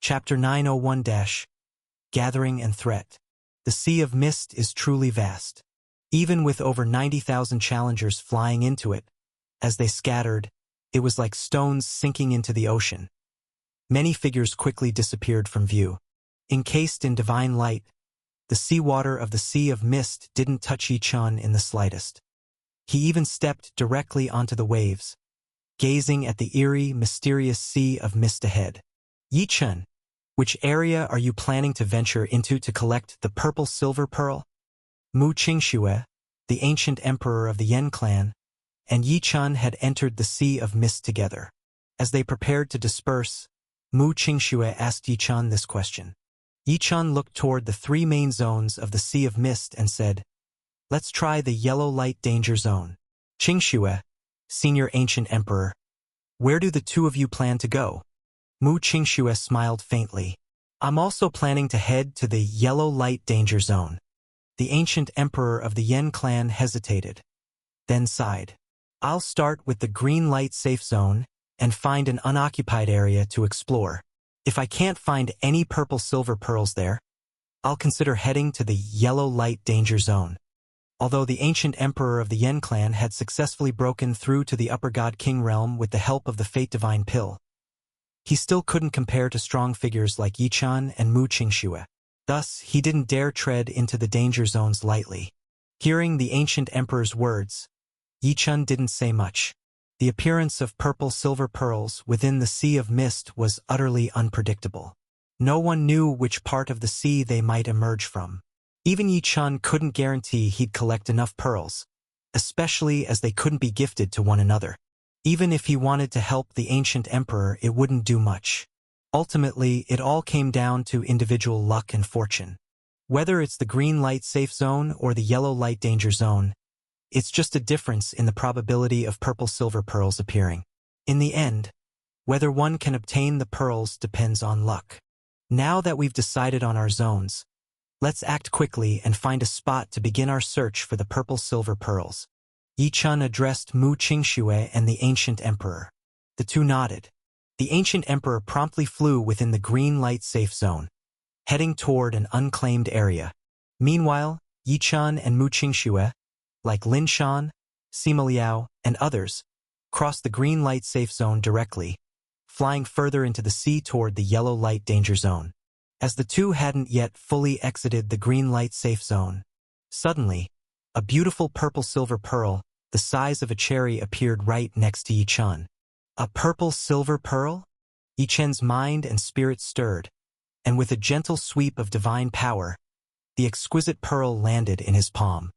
Chapter 901 Gathering and Threat. The Sea of Mist is truly vast. Even with over 90,000 challengers flying into it, as they scattered, it was like stones sinking into the ocean. Many figures quickly disappeared from view. Encased in divine light, the seawater of the Sea of Mist didn't touch Yi-chan in the slightest. He even stepped directly onto the waves, gazing at the eerie, mysterious Sea of Mist ahead. Yi-chan, which area are you planning to venture into to collect the purple silver pearl? Mu Qingxue, the ancient emperor of the Yan clan, and Yi-chan had entered the Sea of Mist together. As they prepared to disperse, Mu Qingxue asked Yi-chan this question. Yi-chan looked toward the three main zones of the Sea of Mist and said, "Let's try the yellow light danger zone." Qingxue, senior ancient emperor, where do the two of you plan to go? Mu Qingxue smiled faintly. I'm also planning to head to the yellow light danger zone. The ancient emperor of the Yan clan hesitated, then sighed. I'll start with the green light safe zone and find an unoccupied area to explore. If I can't find any purple silver pearls there, I'll consider heading to the yellow light danger zone. Although the ancient emperor of the Yan clan had successfully broken through to the Upper God King realm with the help of the Fate Divine Pill, he still couldn't compare to strong figures like Yi-chan and Mu Qingxue. Thus, he didn't dare tread into the danger zones lightly. Hearing the ancient emperor's words, Yi-chan didn't say much. The appearance of purple silver pearls within the Sea of Mist was utterly unpredictable. No one knew which part of the sea they might emerge from. Even Yi-chan couldn't guarantee he'd collect enough pearls, especially as they couldn't be gifted to one another. Even if he wanted to help the ancient emperor, it wouldn't do much. Ultimately, it all came down to individual luck and fortune. Whether it's the green light safe zone or the yellow light danger zone, it's just a difference in the probability of purple silver pearls appearing. In the end, whether one can obtain the pearls depends on luck. Now that we've decided on our zones, let's act quickly and find a spot to begin our search for the purple silver pearls. Yi-chan addressed Mu Qingxue and the ancient emperor. The two nodded. The ancient emperor promptly flew within the green light safe zone, heading toward an unclaimed area. Meanwhile, Yi-chan and Mu Qingxue, like Lin Shan, Sima Liao, and others, crossed the green light safe zone directly, flying further into the sea toward the yellow light danger zone. As the two hadn't yet fully exited the green light safe zone, suddenly, a beautiful purple silver pearl, the size of a cherry, appeared right next to Yi-chan. A purple silver pearl? Yi-chan's mind and spirit stirred, and with a gentle sweep of divine power, the exquisite pearl landed in his palm.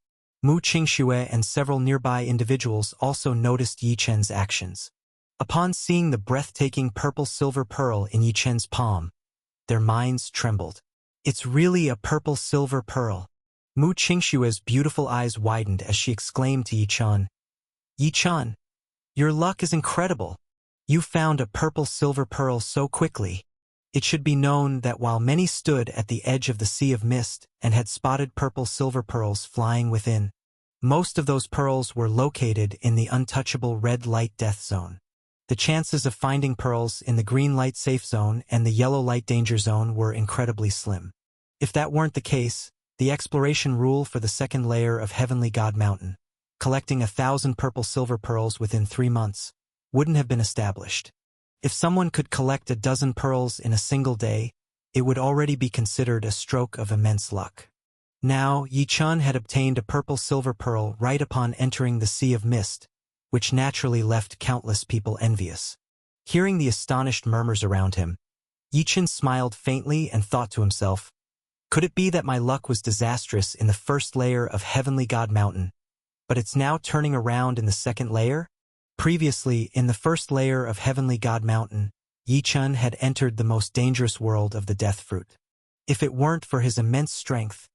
Mu Qingxue and several nearby individuals also noticed Yi-chan's actions. Upon seeing the breathtaking purple silver pearl in Yi-chan's palm, their minds trembled. It's really a purple silver pearl. Mu Qingxue's beautiful eyes widened as she exclaimed to Yi-chan, "Yi-chan, your luck is incredible. You found a purple silver pearl so quickly." It should be known that while many stood at the edge of the Sea of Mist and had spotted purple silver pearls flying within, most of those pearls were located in the untouchable red light death zone. The chances of finding pearls in the green light safe zone and the yellow light danger zone were incredibly slim. If that weren't the case, the exploration rule for the second layer of Heavenly God Mountain, collecting 1,000 purple silver pearls within 3 months, wouldn't have been established. If someone could collect a dozen pearls in a single day, it would already be considered a stroke of immense luck. Now, Yi-chan had obtained a purple silver pearl right upon entering the Sea of Mist, which naturally left countless people envious. Hearing the astonished murmurs around him, Yi-chan smiled faintly and thought to himself, could it be that my luck was disastrous in the first layer of Heavenly God Mountain, but it's now turning around in the second layer? Previously, in the first layer of Heavenly God Mountain, Yi-chan had entered the most dangerous world of the Death Fruit. If it weren't for his immense strength,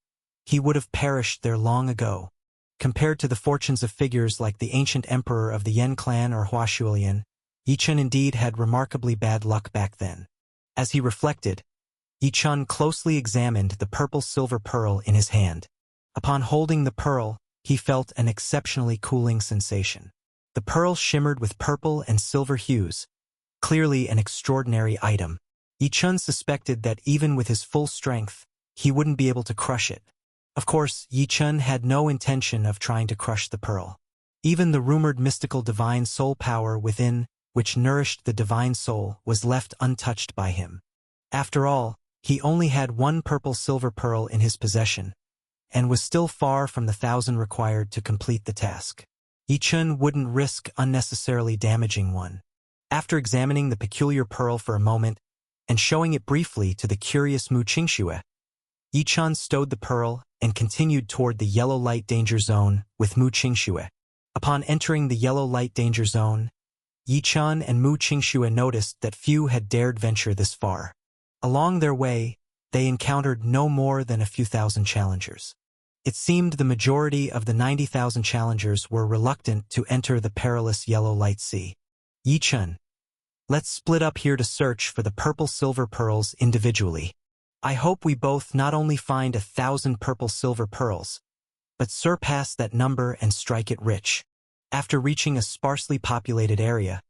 he would have perished there long ago. Compared to the fortunes of figures like the ancient emperor of the Yan clan or Hua Shuilian, Yi-chan indeed had remarkably bad luck back then. As he reflected, Yi-chan closely examined the purple silver pearl in his hand. Upon holding the pearl, he felt an exceptionally cooling sensation. The pearl shimmered with purple and silver hues, clearly an extraordinary item. Yi Chun suspected that even with his full strength, he wouldn't be able to crush it. Of course, Yi Chun had no intention of trying to crush the pearl. Even the rumored mystical divine soul power within, which nourished the divine soul, was left untouched by him. After all, he only had one purple silver pearl in his possession, and was still far from the 1,000 required to complete the task. Yi Chun wouldn't risk unnecessarily damaging one. After examining the peculiar pearl for a moment, and showing it briefly to the curious Mu Qingxue, Yi Chun stowed the pearl and continued toward the yellow light danger zone with Mu Qingxue. Upon entering the yellow light danger zone, Yi Chun and Mu Qingxue noticed that few had dared venture this far. Along their way, they encountered no more than a few thousand challengers. It seemed the majority of the 90,000 challengers were reluctant to enter the perilous yellow light sea. Yi Chun, let's split up here to search for the purple silver pearls individually. I hope we both not only find 1,000 purple silver pearls, but surpass that number and strike it rich. After reaching a sparsely populated area,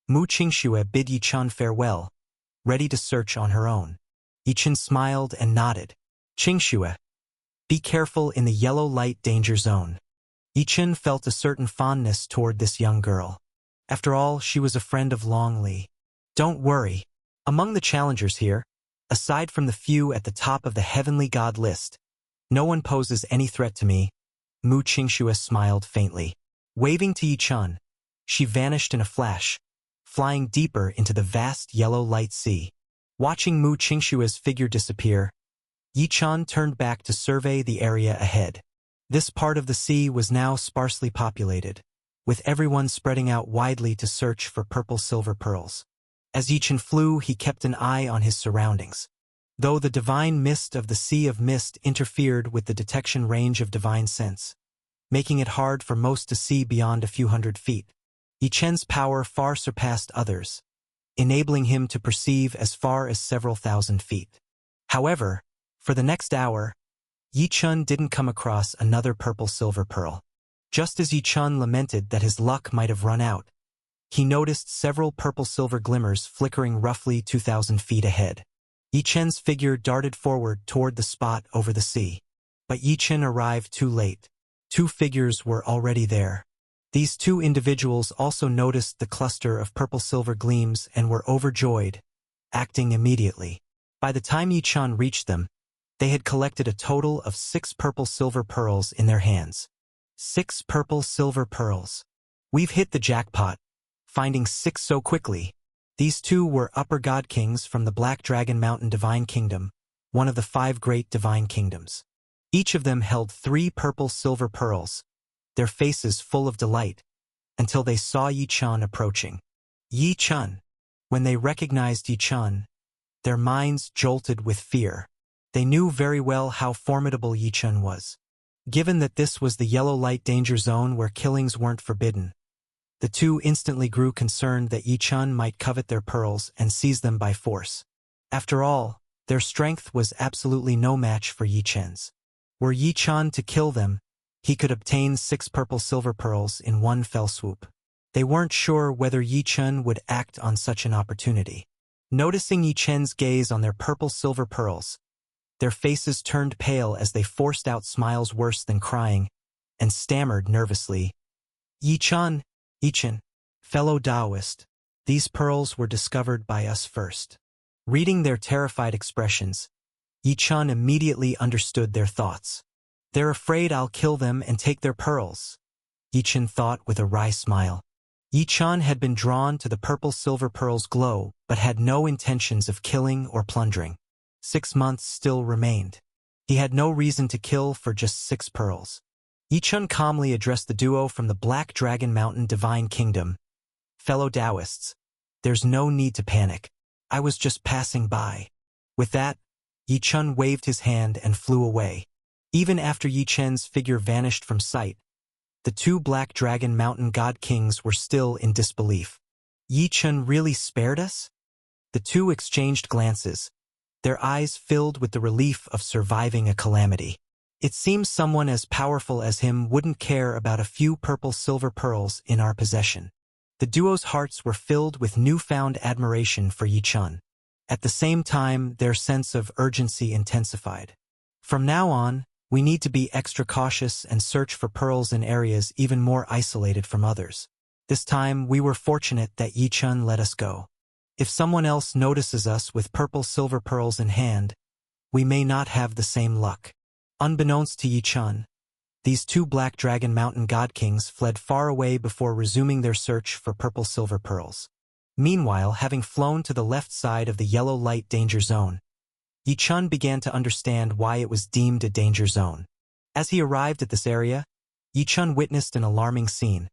Mu Qingxue bid Yi Chun farewell, ready to search on her own. Yi Chun smiled and nodded. Qingxue, be careful in the yellow light danger zone. Yi Chun felt a certain fondness toward this young girl. After all, she was a friend of Long Li. Don't worry. Among the challengers here, aside from the few at the top of the heavenly god list, no one poses any threat to me. Mu Qingxue smiled faintly. Waving to Yi Chun, she vanished in a flash, flying deeper into the vast yellow light sea. Watching Mu Qingxue's figure disappear, Yi Chun turned back to survey the area ahead. This part of the sea was now sparsely populated, with everyone spreading out widely to search for purple silver pearls. As Yi Chun flew, he kept an eye on his surroundings. Though the divine mist of the Sea of Mist interfered with the detection range of divine sense, making it hard for most to see beyond a few hundred feet, Yi Chun's power far surpassed others, enabling him to perceive as far as several thousand feet. However, for the next hour, Yi Chun didn't come across another purple silver pearl. Just as Yi Chun lamented that his luck might have run out, he noticed several purple silver glimmers flickering roughly 2,000 feet ahead. Yi Chun's figure darted forward toward the spot over the sea. But Yi Chun arrived too late. Two figures were already there. These two individuals also noticed the cluster of purple-silver gleams and were overjoyed, acting immediately. By the time Yi Chun reached them, they had collected a total of 6 purple-silver pearls in their hands. 6 purple-silver pearls. We've hit the jackpot, finding 6 so quickly. These two were upper god kings from the Black Dragon Mountain Divine Kingdom, one of the 5 great divine kingdoms. Each of them held 3 purple-silver pearls, their faces full of delight, until they saw Yi Chun approaching. Yi Chun. When they recognized Yi Chun, their minds jolted with fear. They knew very well how formidable Yi Chun was. Given that this was the yellow light danger zone where killings weren't forbidden, the two instantly grew concerned that Yi Chun might covet their pearls and seize them by force. After all, their strength was absolutely no match for Yi Chun's. Were Yi Chun to kill them, he could obtain 6 purple-silver pearls in one fell swoop. They weren't sure whether Yi Chun would act on such an opportunity. Noticing Yi Chun's gaze on their purple-silver pearls, their faces turned pale as they forced out smiles worse than crying, and stammered nervously. Yi Chun, fellow Taoist, these pearls were discovered by us first. Reading their terrified expressions, Yi Chun immediately understood their thoughts. They're afraid I'll kill them and take their pearls, Yi Chun thought with a wry smile. Yi Chun had been drawn to the purple-silver pearls' glow, but had no intentions of killing or plundering. 6 months still remained. He had no reason to kill for just 6 pearls. Yi Chun calmly addressed the duo from the Black Dragon Mountain Divine Kingdom. Fellow Taoists, there's no need to panic. I was just passing by. With that, Yi Chun waved his hand and flew away. Even after Yi Chun's figure vanished from sight, the 2 Black Dragon Mountain God Kings were still in disbelief. Yi Chun really spared us? The two exchanged glances, their eyes filled with the relief of surviving a calamity. It seems someone as powerful as him wouldn't care about a few purple-silver pearls in our possession. The duo's hearts were filled with newfound admiration for Yi Chun. At the same time, their sense of urgency intensified. From now on, we need to be extra cautious and search for pearls in areas even more isolated from others. This time, we were fortunate that Yi-chun let us go. If someone else notices us with purple silver pearls in hand, we may not have the same luck. Unbeknownst to Yi-chun, these two Black Dragon Mountain God Kings fled far away before resuming their search for purple silver pearls. Meanwhile, having flown to the left side of the yellow light danger zone, Yi-chun began to understand why it was deemed a danger zone. As he arrived at this area, Yi-chun witnessed an alarming scene.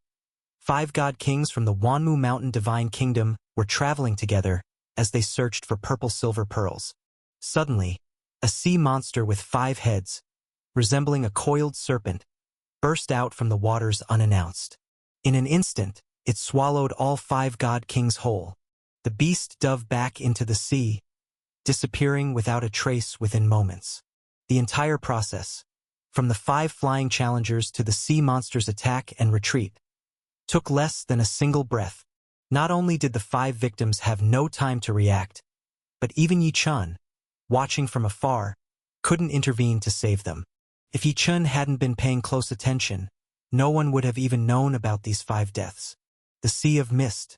5 God Kings from the Wanmu Mountain Divine Kingdom were traveling together as they searched for purple silver pearls. Suddenly, a sea monster with 5 heads, resembling a coiled serpent, burst out from the waters unannounced. In an instant, it swallowed all 5 God Kings whole. The beast dove back into the sea, disappearing without a trace within moments. The entire process, from the 5 flying challengers to the sea monster's attack and retreat, took less than a single breath. Not only did the 5 victims have no time to react, but even Yi-chun, watching from afar, couldn't intervene to save them. If Yi-chun hadn't been paying close attention, no one would have even known about these 5 deaths. The Sea of Mist.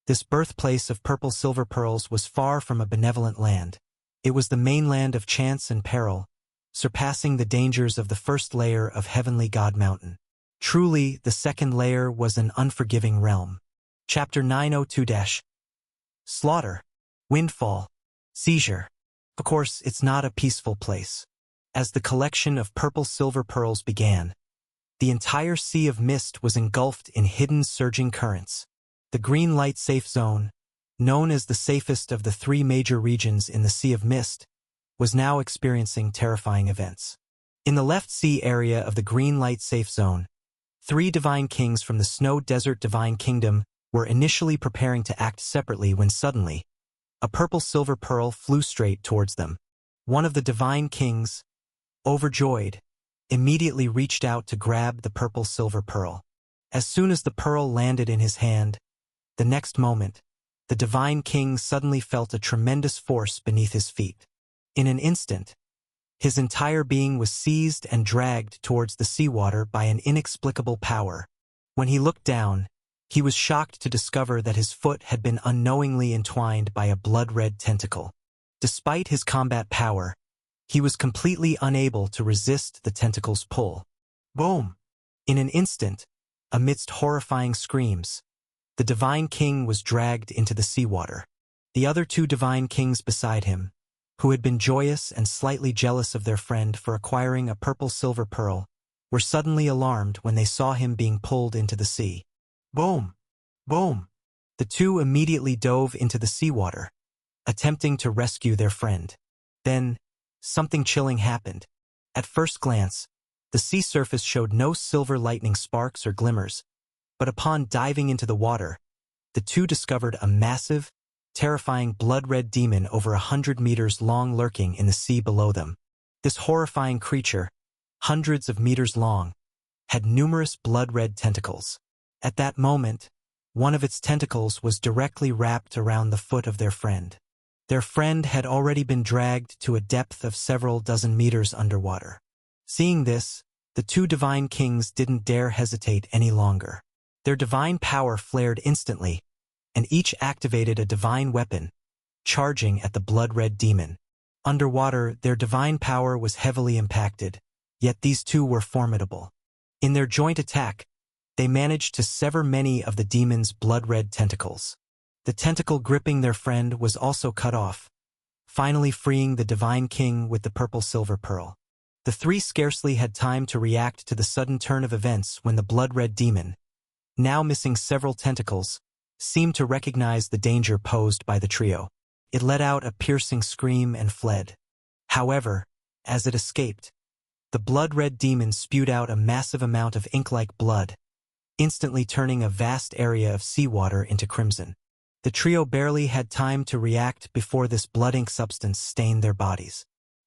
This birthplace of purple silver pearls was far from a benevolent land. It was the mainland of chance and peril, surpassing the dangers of the first layer of Heavenly God Mountain. Truly, the second layer was an unforgiving realm. Chapter 902- Slaughter, Windfall, Seizure. Of course, it's not a peaceful place. As the collection of purple silver pearls began, the entire Sea of Mist was engulfed in hidden surging currents. The green light safe zone, known as the safest of the 3 major regions in the Sea of Mist, was now experiencing terrifying events. In the left sea area of the green light safe zone, 3 divine kings from the Snow Desert Divine Kingdom were initially preparing to act separately when suddenly, a purple silver pearl flew straight towards them. One of the divine kings, overjoyed, immediately reached out to grab the purple silver pearl. As soon as the pearl landed in his hand, the next moment, the divine king suddenly felt a tremendous force beneath his feet. In an instant, his entire being was seized and dragged towards the seawater by an inexplicable power. When he looked down, he was shocked to discover that his foot had been unknowingly entwined by a blood-red tentacle. Despite his combat power, he was completely unable to resist the tentacle's pull. Boom! In an instant, amidst horrifying screams, the divine king was dragged into the seawater. The other 2 divine kings beside him, who had been joyous and slightly jealous of their friend for acquiring a purple silver pearl, were suddenly alarmed when they saw him being pulled into the sea. Boom! Boom! The 2 immediately dove into the seawater, attempting to rescue their friend. Then, something chilling happened. At first glance, the sea surface showed no silver lightning sparks or glimmers, but upon diving into the water, the 2 discovered a massive, terrifying blood-red demon over 100 meters long lurking in the sea below them. This horrifying creature, hundreds of meters long, had numerous blood-red tentacles. At that moment, one of its tentacles was directly wrapped around the foot of their friend. Their friend had already been dragged to a depth of several dozen meters underwater. Seeing this, the 2 divine kings didn't dare hesitate any longer. Their divine power flared instantly, and each activated a divine weapon, charging at the blood-red demon. Underwater, their divine power was heavily impacted, yet these 2 were formidable. In their joint attack, they managed to sever many of the demon's blood-red tentacles. The tentacle gripping their friend was also cut off, finally freeing the divine king with the purple silver pearl. The 3 scarcely had time to react to the sudden turn of events when the blood-red demon, now missing several tentacles, seemed to recognize the danger posed by the trio. It let out a piercing scream and fled. However, as it escaped, the blood-red demon spewed out a massive amount of ink-like blood, instantly turning a vast area of seawater into crimson. The trio barely had time to react before this blood-ink substance stained their bodies.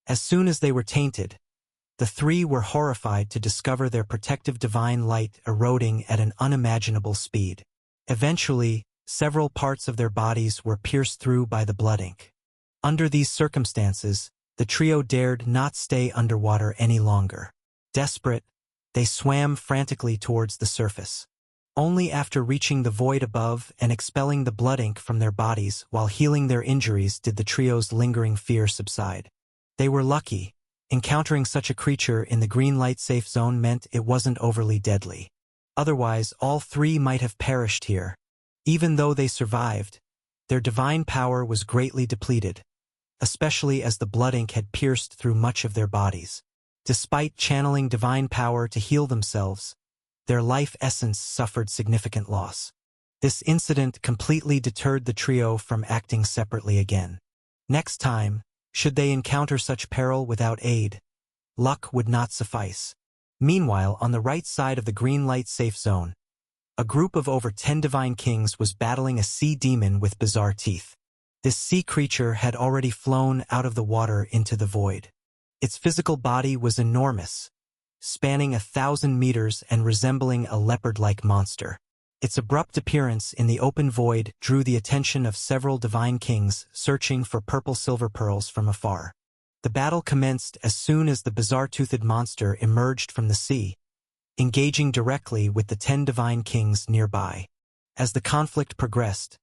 As soon as they were tainted, the 3 were horrified to discover their protective divine light eroding at an unimaginable speed. Eventually, several parts of their bodies were pierced through by the blood ink. Under these circumstances, the trio dared not stay underwater any longer. Desperate, they swam frantically towards the surface. Only after reaching the void above and expelling the blood ink from their bodies while healing their injuries did the trio's lingering fear subside. They were lucky. Encountering such a creature in the green light safe zone meant it wasn't overly deadly. Otherwise, all three might have perished here. Even though they survived, their divine power was greatly depleted, especially as the blood ink had pierced through much of their bodies. Despite channeling divine power to heal themselves, their life essence suffered significant loss. This incident completely deterred the trio from acting separately again. Next time, should they encounter such peril without aid, luck would not suffice. Meanwhile, on the right side of the green light safe zone, a group of over 10 divine kings was battling a sea demon with bizarre teeth. This sea creature had already flown out of the water into the void. Its physical body was enormous, spanning 1,000 meters and resembling a leopard-like monster. Its abrupt appearance in the open void drew the attention of several divine kings searching for purple silver pearls from afar. The battle commenced as soon as the bizarre-toothed monster emerged from the sea, engaging directly with the 10 divine kings nearby. As the conflict progressed,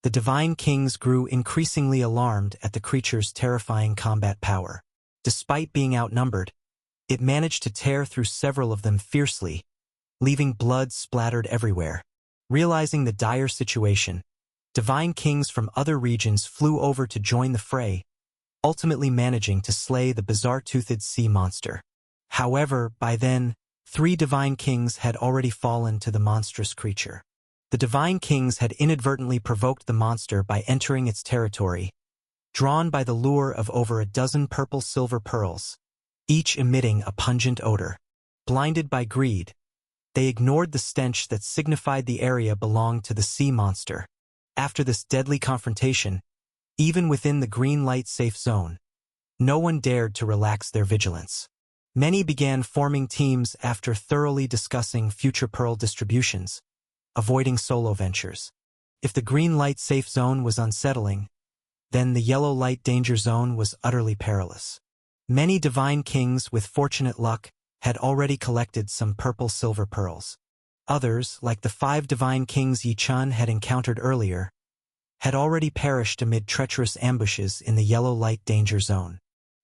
the divine kings grew increasingly alarmed at the creature's terrifying combat power. Despite being outnumbered, it managed to tear through several of them fiercely, leaving blood splattered everywhere. Realizing the dire situation, divine kings from other regions flew over to join the fray, ultimately managing to slay the bizarre-toothed sea monster. However, by then, 3 divine kings had already fallen to the monstrous creature. The divine kings had inadvertently provoked the monster by entering its territory, drawn by the lure of over a dozen purple silver pearls, each emitting a pungent odor. Blinded by greed, they ignored the stench that signified the area belonged to the sea monster. After this deadly confrontation, even within the green light safe zone, no one dared to relax their vigilance. Many began forming teams after thoroughly discussing future pearl distributions, avoiding solo ventures. If the green light safe zone was unsettling, then the yellow light danger zone was utterly perilous. Many divine kings with fortunate luck had already collected some purple silver pearls. Others, like the 5 divine kings Yi Chun had encountered earlier, had already perished amid treacherous ambushes in the yellow light danger zone.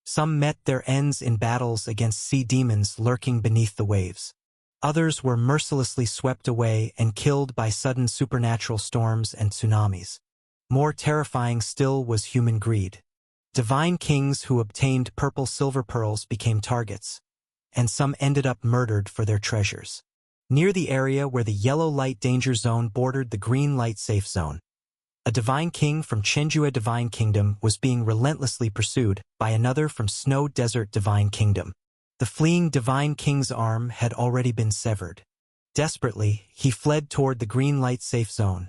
Some met their ends in battles against sea demons lurking beneath the waves. Others were mercilessly swept away and killed by sudden supernatural storms and tsunamis. More terrifying still was human greed. Divine kings who obtained purple silver pearls became targets, and some ended up murdered for their treasures. Near the area where the yellow light danger zone bordered the green light safe zone, a divine king from Chenjue Divine Kingdom was being relentlessly pursued by another from Snow Desert Divine Kingdom. The fleeing divine king's arm had already been severed. Desperately, he fled toward the green light safe zone,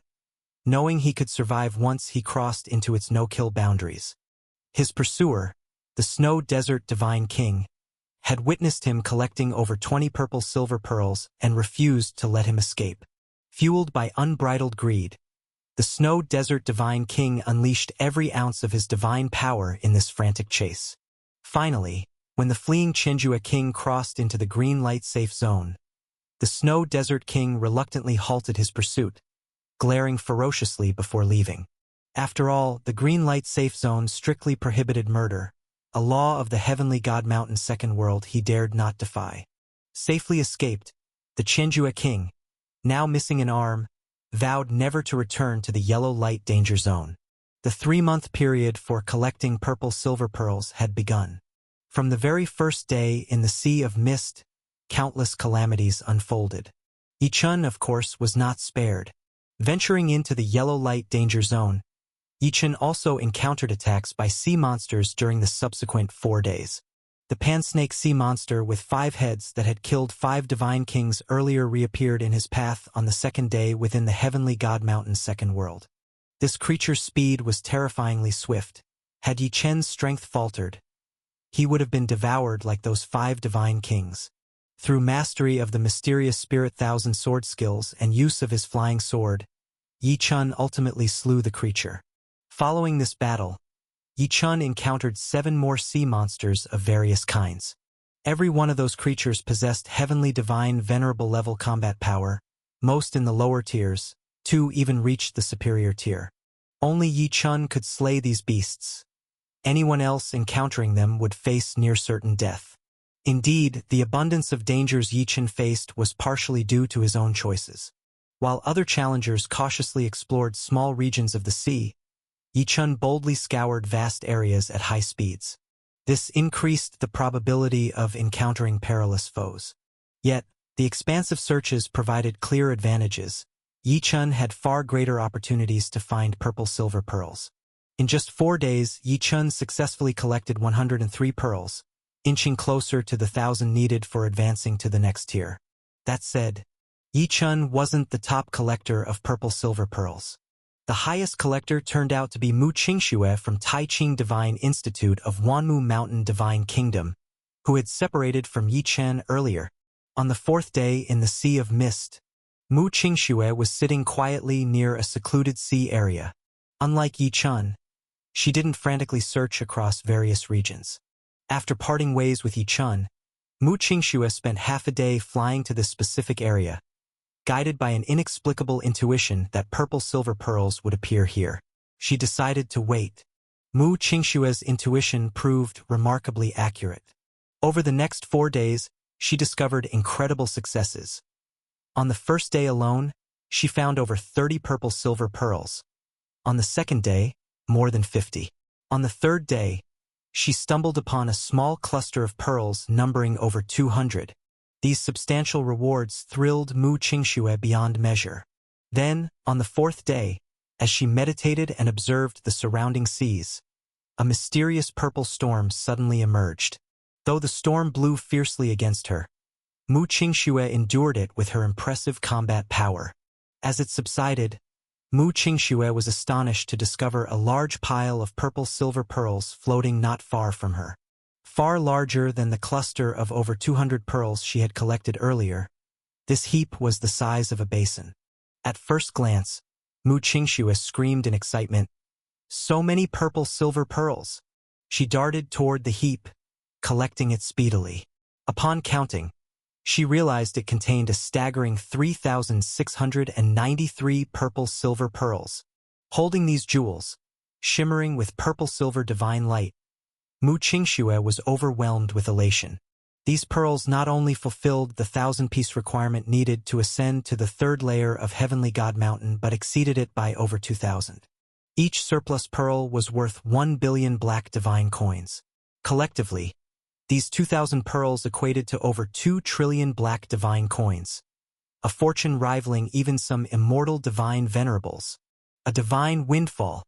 knowing he could survive once he crossed into its no-kill boundaries. His pursuer, the Snow Desert Divine King, had witnessed him collecting over 20 purple silver pearls and refused to let him escape. Fueled by unbridled greed, the Snow Desert Divine King unleashed every ounce of his divine power in this frantic chase. Finally, when the fleeing Chenjue King crossed into the green light safe zone, the Snow Desert King reluctantly halted his pursuit, glaring ferociously before leaving. After all, the green light safe zone strictly prohibited murder, a law of the heavenly God Mountain's second world he dared not defy. Safely escaped, the Chenjue King, now missing an arm, vowed never to return to the yellow light danger zone. The 3-month period for collecting purple silver pearls had begun. From the very first day in the Sea of Mist, countless calamities unfolded. Yi Chun, of course, was not spared. Venturing into the yellow light danger zone, Yi Chun also encountered attacks by sea monsters during the subsequent 4 days. The pansnake sea monster with 5 heads that had killed 5 divine kings earlier reappeared in his path on the second day within the heavenly God Mountain's second world. This creature's speed was terrifyingly swift. Had Yi Chun's strength faltered, he would have been devoured like those 5 divine kings. Through mastery of the mysterious Spirit Thousand sword skills and use of his flying sword, Yi Chun ultimately slew the creature. Following this battle, Yi Chun encountered 7 more sea monsters of various kinds. Every one of those creatures possessed heavenly divine venerable level combat power, most in the lower tiers, 2 even reached the superior tier. Only Yi Chun could slay these beasts. Anyone else encountering them would face near certain death. Indeed, the abundance of dangers Yi Chun faced was partially due to his own choices. While other challengers cautiously explored small regions of the sea, Yi Chun boldly scoured vast areas at high speeds. This increased the probability of encountering perilous foes. Yet, the expansive searches provided clear advantages. Yi Chun had far greater opportunities to find purple-silver pearls. In just 4 days, Yi Chun successfully collected 103 pearls, inching closer to the 1,000 needed for advancing to the next tier. That said, Yi Chun wasn't the top collector of purple-silver pearls. The highest collector turned out to be Mu Qingxue from Taiqing Divine Institute of Wanmu Mountain Divine Kingdom, who had separated from Yi Chun earlier. On the 4th day in the Sea of Mist, Mu Qingxue was sitting quietly near a secluded sea area. Unlike Yi Chun, she didn't frantically search across various regions. After parting ways with Yi Chun, Mu Qingxue spent half a day flying to this specific area, guided by an inexplicable intuition that purple-silver pearls would appear here. She decided to wait. Mu Qingxue's intuition proved remarkably accurate. Over the next 4 days, she discovered incredible successes. On the first day alone, she found over 30 purple-silver pearls. On the second day, more than 50. On the third day, she stumbled upon a small cluster of pearls numbering over 200. These substantial rewards thrilled Mu Qingxue beyond measure. Then, on the 4th day, as she meditated and observed the surrounding seas, a mysterious purple storm suddenly emerged. Though the storm blew fiercely against her, Mu Qingxue endured it with her impressive combat power. As it subsided, Mu Qingxue was astonished to discover a large pile of purple-silver pearls floating not far from her. Far larger than the cluster of over 200 pearls she had collected earlier, this heap was the size of a basin. At first glance, Mu Qingxue screamed in excitement, "So many purple-silver pearls!" She darted toward the heap, collecting it speedily. Upon counting, she realized it contained a staggering 3,693 purple-silver pearls. Holding these jewels, shimmering with purple-silver divine light, Mu Qingxue was overwhelmed with elation. These pearls not only fulfilled the 1,000-piece requirement needed to ascend to the 3rd layer of Heavenly God Mountain but exceeded it by over 2,000. Each surplus pearl was worth 1 billion black divine coins. Collectively, these 2,000 pearls equated to over 2 trillion black divine coins, a fortune rivaling even some immortal divine venerables. A divine windfall.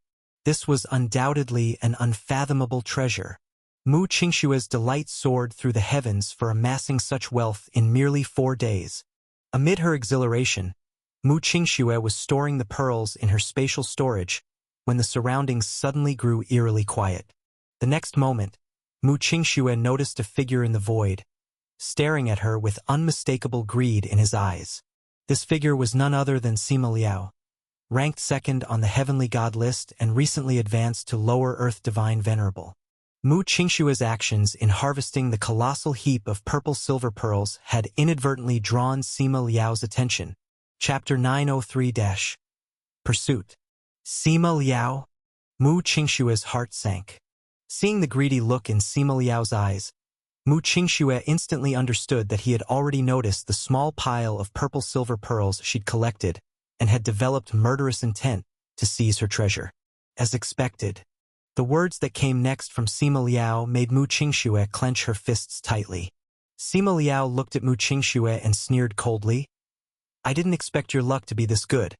This was undoubtedly an unfathomable treasure. Mu Qingxue's delight soared through the heavens for amassing such wealth in merely 4 days. Amid her exhilaration, Mu Qingxue was storing the pearls in her spatial storage when the surroundings suddenly grew eerily quiet. The next moment, Mu Qingxue noticed a figure in the void, staring at her with unmistakable greed in his eyes. This figure was none other than Sima Liao, ranked 2nd on the Heavenly God list and recently advanced to Lower Earth Divine Venerable. Mu Qingxue's actions in harvesting the colossal heap of purple-silver pearls had inadvertently drawn Sima Liao's attention. Chapter 903- Pursuit. Sima Liao? Mu Qingxue's heart sank. Seeing the greedy look in Sima Liao's eyes, Mu Qingxue instantly understood that he had already noticed the small pile of purple-silver pearls she'd collected and had developed murderous intent to seize her treasure. As expected, the words that came next from Sima Liao made Mu Qingxue clench her fists tightly. Sima Liao looked at Mu Qingxue and sneered coldly, "I didn't expect your luck to be this good,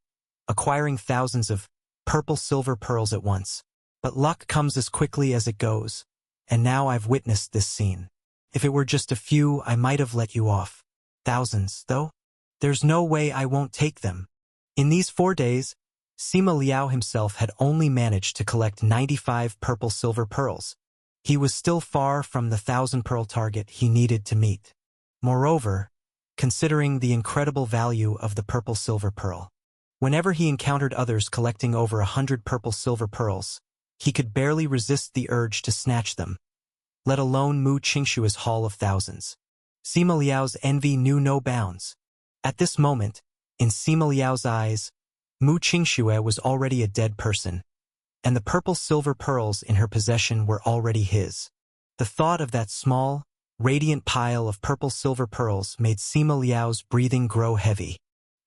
acquiring thousands of purple-silver pearls at once. But luck comes as quickly as it goes, and now I've witnessed this scene. If it were just a few, I might have let you off. Thousands, though? There's no way I won't take them." In these 4 days, Sima Liao himself had only managed to collect 95 purple-silver pearls. He was still far from the 1,000-pearl target he needed to meet. Moreover, considering the incredible value of the purple-silver pearl, whenever he encountered others collecting over 100 purple-silver pearls, He could barely resist the urge to snatch them, let alone Mu Qingshua's haul of thousands. Sima Liao's envy knew no bounds. At this moment, in Sima Liao's eyes, Mu Qingxue was already a dead person, and the purple silver pearls in her possession were already his. The thought of that small, radiant pile of purple silver pearls made Sima Liao's breathing grow heavy.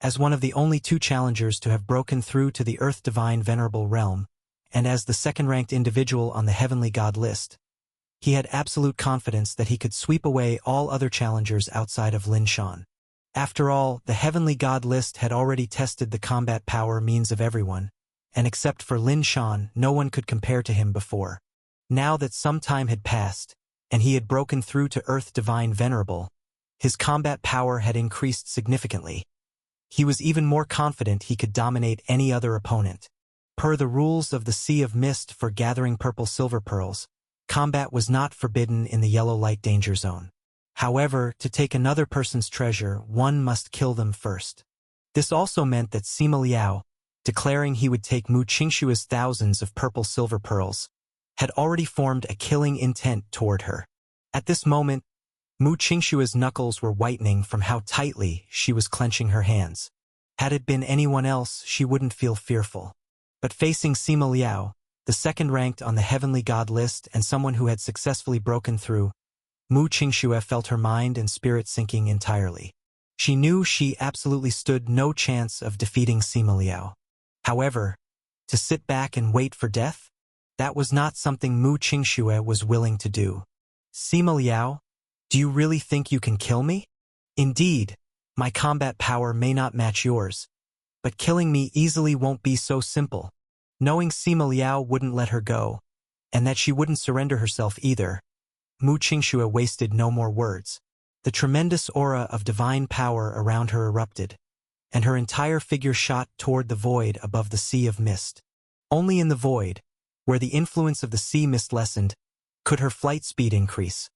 As one of the only two challengers to have broken through to the Earth Divine Venerable Realm, and as the second-ranked individual on the Heavenly God list, he had absolute confidence that he could sweep away all other challengers outside of Lin Shan. After all, the Heavenly God list had already tested the combat power means of everyone, and except for Lin Shan, no one could compare to him before. Now that some time had passed, and he had broken through to Earth Divine Venerable, his combat power had increased significantly. He was even more confident he could dominate any other opponent. Per the rules of the Sea of Mist for gathering purple silver pearls, combat was not forbidden in the yellow light danger zone. However, to take another person's treasure, one must kill them first. This also meant that Sima Liao, declaring he would take Mu Qingshua's thousands of purple silver pearls, had already formed a killing intent toward her. At this moment, Mu Qingshua's knuckles were whitening from how tightly she was clenching her hands. Had it been anyone else, she wouldn't feel fearful. But facing Sima Liao, the second-ranked on the Heavenly God list and someone who had successfully broken through, Mu Qingxue felt her mind and spirit sinking entirely. She knew she absolutely stood no chance of defeating Sima Liao. However, to sit back and wait for death? That was not something Mu Qingxue was willing to do. Sima Liao, do you really think you can kill me? Indeed, my combat power may not match yours, but killing me easily won't be so simple. Knowing Sima Liao wouldn't let her go, and that she wouldn't surrender herself either, Mu Qingxue wasted no more words. The tremendous aura of divine power around her erupted, and her entire figure shot toward the void above the Sea of Mist. Only in the void, where the influence of the sea mist lessened, could her flight speed increase,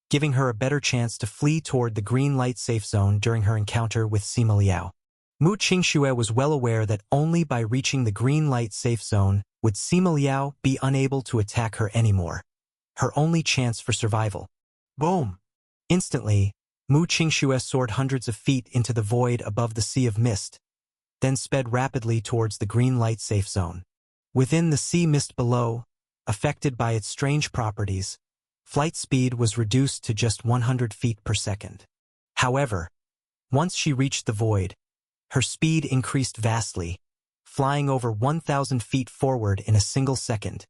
giving her a better chance to flee toward the green light safe zone during her encounter with Sima Liao. Mu Qingxue was well aware that only by reaching the green light safe zone would Sima Liao be unable to attack her anymore. Her only chance for survival. Boom! Instantly, Mu Qingxue soared hundreds of feet into the void above the Sea of Mist, then sped rapidly towards the green light safe zone. Within the sea mist below, affected by its strange properties, flight speed was reduced to just 100 feet per second. However, once she reached the void, her speed increased vastly, flying over 1,000 feet forward in a single second.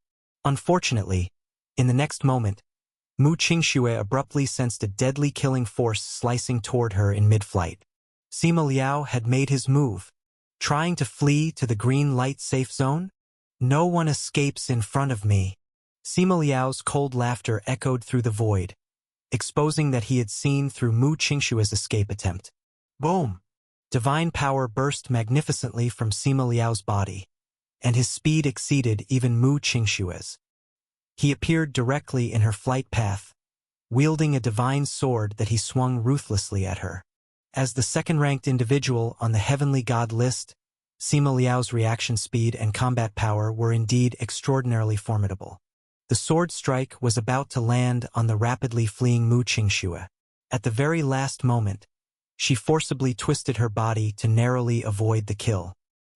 Unfortunately, in the next moment, Mu Qingxue abruptly sensed a deadly killing force slicing toward her in mid-flight. Sima Liao had made his move, trying to flee to the green light safe zone. No one escapes in front of me. Sima Liao's cold laughter echoed through the void, exposing that he had seen through Mu Qingxue's escape attempt. Boom! Divine power burst magnificently from Sima Liao's body, and his speed exceeded even Mu Qingxue's. He appeared directly in her flight path, wielding a divine sword that he swung ruthlessly at her. As the second-ranked individual on the Heavenly God list, Sima Liao's reaction speed and combat power were indeed extraordinarily formidable. The sword strike was about to land on the rapidly fleeing Mu Qingxue. At the very last moment, she forcibly twisted her body to narrowly avoid the kill.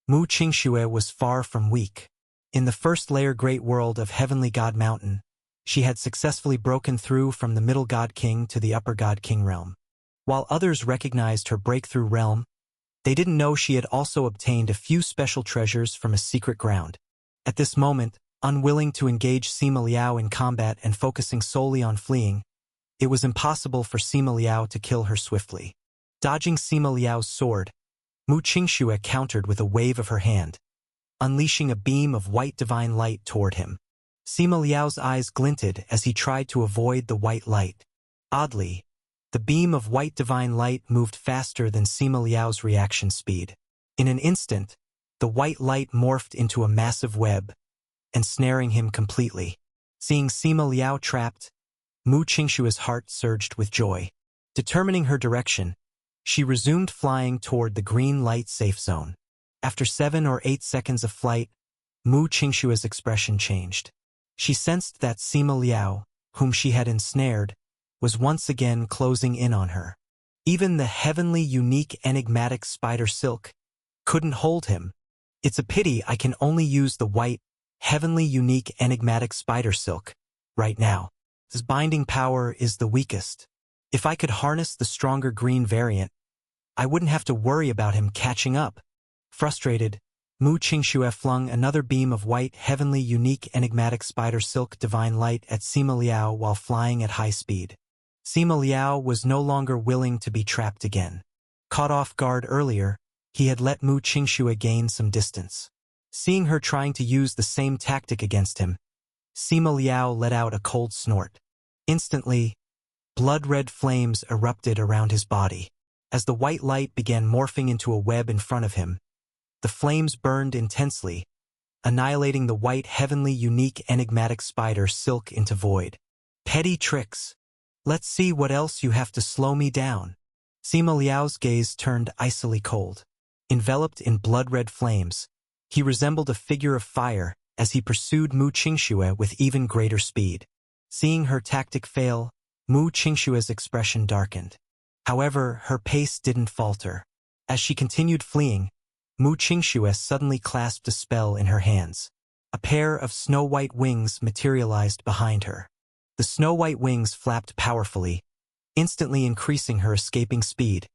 Mu Qingxue was far from weak. In the first-layer Great World of Heavenly God Mountain, she had successfully broken through from the Middle God King to the Upper God King realm. While others recognized her breakthrough realm, they didn't know she had also obtained a few special treasures from a secret ground. At this moment, unwilling to engage Sima Liao in combat and focusing solely on fleeing, it was impossible for Sima Liao to kill her swiftly. Dodging Sima Liao's sword, Mu Qingxue countered with a wave of her hand, unleashing a beam of white divine light toward him. Sima Liao's eyes glinted as he tried to avoid the white light. Oddly, the beam of white divine light moved faster than Sima Liao's reaction speed. In an instant, the white light morphed into a massive web, ensnaring him completely. Seeing Sima Liao trapped, Mu Qingxue's heart surged with joy. Determining her direction, she resumed flying toward the green light safe zone. After 7 or 8 seconds of flight, Mu Qingxue's expression changed. She sensed that Sima Liao, whom she had ensnared, was once again closing in on her. Even the heavenly, unique, enigmatic spider silk couldn't hold him. It's a pity I can only use the white, heavenly, unique, enigmatic spider silk right now. His binding power is the weakest. If I could harness the stronger green variant, I wouldn't have to worry about him catching up. Frustrated, Mu Qingxue flung another beam of white, heavenly, unique, enigmatic spider silk divine light at Sima Liao while flying at high speed. Sima Liao was no longer willing to be trapped again. Caught off guard earlier, he had let Mu Qingxue gain some distance. Seeing her trying to use the same tactic against him, Sima Liao let out a cold snort. Instantly, blood-red flames erupted around his body. As the white light began morphing into a web in front of him, the flames burned intensely, annihilating the white, heavenly, unique, enigmatic spider silk into void. Petty tricks. Let's see what else you have to slow me down. Sima Liao's gaze turned icily cold. Enveloped in blood-red flames, he resembled a figure of fire as he pursued Mu Qingxue with even greater speed. Seeing her tactic fail, Mu Qingxue's expression darkened. However, her pace didn't falter. As she continued fleeing, Mu Qingxue suddenly clasped a spell in her hands. A pair of snow-white wings materialized behind her. The snow-white wings flapped powerfully, instantly increasing her escaping speed,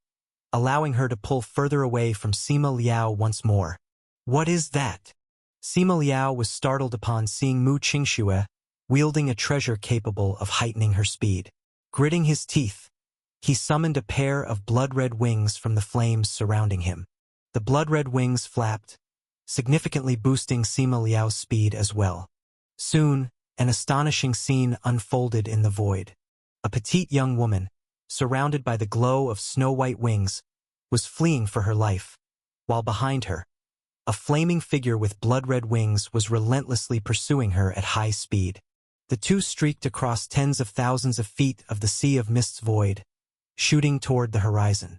allowing her to pull further away from Sima Liao once more. What is that? Sima Liao was startled upon seeing Mu Qingxue wielding a treasure capable of heightening her speed. Gritting his teeth, he summoned a pair of blood-red wings from the flames surrounding him. The blood-red wings flapped, significantly boosting Sima Liao's speed as well. Soon, an astonishing scene unfolded in the void. A petite young woman, surrounded by the glow of snow-white wings, was fleeing for her life, while behind her, a flaming figure with blood-red wings was relentlessly pursuing her at high speed. The two streaked across tens of thousands of feet of the Sea of Mist's void, shooting toward the horizon.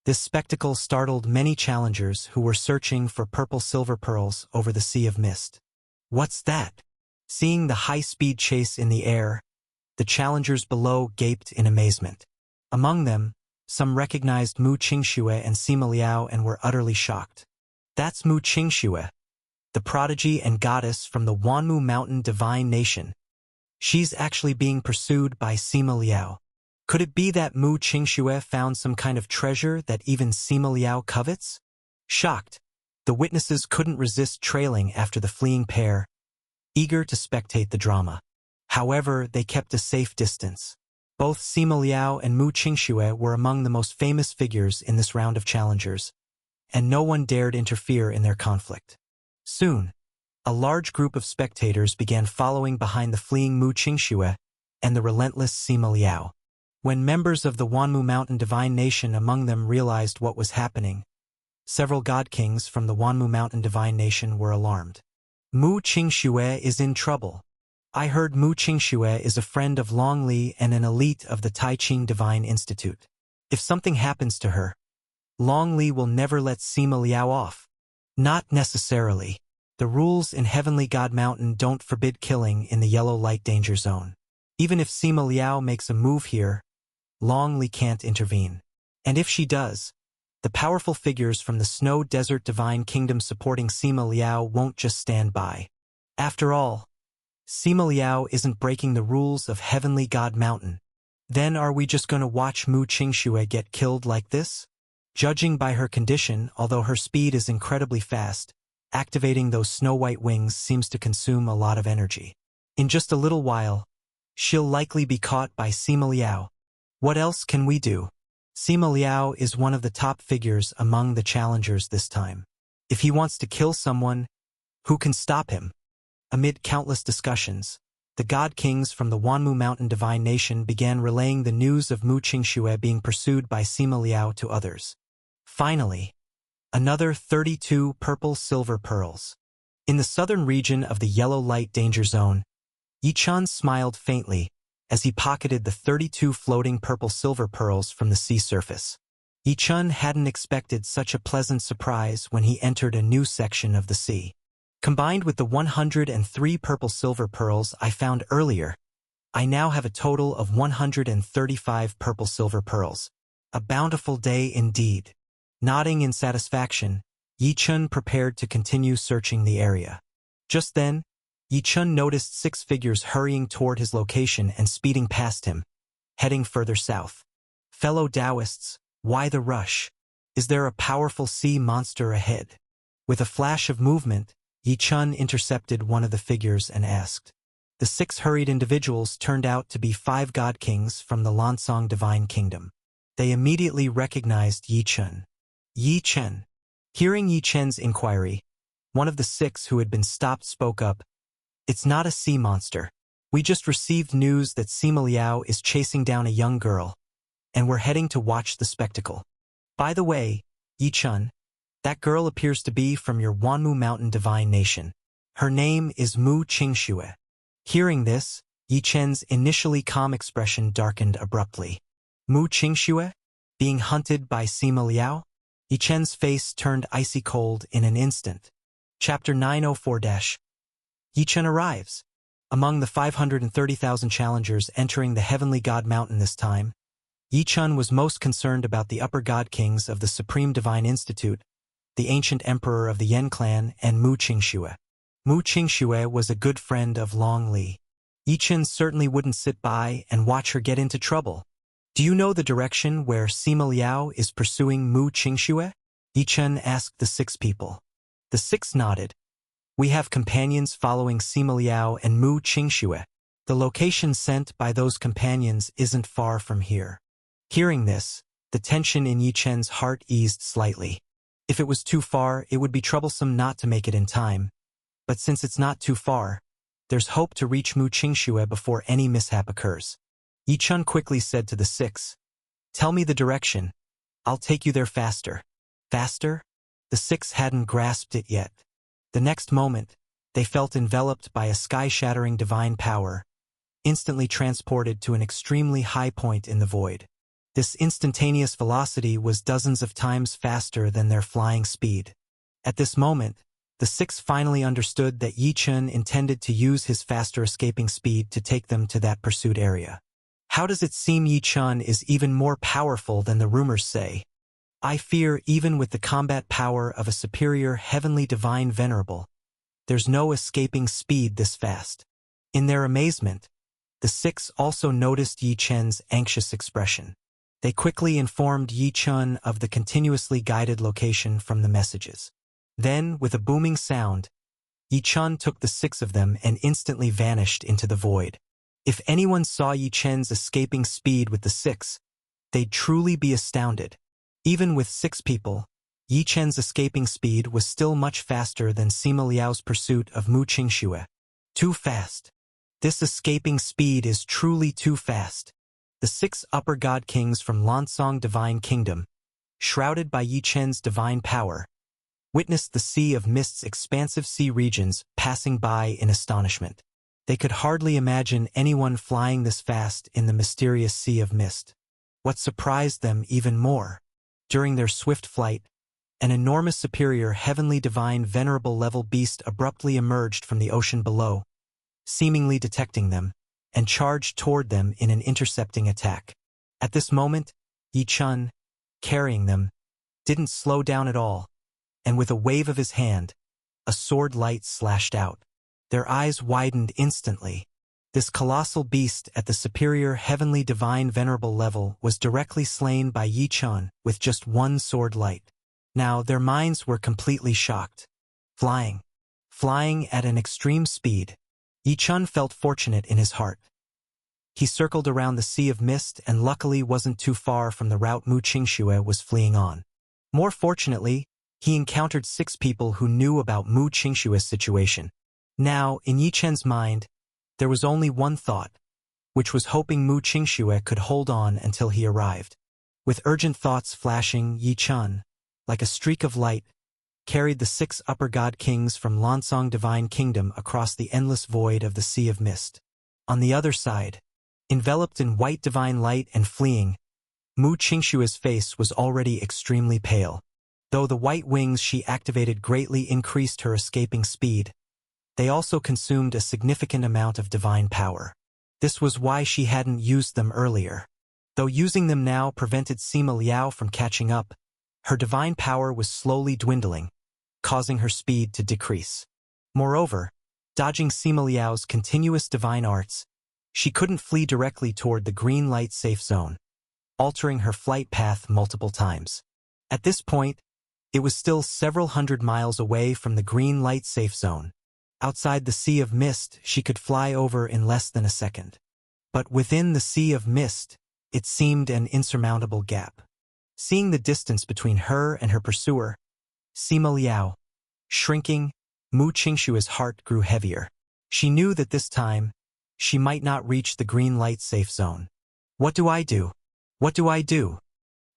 This spectacle startled many challengers who were searching for purple silver pearls over the Sea of Mist. What's that? Seeing the high-speed chase in the air, the challengers below gaped in amazement. Among them, some recognized Mu Qingxue and Sima Liao and were utterly shocked. That's Mu Qingxue, the prodigy and goddess from the Wanmu Mountain Divine Nation. She's actually being pursued by Sima Liao. Could it be that Mu Qingxue found some kind of treasure that even Sima Liao covets? Shocked, the witnesses couldn't resist trailing after the fleeing pair, eager to spectate the drama. However, they kept a safe distance. Both Sima Liao and Mu Qingxue were among the most famous figures in this round of challengers, and no one dared interfere in their conflict. Soon, a large group of spectators began following behind the fleeing Mu Qingxue and the relentless Sima Liao. When members of the Wanmu Mountain Divine Nation among them realized what was happening, several god kings from the Wanmu Mountain Divine Nation were alarmed. Mu Qingxue is in trouble. I heard Mu Qingxue is a friend of Long Li and an elite of the Taiqing Divine Institute. If something happens to her, Long Li will never let Sima Liao off. Not necessarily. The rules in Heavenly God Mountain don't forbid killing in the yellow light danger zone. Even if Sima Liao makes a move here, Long Li can't intervene. And if she does, the powerful figures from the Snow Desert Divine Kingdom supporting Sima Liao won't just stand by. After all, Sima Liao isn't breaking the rules of Heavenly God Mountain. Then are we just going to watch Mu Qingxue get killed like this? Judging by her condition, although her speed is incredibly fast, activating those snow-white wings seems to consume a lot of energy. In just a little while, she'll likely be caught by Sima Liao. What else can we do? Sima Liao is one of the top figures among the challengers this time. If he wants to kill someone, who can stop him? Amid countless discussions, the god kings from the Wanmu Mountain Divine Nation began relaying the news of Mu Qingxue being pursued by Sima Liao to others. Finally, another 32 purple silver pearls. In the southern region of the yellow light danger zone, Yichun smiled faintly as he pocketed the 32 floating purple silver pearls from the sea surface. Yichun hadn't expected such a pleasant surprise when he entered a new section of the sea. Combined with the 103 purple-silver pearls I found earlier, I now have a total of 135 purple-silver pearls. A bountiful day indeed. Nodding in satisfaction, Yi-chun prepared to continue searching the area. Just then, Yi-chun noticed 6 figures hurrying toward his location and speeding past him, heading further south. Fellow Taoists, why the rush? Is there a powerful sea monster ahead? With a flash of movement, Yi-chun intercepted one of the figures and asked. The 6 hurried individuals turned out to be 5 god kings from the Lansong divine kingdom. They immediately recognized Yi-chun. Yi-chun. Hearing Yi-chun's inquiry, one of the 6 who had been stopped spoke up. It's not a sea monster. We just received news that Sima Liao is chasing down a young girl, and we're heading to watch the spectacle. By the way, Yi-chun, that girl appears to be from your Wanmu Mountain divine nation. Her name is Mu Qingxue. Hearing this, Yi-chun's initially calm expression darkened abruptly. Mu Qingxue? Being hunted by Sima Liao? Yi-chun's face turned icy cold in an instant. Chapter 904- Yi-chun arrives. Among the 530,000 challengers entering the Heavenly God Mountain this time, Yi-chun was most concerned about the upper god kings of the Supreme Divine Institute, the ancient emperor of the Yen clan, and Mu Qingxue. Mu Qingxue was a good friend of Long Li. Yi-chun certainly wouldn't sit by and watch her get into trouble. Do you know the direction where Sima Liao is pursuing Mu Qingxue? Yi-chun asked the 6 people. The 6 nodded. We have companions following Sima Liao and Mu Qingxue. The location sent by those companions isn't far from here. Hearing this, the tension in Yi-chun's heart eased slightly. If it was too far, it would be troublesome not to make it in time. But since it's not too far, there's hope to reach Mu Qingxue before any mishap occurs. Yi-chun quickly said to the 6, Tell me the direction. I'll take you there faster. Faster? The 6 hadn't grasped it yet. The next moment, they felt enveloped by a sky-shattering divine power, instantly transported to an extremely high point in the void. This instantaneous velocity was dozens of times faster than their flying speed. At this moment, the 6 finally understood that Yi-chun intended to use his faster escaping speed to take them to that pursuit area. How does it seem Yi-chun is even more powerful than the rumors say? I fear even with the combat power of a superior heavenly divine venerable, there's no escaping speed this fast. In their amazement, the 6 also noticed Yi-chun's anxious expression. They quickly informed Yi-chun of the continuously guided location from the messages. Then, with a booming sound, Yi-chun took the 6 of them and instantly vanished into the void. If anyone saw Yi-chun's escaping speed with the 6, they'd truly be astounded. Even with 6 people, Yi-chun's escaping speed was still much faster than Sima Liao's pursuit of Mu Qingxue. Too fast. This escaping speed is truly too fast. The 6 upper god kings from Lansong divine kingdom, shrouded by Yi-chun's divine power, witnessed the Sea of Mist's expansive sea regions passing by in astonishment. They could hardly imagine anyone flying this fast in the mysterious Sea of Mist. What surprised them even more, during their swift flight, an enormous superior heavenly divine venerable level beast abruptly emerged from the ocean below, seemingly detecting them, and charged toward them in an intercepting attack. At this moment, Yi-chun, carrying them, didn't slow down at all, and with a wave of his hand, a sword light slashed out. Their eyes widened instantly. This colossal beast at the superior heavenly divine venerable level was directly slain by Yi-chun with just one sword light. Now their minds were completely shocked. Flying at an extreme speed, Yi-chun felt fortunate in his heart. He circled around the Sea of Mist and luckily wasn't too far from the route Mu Qingxue was fleeing on. More fortunately, he encountered 6 people who knew about Mu Qingxue's situation. Now, in Yi-chun's mind, there was only one thought, which was hoping Mu Qingxue could hold on until he arrived. With urgent thoughts flashing, Yi-chun, like a streak of light, carried the 6 upper god kings from Lansong divine kingdom across the endless void of the Sea of Mist. On the other side, enveloped in white divine light and fleeing, Mu Qingxue's face was already extremely pale. Though the white wings she activated greatly increased her escaping speed, they also consumed a significant amount of divine power. This was why she hadn't used them earlier. Though using them now prevented Sima Liao from catching up, her divine power was slowly dwindling, causing her speed to decrease. Moreover, dodging Sima Liao's continuous divine arts, she couldn't flee directly toward the green light safe zone, altering her flight path multiple times. At this point, it was still several hundred miles away from the green light safe zone. Outside the sea of mist, she could fly over in less than a second. But within the sea of mist, it seemed an insurmountable gap. Seeing the distance between her and her pursuer, Sima Liao, shrinking, Mu Qingshua's heart grew heavier. She knew that this time, she might not reach the green light safe zone. What do I do? What do I do?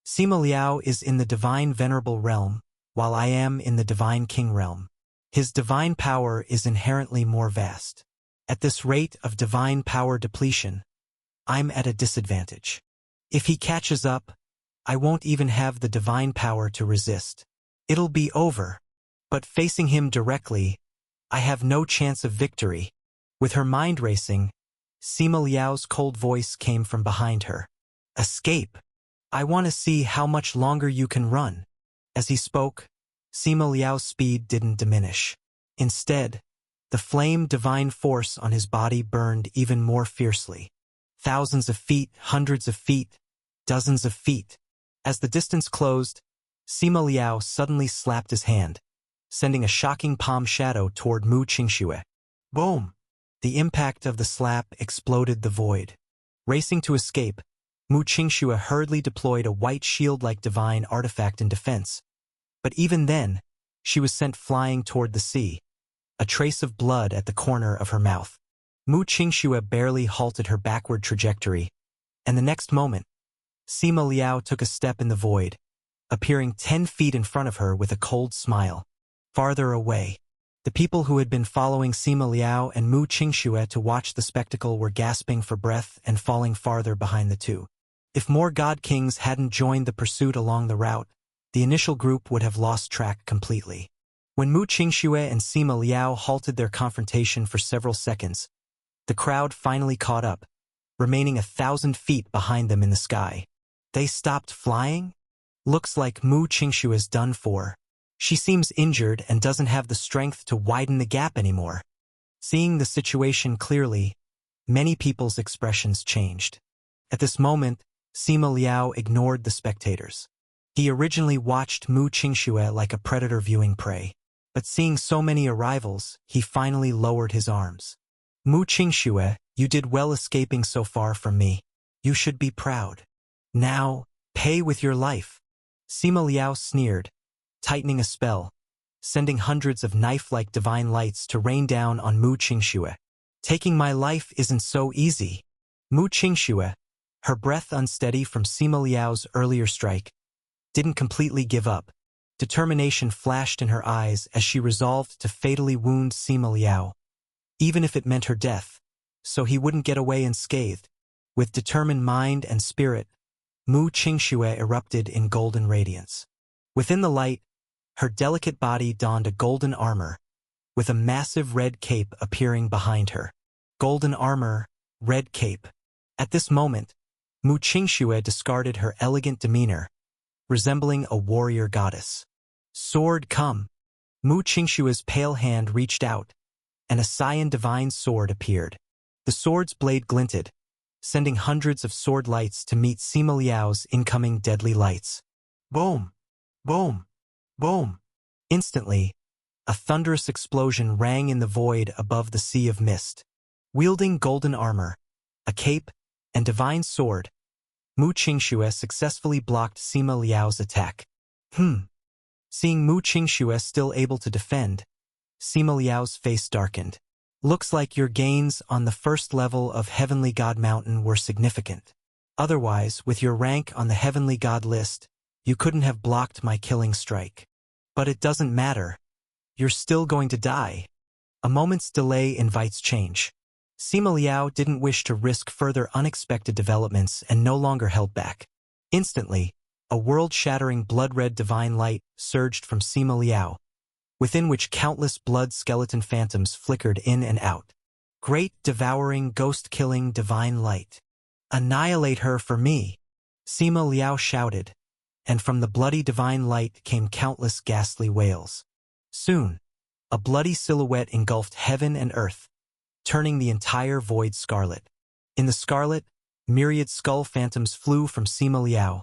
Sima Liao is in the divine venerable realm, while I am in the divine king realm. His divine power is inherently more vast. At this rate of divine power depletion, I'm at a disadvantage. If he catches up, I won't even have the divine power to resist. It'll be over. But facing him directly, I have no chance of victory. With her mind racing, Sima Liao's cold voice came from behind her. Escape! I want to see how much longer you can run. As he spoke, Sima Liao's speed didn't diminish. Instead, the flame divine force on his body burned even more fiercely. Thousands of feet, hundreds of feet, dozens of feet. As the distance closed, Sima Liao suddenly slapped his hand, sending a shocking palm shadow toward Mu Qingxue. Boom! The impact of the slap exploded the void. Racing to escape, Mu Qingxue hurriedly deployed a white shield-like divine artifact in defense. But even then, she was sent flying toward the sea, a trace of blood at the corner of her mouth. Mu Qingxue barely halted her backward trajectory, and the next moment, Sima Liao took a step in the void, appearing 10 feet in front of her with a cold smile. Farther away, the people who had been following Sima Liao and Mu Qingxue to watch the spectacle were gasping for breath and falling farther behind the two. If more God Kings hadn't joined the pursuit along the route, the initial group would have lost track completely. When Mu Qingxue and Sima Liao halted their confrontation for several seconds, the crowd finally caught up, remaining 1,000 feet behind them in the sky. They stopped flying? Looks like Mu Qingshue's done for. She seems injured and doesn't have the strength to widen the gap anymore. Seeing the situation clearly, many people's expressions changed. At this moment, Sima Liao ignored the spectators. He originally watched Mu Qingxue like a predator viewing prey, but seeing so many arrivals, he finally lowered his arms. Mu Qingxue, you did well escaping so far from me. You should be proud. Now, pay with your life. Sima Liao sneered, tightening a spell, sending hundreds of knife-like divine lights to rain down on Mu Qingxue. Taking my life isn't so easy. Mu Qingxue, her breath unsteady from Sima Liao's earlier strike, didn't completely give up. Determination flashed in her eyes as she resolved to fatally wound Sima Liao, even if it meant her death, so he wouldn't get away unscathed. With determined mind and spirit, Mu Qingxue erupted in golden radiance. Within the light, her delicate body donned a golden armor, with a massive red cape appearing behind her. Golden armor, red cape. At this moment, Mu Qingxue discarded her elegant demeanor, resembling a warrior goddess. Sword come. Mu Qingshue's pale hand reached out, and a cyan divine sword appeared. The sword's blade glinted, sending hundreds of sword lights to meet Sima Liao's incoming deadly lights. Boom! Boom! Boom! Instantly, a thunderous explosion rang in the void above the sea of mist. Wielding golden armor, a cape, and divine sword, Mu Qingxue successfully blocked Sima Liao's attack. Seeing Mu Qingxue still able to defend, Sima Liao's face darkened. Looks like your gains on the first level of Heavenly God Mountain were significant. Otherwise, with your rank on the Heavenly God list, you couldn't have blocked my killing strike. But it doesn't matter. You're still going to die. A moment's delay invites change. Sima Liao didn't wish to risk further unexpected developments and no longer held back. Instantly, a world-shattering blood-red divine light surged from Sima Liao, within which countless blood skeleton phantoms flickered in and out. Great, devouring, ghost-killing divine light. Annihilate her for me, Sima Liao shouted, and from the bloody divine light came countless ghastly wails. Soon, a bloody silhouette engulfed heaven and earth, turning the entire void scarlet. In the scarlet, myriad skull phantoms flew from Sima Liao,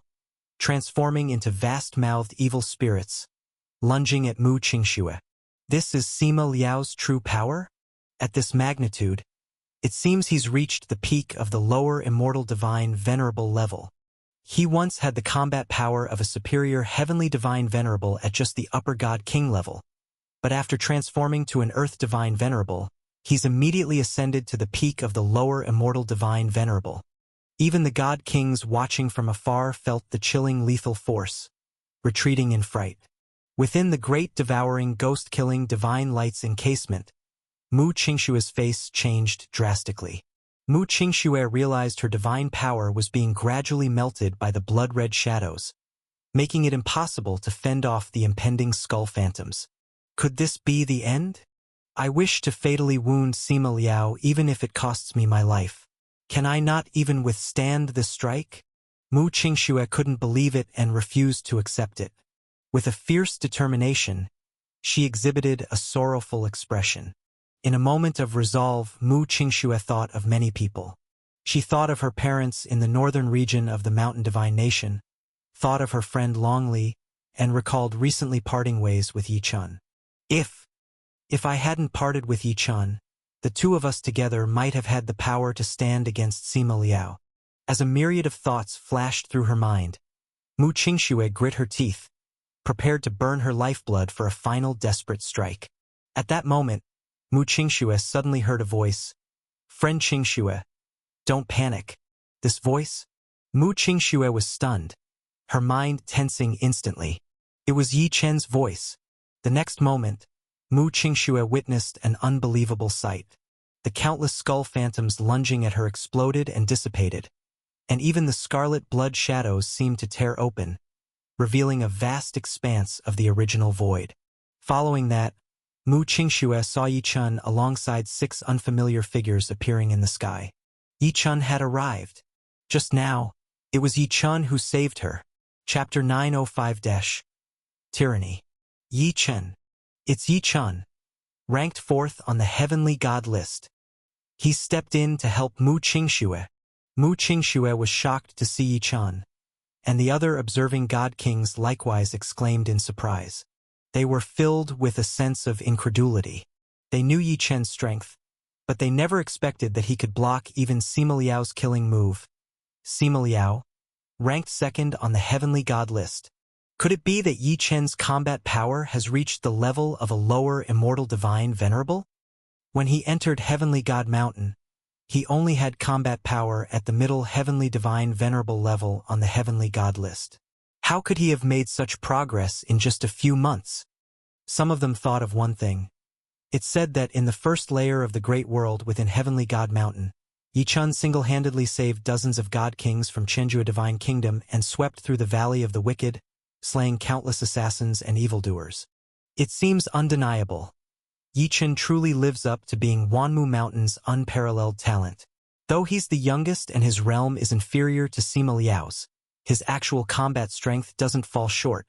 transforming into vast-mouthed evil spirits, lunging at Mu Qingxue. This is Sima Liao's true power? At this magnitude, it seems he's reached the peak of the lower immortal divine venerable level. He once had the combat power of a superior heavenly divine venerable at just the upper god king level, but after transforming to an earth divine venerable, he's immediately ascended to the peak of the lower immortal divine venerable. Even the god kings watching from afar felt the chilling lethal force, retreating in fright. Within the great devouring ghost-killing divine light's encasement, Mu Qingshue's face changed drastically. Mu Qingxue realized her divine power was being gradually melted by the blood-red shadows, making it impossible to fend off the impending skull phantoms. Could this be the end? I wish to fatally wound Sima Liao even if it costs me my life. Can I not even withstand this strike? Mu Qingxue couldn't believe it and refused to accept it. With a fierce determination, she exhibited a sorrowful expression. In a moment of resolve, Mu Qingxue thought of many people. She thought of her parents in the northern region of the Mountain Divine Nation, thought of her friend Long Li, and recalled recently parting ways with Yi Chun. If I hadn't parted with Yi Chun, the two of us together might have had the power to stand against Sima Liao. As a myriad of thoughts flashed through her mind, Mu Qingxue grit her teeth, prepared to burn her lifeblood for a final desperate strike. At that moment, Mu Qingxue suddenly heard a voice. Friend Qingxue, don't panic. This voice? Mu Qingxue was stunned, her mind tensing instantly. It was Yi Chen's voice. The next moment, Mu Qingxue witnessed an unbelievable sight. The countless skull phantoms lunging at her exploded and dissipated, and even the scarlet blood shadows seemed to tear open, revealing a vast expanse of the original void. Following that, Mu Qingxue saw Yi Chun alongside 6 unfamiliar figures appearing in the sky. Yi Chun had arrived. Just now, it was Yi Chun who saved her. Chapter 905- Tyranny. Yi Chun. It's Yi Chun, ranked 4th on the heavenly god list. He stepped in to help Mu Qingxue. Mu Qingxue was shocked to see Yi Chun, and the other observing god kings likewise exclaimed in surprise. They were filled with a sense of incredulity. They knew Yi Chen's strength, but they never expected that he could block even Sima Liao's killing move. Sima Liao, ranked 2nd on the heavenly god list. Could it be that Yi Chen's combat power has reached the level of a lower immortal divine venerable? When he entered Heavenly God Mountain, he only had combat power at the middle heavenly divine venerable level on the heavenly god list. How could he have made such progress in just a few months? Some of them thought of one thing. It said that in the first layer of the great world within Heavenly God Mountain, Yi Chun single-handedly saved dozens of god kings from Chenjue Divine Kingdom and swept through the Valley of the Wicked, slaying countless assassins and evildoers. It seems undeniable. Yi Chun truly lives up to being Wanmu Mountain's unparalleled talent. Though he's the youngest and his realm is inferior to Sima Liao's, his actual combat strength doesn't fall short.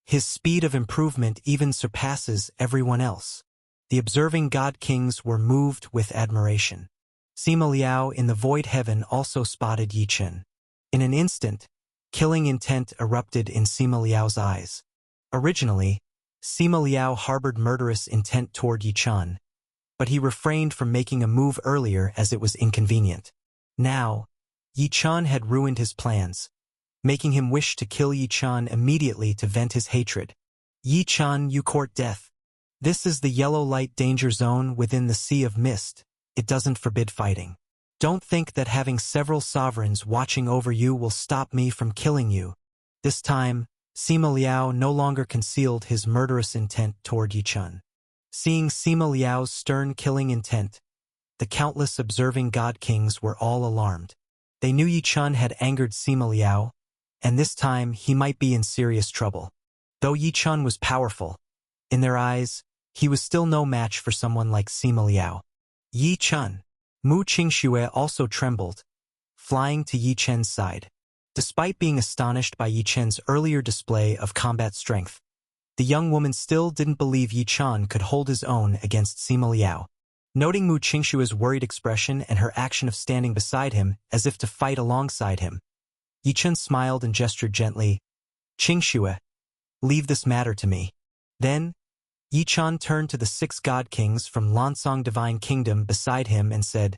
His speed of improvement even surpasses everyone else. The observing god kings were moved with admiration. Sima Liao in the void heaven also spotted Yi Chun. In an instant, killing intent erupted in Sima Liao's eyes. Originally, Sima Liao harbored murderous intent toward Yi Chun, but he refrained from making a move earlier as it was inconvenient. Now, Yi Chun had ruined his plans, making him wish to kill Yi Chun immediately to vent his hatred. Yi Chun, you court death. This is the yellow light danger zone within the Sea of Mist. It doesn't forbid fighting. Don't think that having several sovereigns watching over you will stop me from killing you. This time, Sima Liao no longer concealed his murderous intent toward Yi Chun. Seeing Sima Liao's stern killing intent, the countless observing god kings were all alarmed. They knew Yi Chun had angered Sima Liao, and this time he might be in serious trouble. Though Yi Chun was powerful, in their eyes, he was still no match for someone like Sima Liao. Yi Chen. Mu Qingxue also trembled, flying to Yi Chen's side. Despite being astonished by Yi Chen's earlier display of combat strength, the young woman still didn't believe Yi Chen could hold his own against Sima Liao. Noting Mu Qingshue's worried expression and her action of standing beside him as if to fight alongside him, Yi Chen smiled and gestured gently, "Qingxue, leave this matter to me." Then, Yi Chen turned to the 6 god kings from Lansong Divine Kingdom beside him and said,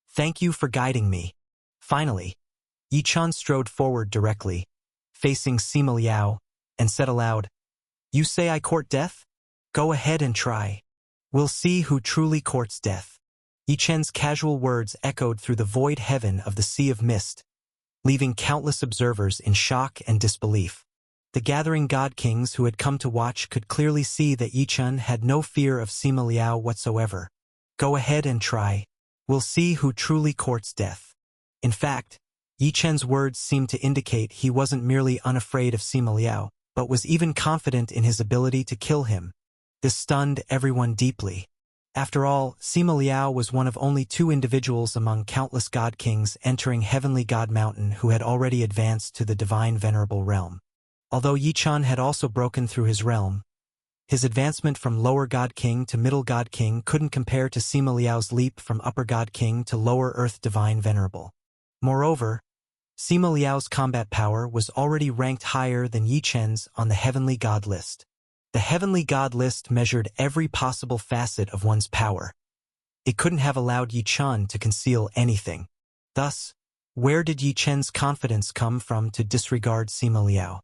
"Thank you for guiding me." Finally, Yi Chen strode forward directly, facing Sima Liao, and said aloud, "You say I court death? Go ahead and try. We'll see who truly courts death." Yi Chen's casual words echoed through the void heaven of the Sea of Mist, leaving countless observers in shock and disbelief. The gathering god kings who had come to watch could clearly see that Yi Chen had no fear of Sima Liao whatsoever. Go ahead and try. We'll see who truly courts death. In fact, Yi Chen's words seemed to indicate he wasn't merely unafraid of Sima Liao, but was even confident in his ability to kill him. This stunned everyone deeply. After all, Sima Liao was one of only 2 individuals among countless god kings entering Heavenly God Mountain who had already advanced to the Divine Venerable Realm. Although Yi Chen had also broken through his realm, his advancement from Lower God King to Middle God King couldn't compare to Sima Liao's leap from Upper God King to Lower Earth Divine Venerable. Moreover, Sima Liao's combat power was already ranked higher than Yi Chen's on the Heavenly God list. The Heavenly God list measured every possible facet of one's power. It couldn't have allowed Yi Chen to conceal anything. Thus, where did Yi Chen's confidence come from to disregard Sima Liao?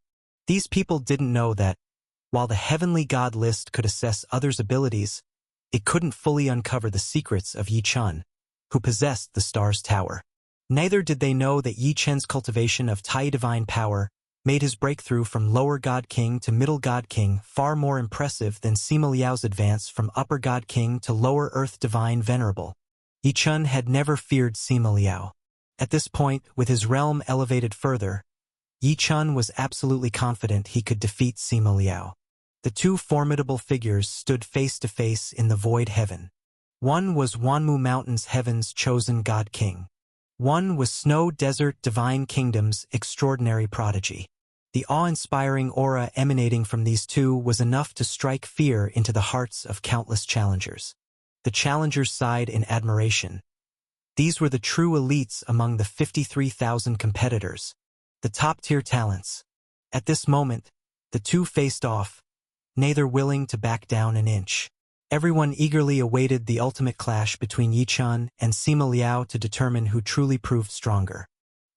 These people didn't know that, while the Heavenly God list could assess others' abilities, it couldn't fully uncover the secrets of Yi Chen, who possessed the Star's Tower. Neither did they know that Yi Chen's cultivation of Tai Divine Power made his breakthrough from Lower God King to Middle God King far more impressive than Sima Liao's advance from Upper God King to Lower Earth Divine Venerable. Yi Chen had never feared Sima Liao. At this point, with his realm elevated further, Yi Chen was absolutely confident he could defeat Sima Liao. The 2 formidable figures stood face to face in the void heaven. One was Wanmu Mountain's Heaven's chosen God King. One was Snow Desert Divine Kingdom's extraordinary prodigy. The awe-inspiring aura emanating from these 2 was enough to strike fear into the hearts of countless challengers. The challengers sighed in admiration. These were the true elites among the 53,000 competitors, the top-tier talents. At this moment, the 2 faced off, neither willing to back down an inch. Everyone eagerly awaited the ultimate clash between Yi Chen and Sima Liao to determine who truly proved stronger.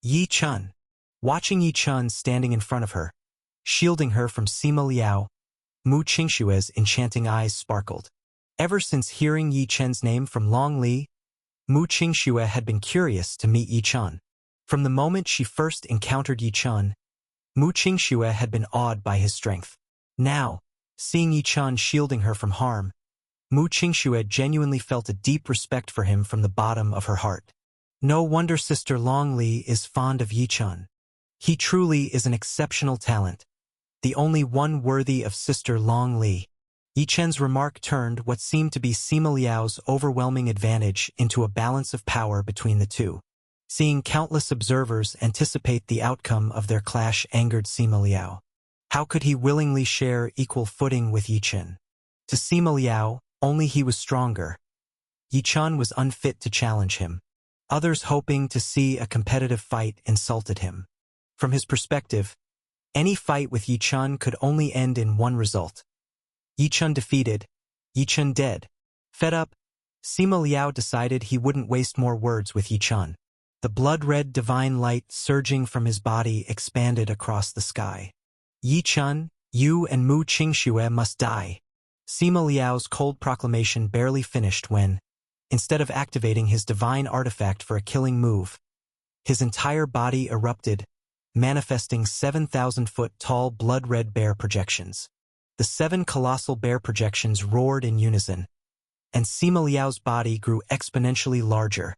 Yi Chen. Watching Yi Chen standing in front of her, shielding her from Sima Liao, Mu Qingshue's enchanting eyes sparkled. Ever since hearing Yi Chen's name from Long Li, Mu Qingxue had been curious to meet Yi Chen. From the moment she first encountered Yi Chen, Mu Qingxue had been awed by his strength. Now, seeing Yi Chen shielding her from harm, Mu Qingxue genuinely felt a deep respect for him from the bottom of her heart. No wonder Sister Long Li is fond of Yi Chen. He truly is an exceptional talent, the only one worthy of Sister Long Li. Yi Chen's remark turned what seemed to be Sima Liao's overwhelming advantage into a balance of power between the 2. Seeing countless observers anticipate the outcome of their clash angered Sima Liao. How could he willingly share equal footing with Yi Chen? To Sima Liao, only he was stronger. Yi Chen was unfit to challenge him. Others hoping to see a competitive fight insulted him. From his perspective, any fight with Yi Chen could only end in one result. Yi Chen defeated, Yi Chen dead. Fed up, Sima Liao decided he wouldn't waste more words with Yi Chen. The blood-red divine light surging from his body expanded across the sky. Yi Chen, you and Mu Qingxue must die. Sima Liao's cold proclamation barely finished when, instead of activating his divine artifact for a killing move, his entire body erupted, manifesting 7,000-foot-tall blood-red bear projections. The 7 colossal bear projections roared in unison, and Sima Liao's body grew exponentially larger,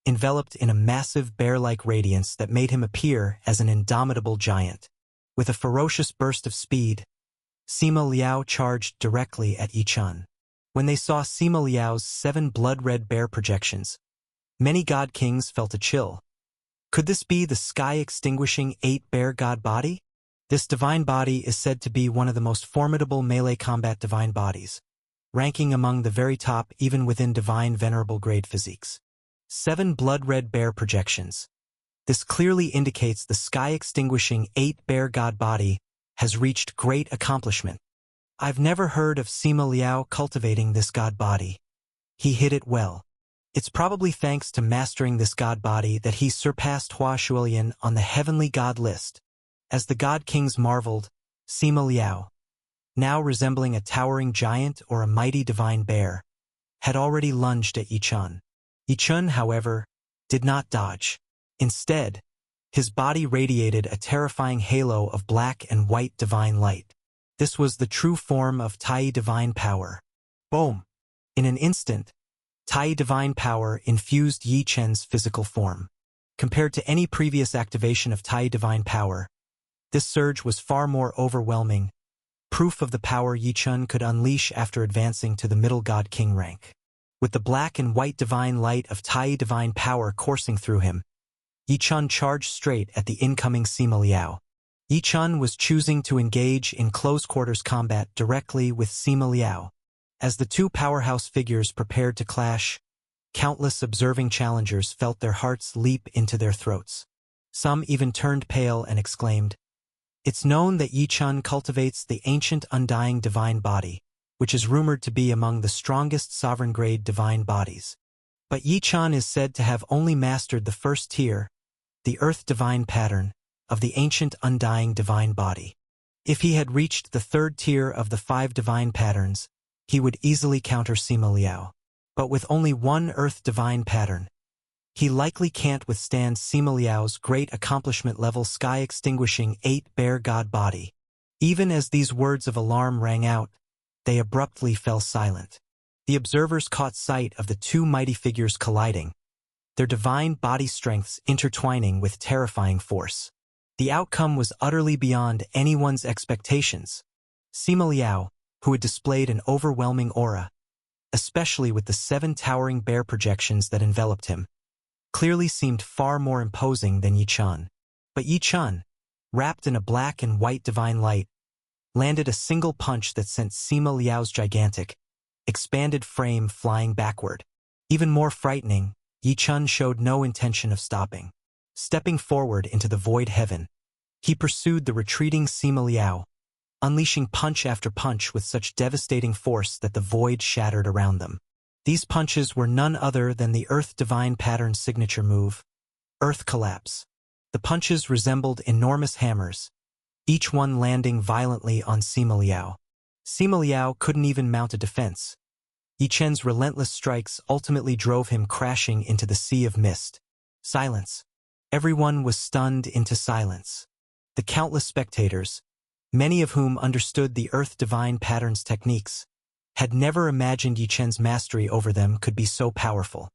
enveloped in a massive bear-like radiance that made him appear as an indomitable giant. With a ferocious burst of speed, Sima Liao charged directly at Yi Chen. When they saw Sima Liao's 7 blood-red bear projections, many god kings felt a chill. Could this be the sky-extinguishing 8-bear god body? This divine body is said to be one of the most formidable melee combat divine bodies, ranking among the very top even within divine venerable grade physiques. 7 blood-red bear projections. This clearly indicates the sky-extinguishing 8-bear god body has reached great accomplishment. I've never heard of Sima Liao cultivating this god body. He hid it well. It's probably thanks to mastering this god body that he surpassed Hua Shuilian on the heavenly god list. As the god kings marveled, Sima Liao, now resembling a towering giant or a mighty divine bear, had already lunged at Yichun. Yichun, however, did not dodge. Instead, his body radiated a terrifying halo of black and white divine light. This was the true form of Tai divine power. Boom! In an instant, Tai divine power infused Yi Chen's physical form. Compared to any previous activation of Tai divine power, this surge was far more overwhelming, proof of the power Yi Chen could unleash after advancing to the middle god king rank. With the black and white divine light of Tai divine power coursing through him, Yi Chen charged straight at the incoming Sima Liao. Yi Chen was choosing to engage in close-quarters combat directly with Sima Liao. As the two powerhouse figures prepared to clash, countless observing challengers felt their hearts leap into their throats. Some even turned pale and exclaimed, "It's known that Yi Chen cultivates the ancient undying divine body, which is rumored to be among the strongest sovereign-grade divine bodies. But Yi Chen is said to have only mastered the first tier, the earth divine pattern, of the ancient undying divine body. If he had reached the third tier of the 5 divine patterns, he would easily counter Sima Liao. But with only one earth divine pattern, he likely can't withstand Sima Liao's great accomplishment level sky-extinguishing 8-bear god body." Even as these words of alarm rang out, they abruptly fell silent. The observers caught sight of the two mighty figures colliding, their divine body strengths intertwining with terrifying force. The outcome was utterly beyond anyone's expectations. Sima Liao, who had displayed an overwhelming aura, especially with the 7 towering bear projections that enveloped him, clearly seemed far more imposing than Yi Chen. But Yi Chen, wrapped in a black and white divine light, landed a single punch that sent Sima Liao's gigantic, expanded frame flying backward. Even more frightening, Yi Chen showed no intention of stopping. Stepping forward into the void heaven, he pursued the retreating Sima Liao, unleashing punch after punch with such devastating force that the void shattered around them. These punches were none other than the Earth Divine Pattern's signature move, Earth Collapse. The punches resembled enormous hammers, each one landing violently on Sima Liao. Sima Liao couldn't even mount a defense. Yi Chen's relentless strikes ultimately drove him crashing into the sea of mist. Silence. Everyone was stunned into silence. The countless spectators, many of whom understood the Earth Divine Pattern's techniques, had never imagined Yi Chen's mastery over them could be so powerful.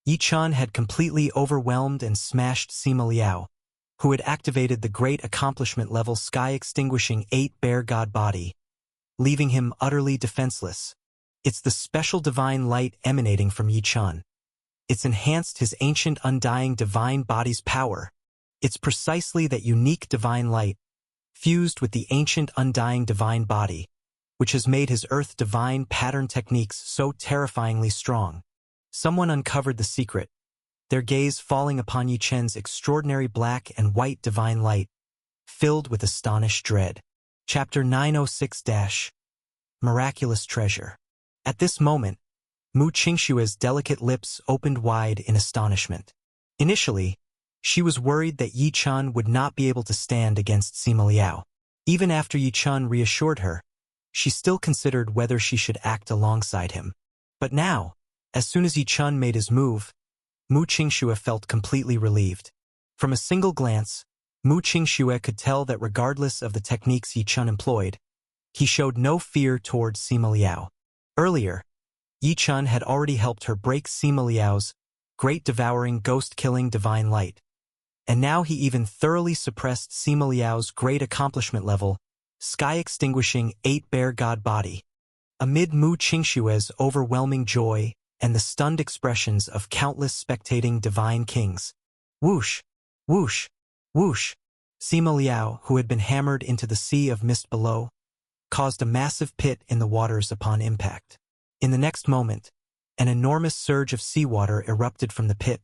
Yi Chen had completely overwhelmed and smashed Sima Liao, who had activated the great accomplishment level sky-extinguishing 8-bear god body, leaving him utterly defenseless. It's the special divine light emanating from Yi Chen. It's enhanced his ancient undying divine body's power. It's precisely that unique divine light, fused with the ancient undying divine body, which has made his Earth Divine Pattern techniques so terrifyingly strong. Someone uncovered the secret, their gaze falling upon Yi Chen's extraordinary black and white divine light, filled with astonished dread. Chapter 906 Miraculous Treasure. At this moment, Mu Qingshue's delicate lips opened wide in astonishment. Initially, she was worried that Yi Chen would not be able to stand against Sima Liao. Even after Yi Chen reassured her, she still considered whether she should act alongside him. But now, as soon as Yi Chen made his move, Mu Qingxue felt completely relieved. From a single glance, Mu Qingxue could tell that regardless of the techniques Yi Chen employed, he showed no fear towards Sima Liao. Earlier, Yi Chen had already helped her break Sima Liao's great devouring ghost-killing divine light. And now he even thoroughly suppressed Sima Liao's great accomplishment level, sky-extinguishing 8-bear god body. Amid Mu Qingshue's overwhelming joy and the stunned expressions of countless spectating divine kings, whoosh, whoosh, whoosh, Sima Liao, who had been hammered into the sea of mist below, caused a massive pit in the waters upon impact. In the next moment, an enormous surge of seawater erupted from the pit,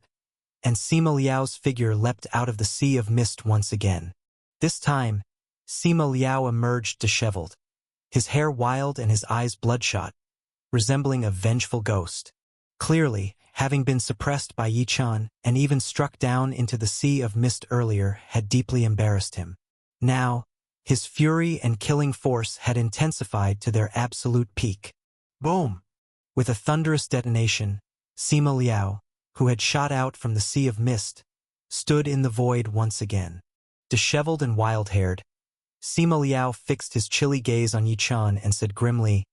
and Sima Liao's figure leapt out of the sea of mist once again. This time, Sima Liao emerged disheveled, his hair wild and his eyes bloodshot, resembling a vengeful ghost. Clearly, having been suppressed by Yi Chen and even struck down into the sea of mist earlier had deeply embarrassed him. Now, his fury and killing force had intensified to their absolute peak. Boom! With a thunderous detonation, Sima Liao, who had shot out from the sea of mist, stood in the void once again. Disheveled and wild-haired, Sima Liao fixed his chilly gaze on Yi Chen and said grimly,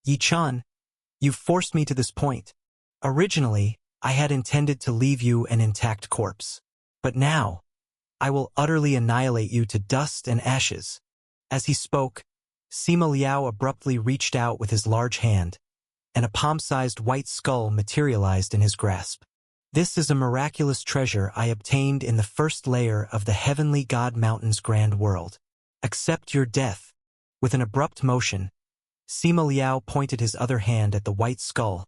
"Yi Chen, you've forced me to this point. Originally, I had intended to leave you an intact corpse. But now, I will utterly annihilate you to dust and ashes." As he spoke, Sima Liao abruptly reached out with his large hand, and a palm-sized white skull materialized in his grasp. "This is a miraculous treasure I obtained in the first layer of the Heavenly God Mountain's grand world. Accept your death." With an abrupt motion, Sima Liao pointed his other hand at the white skull,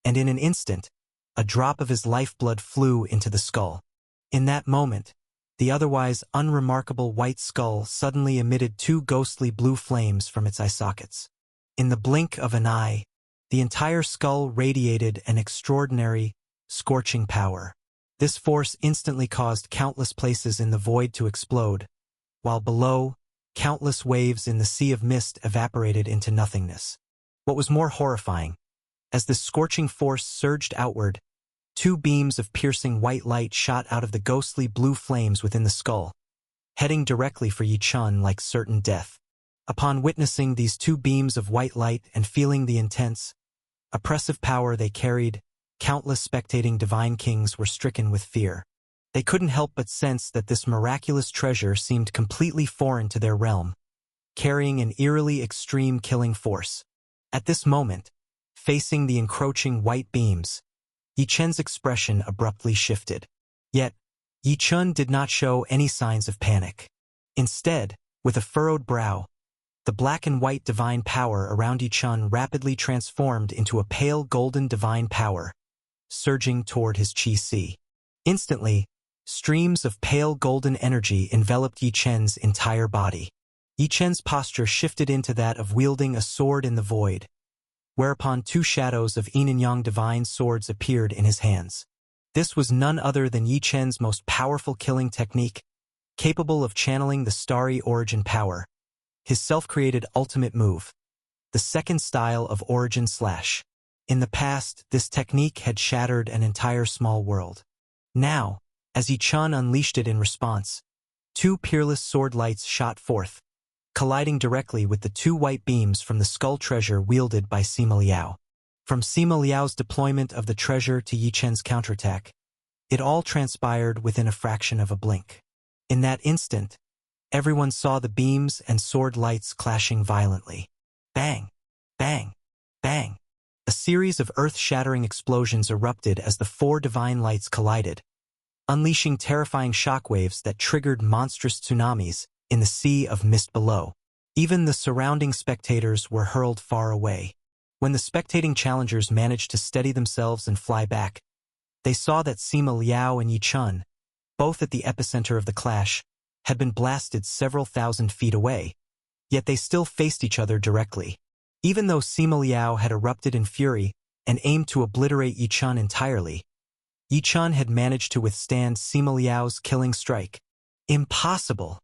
and in an instant, a drop of his lifeblood flew into the skull. In that moment, the otherwise unremarkable white skull suddenly emitted two ghostly blue flames from its eye sockets. In the blink of an eye, the entire skull radiated an extraordinary, scorching power. This force instantly caused countless places in the void to explode, while below, countless waves in the sea of mist evaporated into nothingness. What was more horrifying, as this scorching force surged outward, two beams of piercing white light shot out of the ghostly blue flames within the skull, heading directly for Yi Chen like certain death. Upon witnessing these two beams of white light and feeling the intense, oppressive power they carried, countless spectating divine kings were stricken with fear. They couldn't help but sense that this miraculous treasure seemed completely foreign to their realm, carrying an eerily extreme killing force. At this moment, facing the encroaching white beams, Yi Chen's expression abruptly shifted. Yet, Yi Chen did not show any signs of panic. Instead, with a furrowed brow, the black and white divine power around Yi Chen rapidly transformed into a pale golden divine power, surging toward his chi si. Instantly, streams of pale golden energy enveloped Yi Chen's entire body. Yi Chen's posture shifted into that of wielding a sword in the void, whereupon two shadows of yin and yang divine swords appeared in his hands. This was none other than Yi Chen's most powerful killing technique, capable of channeling the starry origin power, his self-created ultimate move, the second style of origin slash. In the past, this technique had shattered an entire small world. Now, as Yi Chen unleashed it in response, two peerless sword lights shot forth, colliding directly with the two white beams from the skull treasure wielded by Sima Liao. From Sima Liao's deployment of the treasure to Yi Chen's counterattack, it all transpired within a fraction of a blink. In that instant, everyone saw the beams and sword lights clashing violently. Bang! Bang! Bang! A series of earth-shattering explosions erupted as the four divine lights collided, unleashing terrifying shockwaves that triggered monstrous tsunamis in the sea of mist below. Even the surrounding spectators were hurled far away. When the spectating challengers managed to steady themselves and fly back, they saw that Sima Liao and Yi Chen, both at the epicenter of the clash, had been blasted several thousand feet away, yet they still faced each other directly. Even though Sima Liao had erupted in fury and aimed to obliterate Yi Chen entirely, Yi Chen had managed to withstand Sima Liao's killing strike. Impossible!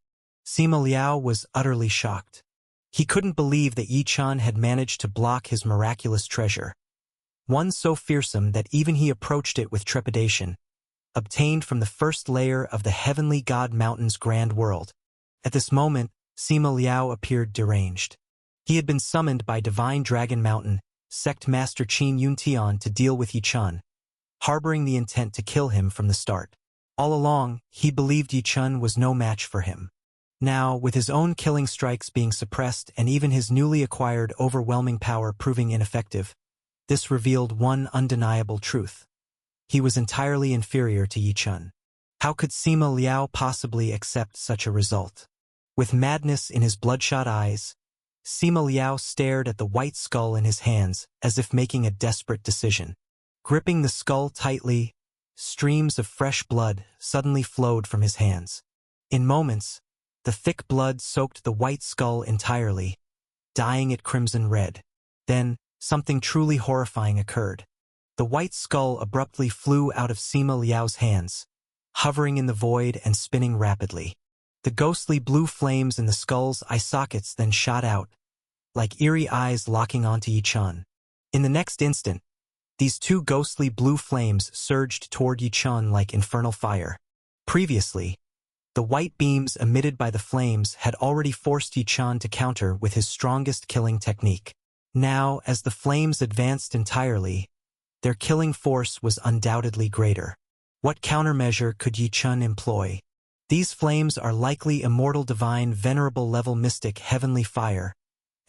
Sima Liao was utterly shocked. He couldn't believe that Yi Chen had managed to block his miraculous treasure, one so fearsome that even he approached it with trepidation, obtained from the first layer of the Heavenly God Mountain's grand world. At this moment, Sima Liao appeared deranged. He had been summoned by Divine Dragon Mountain, Sect Master Qin Yuntian to deal with Yi Chen, harboring the intent to kill him from the start. All along, he believed Yi Chen was no match for him. Now, with his own killing strikes being suppressed and even his newly acquired overwhelming power proving ineffective, this revealed one undeniable truth. He was entirely inferior to Yi Chun. How could Sima Liao possibly accept such a result? With madness in his bloodshot eyes, Sima Liao stared at the white skull in his hands as if making a desperate decision. Gripping the skull tightly, streams of fresh blood suddenly flowed from his hands. In moments, the thick blood soaked the white skull entirely, dyeing it crimson red. Then, something truly horrifying occurred. The white skull abruptly flew out of Sima Liao's hands, hovering in the void and spinning rapidly. The ghostly blue flames in the skull's eye sockets then shot out, like eerie eyes locking onto Yi Chun. In the next instant, these two ghostly blue flames surged toward Yi Chun like infernal fire. Previously, the white beams emitted by the flames had already forced Yi Chun to counter with his strongest killing technique. Now, as the flames advanced entirely, their killing force was undoubtedly greater. What countermeasure could Yi Chun employ? These flames are likely immortal divine venerable level mystic heavenly fire,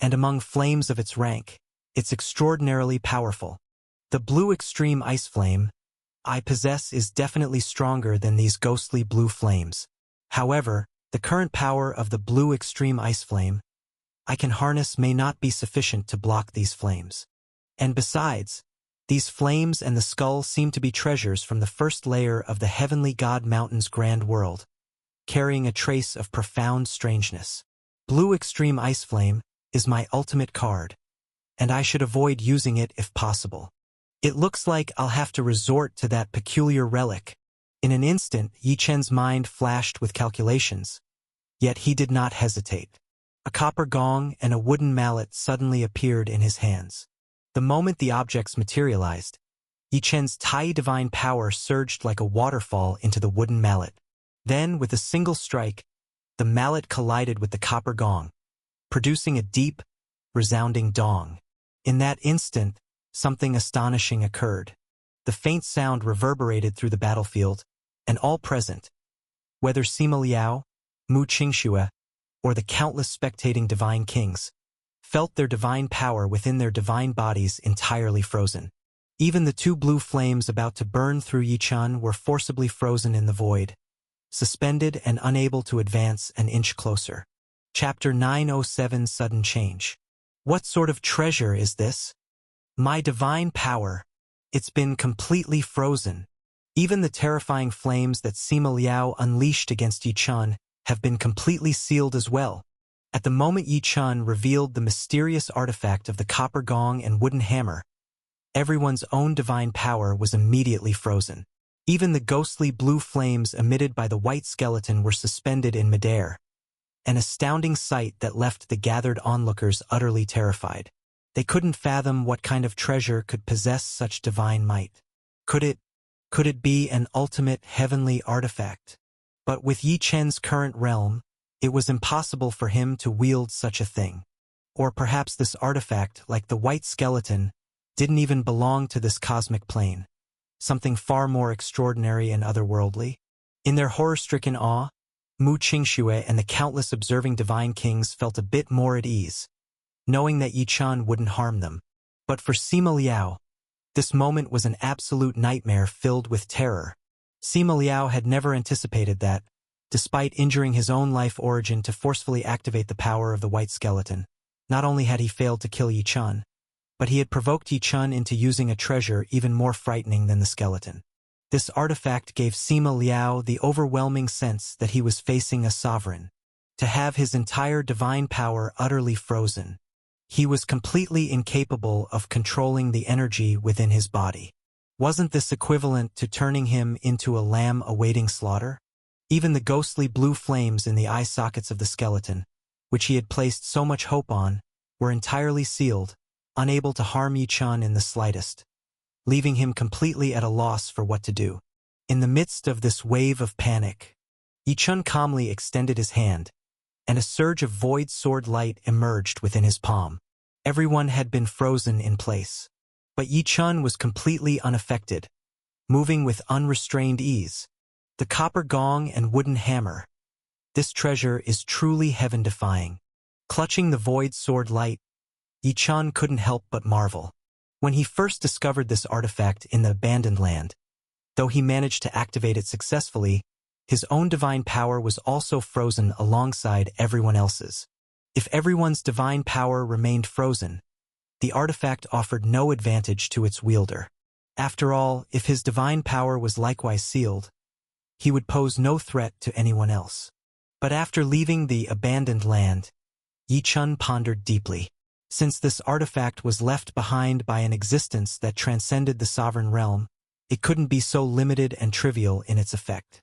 and among flames of its rank, it's extraordinarily powerful. The blue extreme ice flame I possess is definitely stronger than these ghostly blue flames. However, the current power of the blue extreme ice flame I can harness may not be sufficient to block these flames. And besides, these flames and the skull seem to be treasures from the first layer of the heavenly god mountain's grand world, carrying a trace of profound strangeness. Blue extreme ice flame is my ultimate card, and I should avoid using it if possible. It looks like I'll have to resort to that peculiar relic. In an instant, Yi Chen's mind flashed with calculations, yet he did not hesitate. A copper gong and a wooden mallet suddenly appeared in his hands. The moment the objects materialized, Yi Chen's Tai divine power surged like a waterfall into the wooden mallet. Then, with a single strike, the mallet collided with the copper gong, producing a deep, resounding dong. In that instant, something astonishing occurred. The faint sound reverberated through the battlefield, and all present, whether Sima Liao, Mu Qingxue, or the countless spectating divine kings, felt their divine power within their divine bodies entirely frozen. Even the two blue flames about to burn through Yi Chun were forcibly frozen in the void, suspended and unable to advance an inch closer. Chapter 907 Sudden Change. What sort of treasure is this? My divine power. It's been completely frozen. Even the terrifying flames that Sima Liao unleashed against Yi Chun have been completely sealed as well. At the moment Yi Chun revealed the mysterious artifact of the copper gong and wooden hammer, everyone's own divine power was immediately frozen. Even the ghostly blue flames emitted by the white skeleton were suspended in midair, an astounding sight that left the gathered onlookers utterly terrified. They couldn't fathom what kind of treasure could possess such divine might. Could it be an ultimate heavenly artifact? But with Yi Chen's current realm, it was impossible for him to wield such a thing. Or perhaps this artifact, like the white skeleton, didn't even belong to this cosmic plane. Something far more extraordinary and otherworldly. In their horror-stricken awe, Mu Qingxue and the countless observing divine kings felt a bit more at ease, knowing that Yi Chun wouldn't harm them. But for Sima Liao, this moment was an absolute nightmare filled with terror. Sima Liao had never anticipated that, despite injuring his own life origin to forcefully activate the power of the white skeleton, not only had he failed to kill Yi Chun, but he had provoked Yi Chun into using a treasure even more frightening than the skeleton. This artifact gave Sima Liao the overwhelming sense that he was facing a sovereign. To have his entire divine power utterly frozen, he was completely incapable of controlling the energy within his body. Wasn't this equivalent to turning him into a lamb awaiting slaughter? Even the ghostly blue flames in the eye sockets of the skeleton, which he had placed so much hope on, were entirely sealed, unable to harm Yi Chun in the slightest, leaving him completely at a loss for what to do. In the midst of this wave of panic, Yi Chun calmly extended his hand, and a surge of void sword light emerged within his palm. Everyone had been frozen in place, but Yi Chun was completely unaffected, moving with unrestrained ease. The copper gong and wooden hammer, This treasure is truly heaven-defying. Clutching the void sword light, Yi Chan couldn't help but marvel. When he first discovered this artifact in the abandoned land, though he managed to activate it successfully, his own divine power was also frozen alongside everyone else's. If everyone's divine power remained frozen, the artifact offered no advantage to its wielder. After all, if his divine power was likewise sealed, he would pose no threat to anyone else. But after leaving the abandoned land, Yi Chan pondered deeply. Since this artifact was left behind by an existence that transcended the sovereign realm, it couldn't be so limited and trivial in its effect.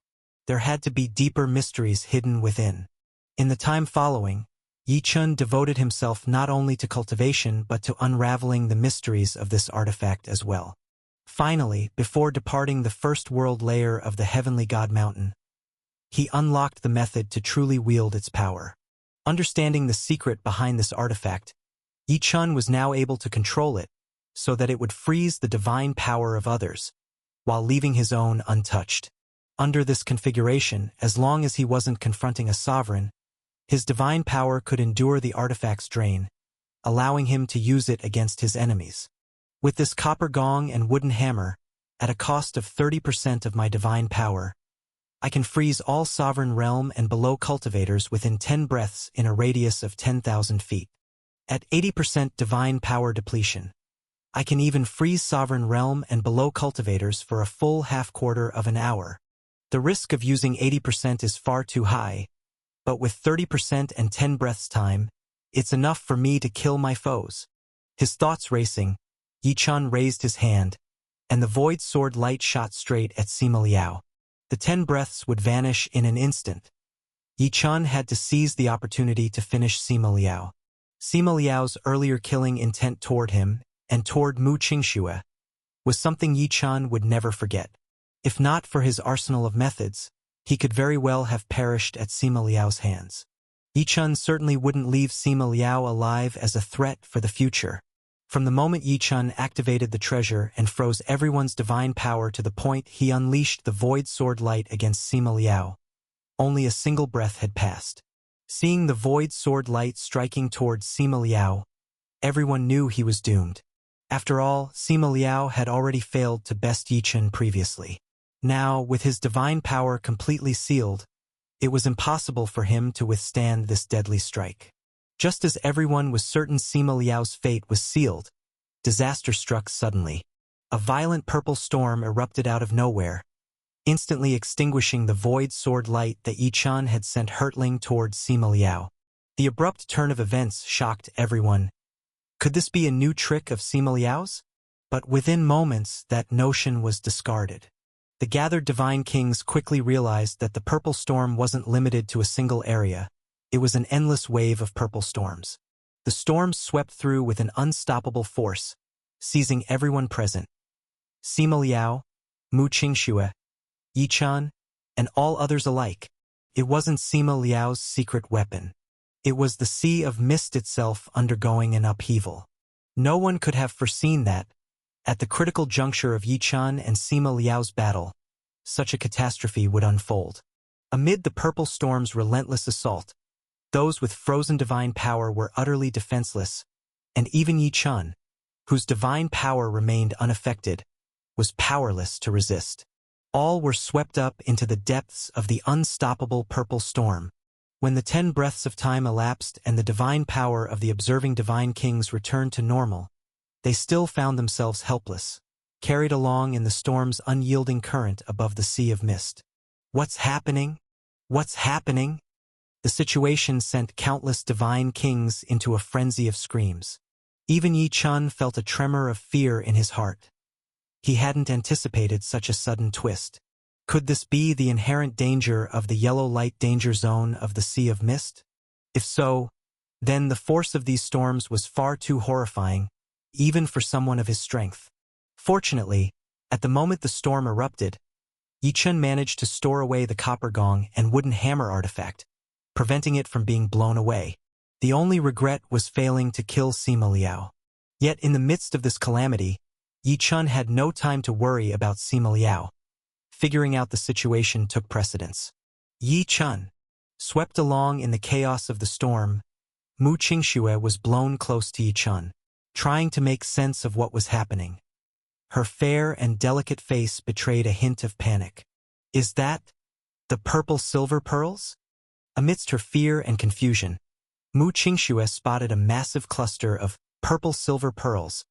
There had to be deeper mysteries hidden within. In the time following, Yi Chan devoted himself not only to cultivation but to unraveling the mysteries of this artifact as well. Finally, before departing the first world layer of the Heavenly God Mountain, he unlocked the method to truly wield its power. Understanding the secret behind this artifact, Yi Chan was now able to control it so that it would freeze the divine power of others, while leaving his own untouched. Under this configuration, as long as he wasn't confronting a sovereign, his divine power could endure the artifact's drain, allowing him to use it against his enemies. With this copper gong and wooden hammer, at a cost of 30% of my divine power, I can freeze all sovereign realm and below cultivators within 10 breaths in a radius of 10,000 feet. At 80% divine power depletion, I can even freeze sovereign realm and below cultivators for a full half-quarter of an hour. The risk of using 80% is far too high, but with 30% and 10 breaths time, it's enough for me to kill my foes. His thoughts racing, Yi Chan raised his hand, and the void sword light shot straight at Sima Liao. The 10 breaths would vanish in an instant. Yi Chan had to seize the opportunity to finish Sima Liao. Sima Liao's earlier killing intent toward him, and toward Mu Qingxue, was something Yi Chan would never forget. If not for his arsenal of methods, he could very well have perished at Sima Liao's hands. Yi Chan certainly wouldn't leave Sima Liao alive as a threat for the future. From the moment Yi Chan activated the treasure and froze everyone's divine power to the point he unleashed the void sword light against Sima Liao, only a single breath had passed. Seeing the void sword light striking towards Sima Liao, everyone knew he was doomed. After all, Sima Liao had already failed to best Yi Chan previously. Now, with his divine power completely sealed, it was impossible for him to withstand this deadly strike. Just as everyone was certain Sima Liao's fate was sealed, disaster struck suddenly. A violent purple storm erupted out of nowhere, instantly extinguishing the void sword light that Yi Chan had sent hurtling towards Sima Liao. The abrupt turn of events shocked everyone. Could this be a new trick of Sima Liao's? But within moments, that notion was discarded. The gathered divine kings quickly realized that the purple storm wasn't limited to a single area. It was an endless wave of purple storms. The storms swept through with an unstoppable force, seizing everyone present. Sima Liao, Mu Qingxue, Yi Chan, and all others alike. It wasn't Sima Liao's secret weapon. It was the sea of mist itself undergoing an upheaval. No one could have foreseen that, at the critical juncture of Yi Chan and Sima Liao's battle, such a catastrophe would unfold. Amid the purple storm's relentless assault, those with frozen divine power were utterly defenseless, and even Yi Chan, whose divine power remained unaffected, was powerless to resist. All were swept up into the depths of the unstoppable purple storm. When the 10 breaths of time elapsed and the divine power of the observing divine kings returned to normal, they still found themselves helpless, carried along in the storm's unyielding current above the sea of mist. What's happening? What's happening? The situation sent countless divine kings into a frenzy of screams. Even Yi Chan felt a tremor of fear in his heart. He hadn't anticipated such a sudden twist. Could this be the inherent danger of the yellow light danger zone of the Sea of Mist? If so, then the force of these storms was far too horrifying, even for someone of his strength. Fortunately, at the moment the storm erupted, Yi Chan managed to store away the copper gong and wooden hammer artifact, preventing it from being blown away. The only regret was failing to kill Sima Liao. Yet in the midst of this calamity, Yi Chan had no time to worry about Sima Liao. Figuring out the situation took precedence. Yi Chan, Swept along in the chaos of the storm, Mu Qingxue was blown close to Yi Chun, trying to make sense of what was happening. Her fair and delicate face betrayed a hint of panic. Is that the purple silver pearls? Amidst her fear and confusion, Mu Qingxue spotted a massive cluster of purple silver pearls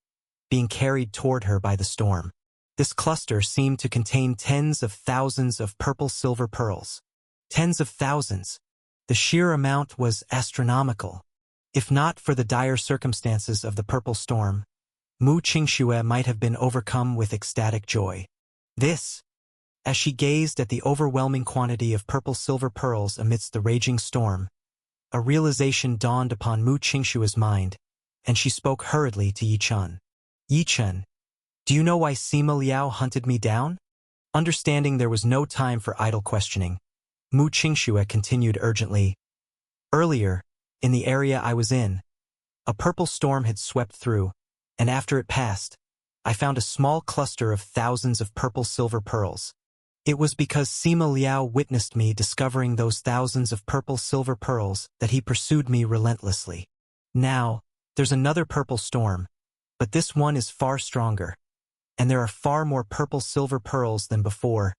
being carried toward her by the storm. This cluster seemed to contain tens of thousands of purple silver pearls. Tens of thousands. The sheer amount was astronomical. If not for the dire circumstances of the purple storm, Mu Qingxue might have been overcome with ecstatic joy. This, as she gazed at the overwhelming quantity of purple silver pearls amidst the raging storm, a realization dawned upon Mu Qingxue's mind, and she spoke hurriedly to Yi Chun. Yi Chun, do you know why Sima Liao hunted me down? Understanding there was no time for idle questioning, Mu Qingxue continued urgently. Earlier, in the area I was in, a purple storm had swept through, and after it passed, I found a small cluster of thousands of purple silver pearls. It was because Sima Liao witnessed me discovering those thousands of purple silver pearls that he pursued me relentlessly. Now, there's another purple storm, but this one is far stronger, and there are far more purple silver pearls than before.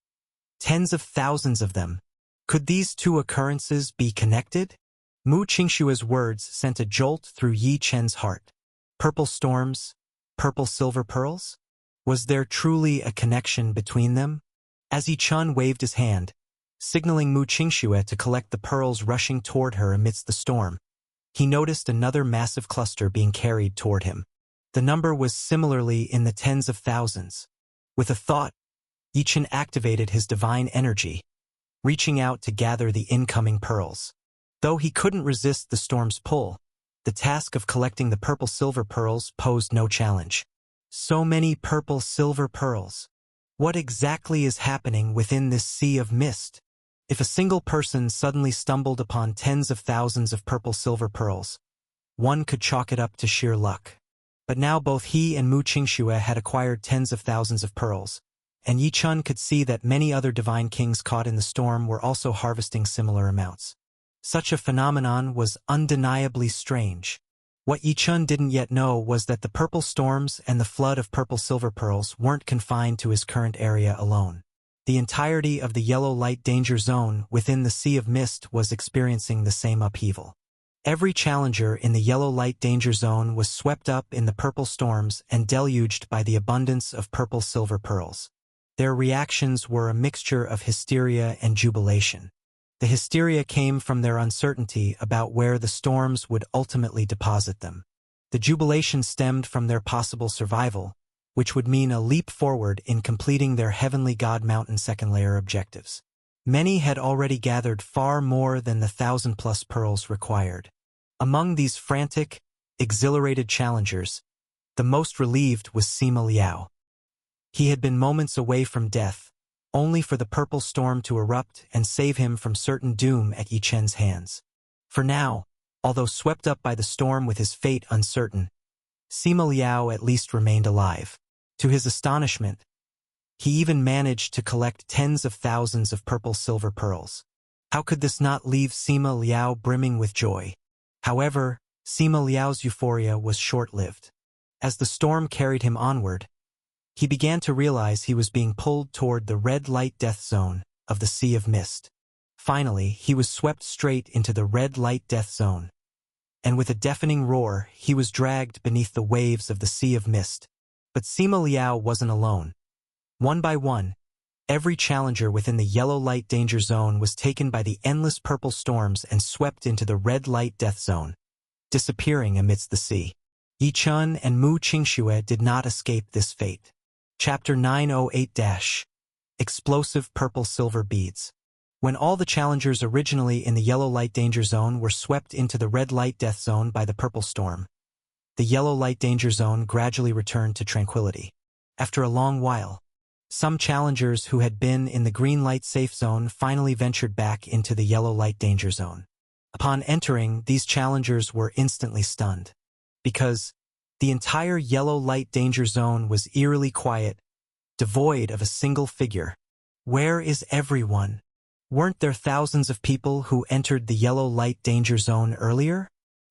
Tens of thousands of them. Could these two occurrences be connected? Mu Qingxue's words sent a jolt through Yi Chen's heart. Purple storms, purple silver pearls? Was there truly a connection between them? As Yi Chun waved his hand, signaling Mu Qingxue to collect the pearls rushing toward her amidst the storm, he noticed another massive cluster being carried toward him. The number was similarly in the tens of thousands. With a thought, Yi Chun activated his divine energy, reaching out to gather the incoming pearls. Though he couldn't resist the storm's pull, the task of collecting the purple silver pearls posed no challenge. So many purple silver pearls. What exactly is happening within this sea of mist? If a single person suddenly stumbled upon tens of thousands of purple silver pearls, one could chalk it up to sheer luck. But now both he and Mu Qingxue had acquired tens of thousands of pearls, and Yi Chun could see that many other divine kings caught in the storm were also harvesting similar amounts. Such a phenomenon was undeniably strange. What Yi Chun didn't yet know was that the purple storms and the flood of purple silver pearls weren't confined to his current area alone. The entirety of the yellow light danger zone within the Sea of Mist was experiencing the same upheaval. Every challenger in the yellow light danger zone was swept up in the purple storms and deluged by the abundance of purple silver pearls. Their reactions were a mixture of hysteria and jubilation. The hysteria came from their uncertainty about where the storms would ultimately deposit them. The jubilation stemmed from their possible survival, which would mean a leap forward in completing their Heavenly God Mountain second layer objectives. Many had already gathered far more than the 1,000+ pearls required. Among these frantic, exhilarated challengers, the most relieved was Sima Liao. He had been moments away from death, only for the purple storm to erupt and save him from certain doom at Yi Chen's hands. For now, although swept up by the storm with his fate uncertain, Sima Liao at least remained alive. To his astonishment, he even managed to collect tens of thousands of purple silver pearls. How could this not leave Sima Liao brimming with joy? However, Sima Liao's euphoria was short-lived. As the storm carried him onward, he began to realize he was being pulled toward the red light death zone of the Sea of Mist. Finally, he was swept straight into the red light death zone, and with a deafening roar, he was dragged beneath the waves of the Sea of Mist. But Sima Liao wasn't alone. One by one, every challenger within the yellow light danger zone was taken by the endless purple storms and swept into the red light death zone, disappearing amidst the sea. Yi Chun and Mu Qingxue did not escape this fate. Chapter 908- Explosive Purple Silver Beads. When all the challengers originally in the yellow light danger zone were swept into the red light death zone by the purple storm, the yellow light danger zone gradually returned to tranquility. After a long while, some challengers who had been in the green light safe zone finally ventured back into the yellow light danger zone. Upon entering, these challengers were instantly stunned, because the entire yellow light danger zone was eerily quiet, devoid of a single figure. Where is everyone? Weren't there thousands of people who entered the yellow light danger zone earlier?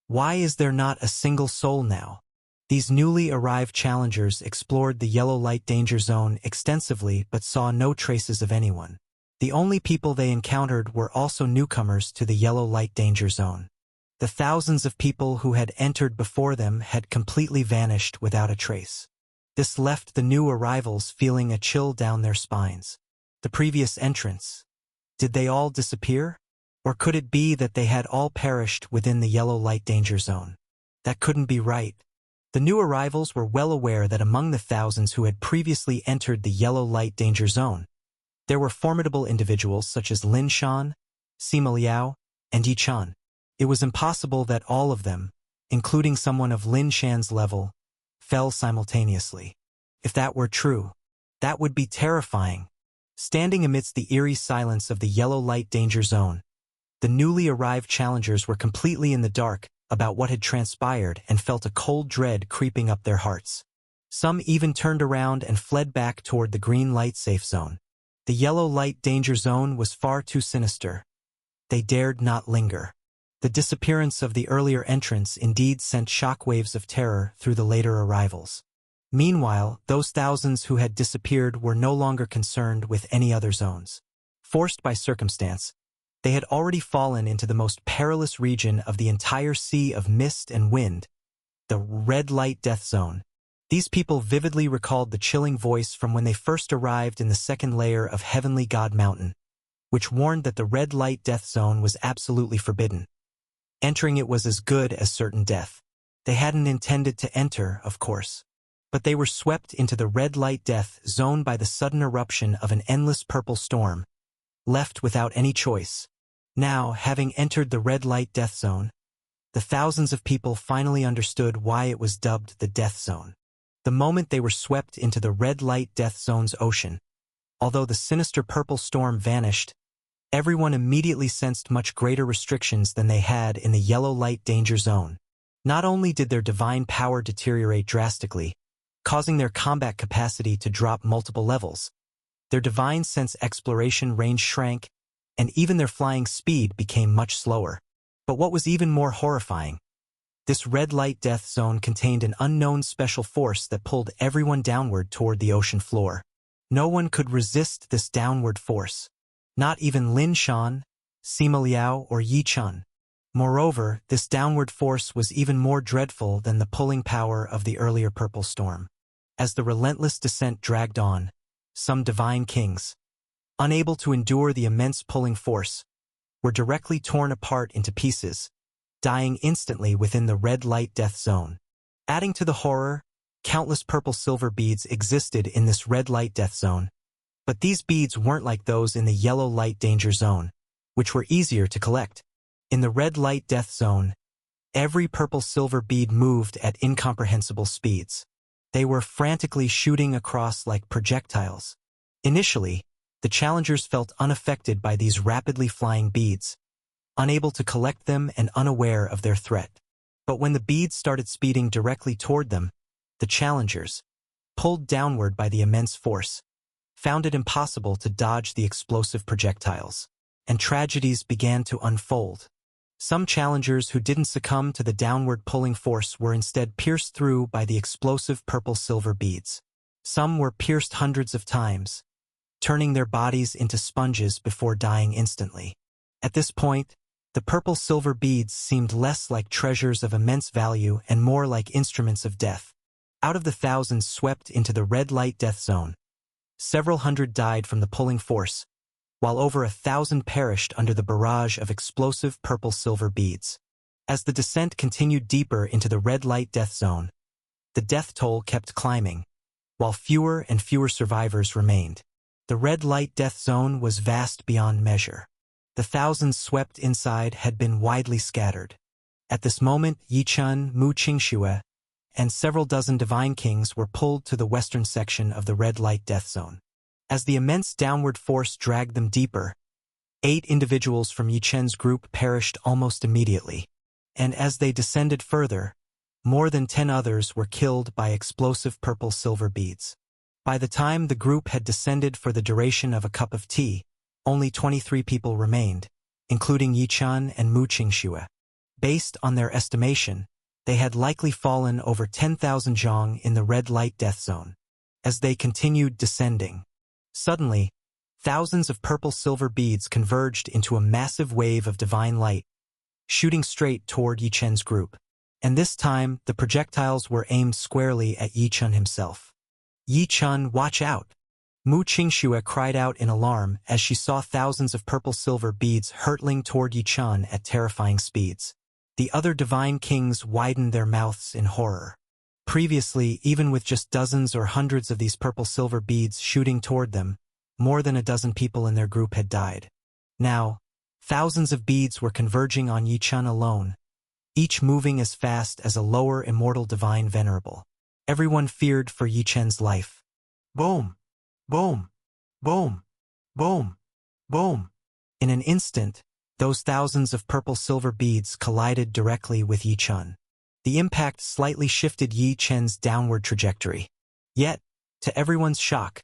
Why is there not a single soul now? These newly arrived challengers explored the yellow light danger zone extensively but saw no traces of anyone. The only people they encountered were also newcomers to the yellow light danger zone. The thousands of people who had entered before them had completely vanished without a trace. This left the new arrivals feeling a chill down their spines. The previous entrants, did they all disappear? Or could it be that they had all perished within the yellow light danger zone? That couldn't be right. The new arrivals were well aware that among the thousands who had previously entered the yellow light danger zone, there were formidable individuals such as Lin Shan, Sima Liao, and Yi Chun. It was impossible that all of them, including someone of Lin Shan's level, fell simultaneously. If that were true, that would be terrifying. Standing amidst the eerie silence of the yellow light danger zone, the newly arrived challengers were completely in the dark about what had transpired and felt a cold dread creeping up their hearts. Some even turned around and fled back toward the green light safe zone. The yellow light danger zone was far too sinister. They dared not linger. The disappearance of the earlier entrants indeed sent shockwaves of terror through the later arrivals. Meanwhile, those thousands who had disappeared were no longer concerned with any other zones. Forced by circumstance, they had already fallen into the most perilous region of the entire sea of mist and wind, the red light death zone. These people vividly recalled the chilling voice from when they first arrived in the second layer of Heavenly God Mountain, which warned that the red light death zone was absolutely forbidden. Entering it was as good as certain death. They hadn't intended to enter, of course, but they were swept into the red light death zone by the sudden eruption of an endless purple storm, left without any choice. Now, having entered the red light death zone, the thousands of people finally understood why it was dubbed the death zone. The moment they were swept into the red light death zone's ocean, although the sinister purple storm vanished, everyone immediately sensed much greater restrictions than they had in the yellow light danger zone. Not only did their divine power deteriorate drastically, causing their combat capacity to drop multiple levels, their divine sense exploration range shrank, and even their flying speed became much slower. But what was even more horrifying, this red light death zone contained an unknown special force that pulled everyone downward toward the ocean floor. No one could resist this downward force. Not even Lin Shan, Sima Liao, or Yi Chun. Moreover, this downward force was even more dreadful than the pulling power of the earlier purple storm. As the relentless descent dragged on, some divine kings, unable to endure the immense pulling force, were directly torn apart into pieces, dying instantly within the red light death zone. Adding to the horror, countless purple-silver beads existed in this red light death zone. But these beads weren't like those in the yellow light danger zone, which were easier to collect. In the red light death zone, every purple-silver bead moved at incomprehensible speeds. They were frantically shooting across like projectiles. Initially, the challengers felt unaffected by these rapidly flying beads, unable to collect them and unaware of their threat. But when the beads started speeding directly toward them, the challengers, pulled downward by the immense force, found it impossible to dodge the explosive projectiles, and tragedies began to unfold. Some challengers who didn't succumb to the downward pulling force were instead pierced through by the explosive purple-silver beads. Some were pierced hundreds of times, turning their bodies into sponges before dying instantly. At this point, the purple-silver beads seemed less like treasures of immense value and more like instruments of death. Out of the thousands swept into the red light death zone, several hundred died from the pulling force, while over 1,000 perished under the barrage of explosive purple-silver beads. As the descent continued deeper into the red light death zone, the death toll kept climbing, while fewer and fewer survivors remained. The red light death zone was vast beyond measure. The thousands swept inside had been widely scattered. At this moment, Yi Chun, Mu Qingxue, and several dozen divine kings were pulled to the western section of the red light death zone. As the immense downward force dragged them deeper, 8 individuals from Yi Chen's group perished almost immediately, and as they descended further, more than 10 others were killed by explosive purple-silver beads. By the time the group had descended for the duration of a cup of tea, only 23 people remained, including Yichun and Mu Qingxue. Based on their estimation, they had likely fallen over 10,000 zhang in the red light death zone. As they continued descending, suddenly, thousands of purple-silver beads converged into a massive wave of divine light, shooting straight toward Yichun's group. And this time, the projectiles were aimed squarely at Yichun himself. "Yichun, watch out!" Mu Qingxue cried out in alarm as she saw thousands of purple-silver beads hurtling toward Yichun at terrifying speeds. The other divine kings widened their mouths in horror. Previously, even with just dozens or hundreds of these purple-silver beads shooting toward them, more than a dozen people in their group had died. Now, thousands of beads were converging on Yichun alone, each moving as fast as a lower immortal divine venerable. Everyone feared for Yichun's life. Boom! Boom! Boom! Boom! Boom! In an instant, those thousands of purple-silver beads collided directly with Yichun. The impact slightly shifted Yichun's downward trajectory. Yet, to everyone's shock,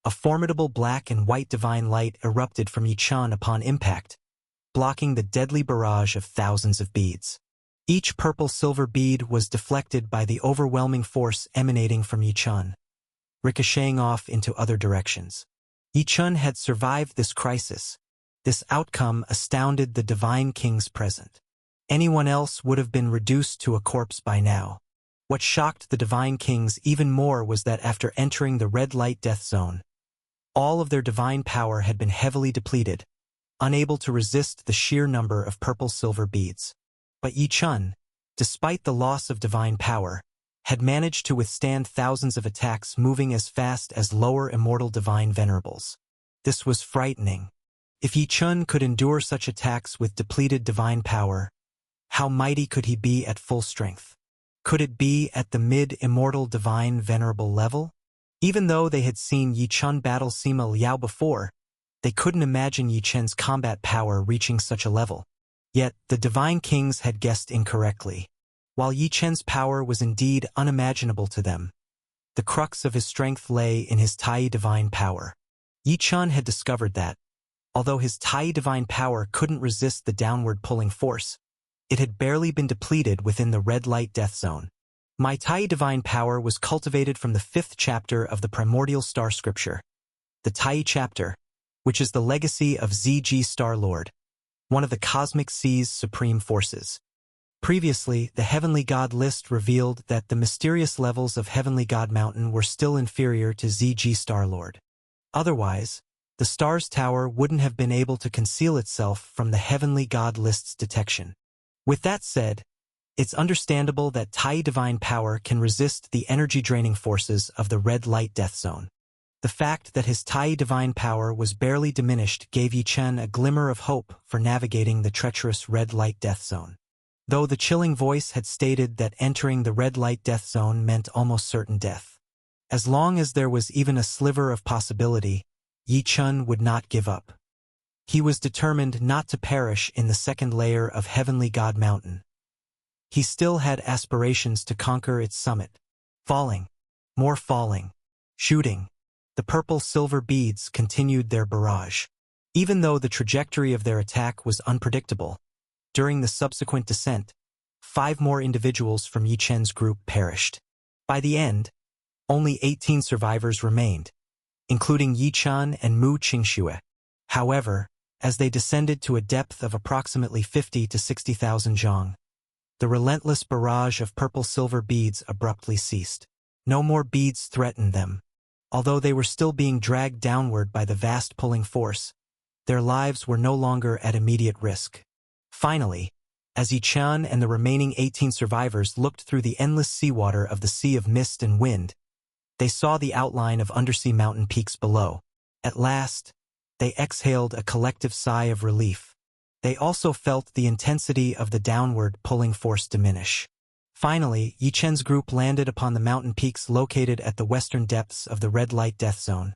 a formidable black and white divine light erupted from Yichun upon impact, blocking the deadly barrage of thousands of beads. Each purple-silver bead was deflected by the overwhelming force emanating from Yichun, ricocheting off into other directions. Yichun had survived this crisis. This outcome astounded the divine kings present. Anyone else would have been reduced to a corpse by now. What shocked the divine kings even more was that after entering the red light death zone, all of their divine power had been heavily depleted, unable to resist the sheer number of purple-silver beads. But Yichun, despite the loss of divine power, had managed to withstand thousands of attacks moving as fast as lower immortal divine venerables. This was frightening. If Yichun could endure such attacks with depleted divine power, how mighty could he be at full strength? Could it be at the mid-immortal divine venerable level? Even though they had seen Yichun battle Sima Liao before, they couldn't imagine Yichun's combat power reaching such a level. Yet, the divine kings had guessed incorrectly. While Yichun's power was indeed unimaginable to them, the crux of his strength lay in his Tai divine power. Yichun had discovered that, although his Tai divine power couldn't resist the downward pulling force, it had barely been depleted within the red light death zone. My Tai divine power was cultivated from the 5th chapter of the primordial star scripture, the Tai chapter, which is the legacy of ZG Star Lord, one of the cosmic sea's supreme forces. Previously, the Heavenly God list revealed that the mysterious levels of Heavenly God Mountain were still inferior to ZG Star Lord. Otherwise, the star's tower wouldn't have been able to conceal itself from the Heavenly God list's detection. With that said, it's understandable that Tai divine power can resist the energy-draining forces of the red light death zone. The fact that his Tai divine power was barely diminished gave Yichun a glimmer of hope for navigating the treacherous red light death zone. Though the chilling voice had stated that entering the red light death zone meant almost certain death. As long as there was even a sliver of possibility, Yichun would not give up. He was determined not to perish in the second layer of Heavenly God Mountain. He still had aspirations to conquer its summit. Falling, more falling, shooting. The purple-silver beads continued their barrage. Even though the trajectory of their attack was unpredictable, during the subsequent descent, 5 more individuals from Yichun's group perished. By the end, only 18 survivors remained, including Yichun and Mu Qingxue. However, as they descended to a depth of approximately 50 to 60,000 zhang, the relentless barrage of purple-silver beads abruptly ceased. No more beads threatened them. Although they were still being dragged downward by the vast pulling force, their lives were no longer at immediate risk. Finally, as Yichun and the remaining 18 survivors looked through the endless seawater of the Sea of Mist and Wind, they saw the outline of undersea mountain peaks below. At last, they exhaled a collective sigh of relief. They also felt the intensity of the downward pulling force diminish. Finally, Yichun's group landed upon the mountain peaks located at the western depths of the red light death zone,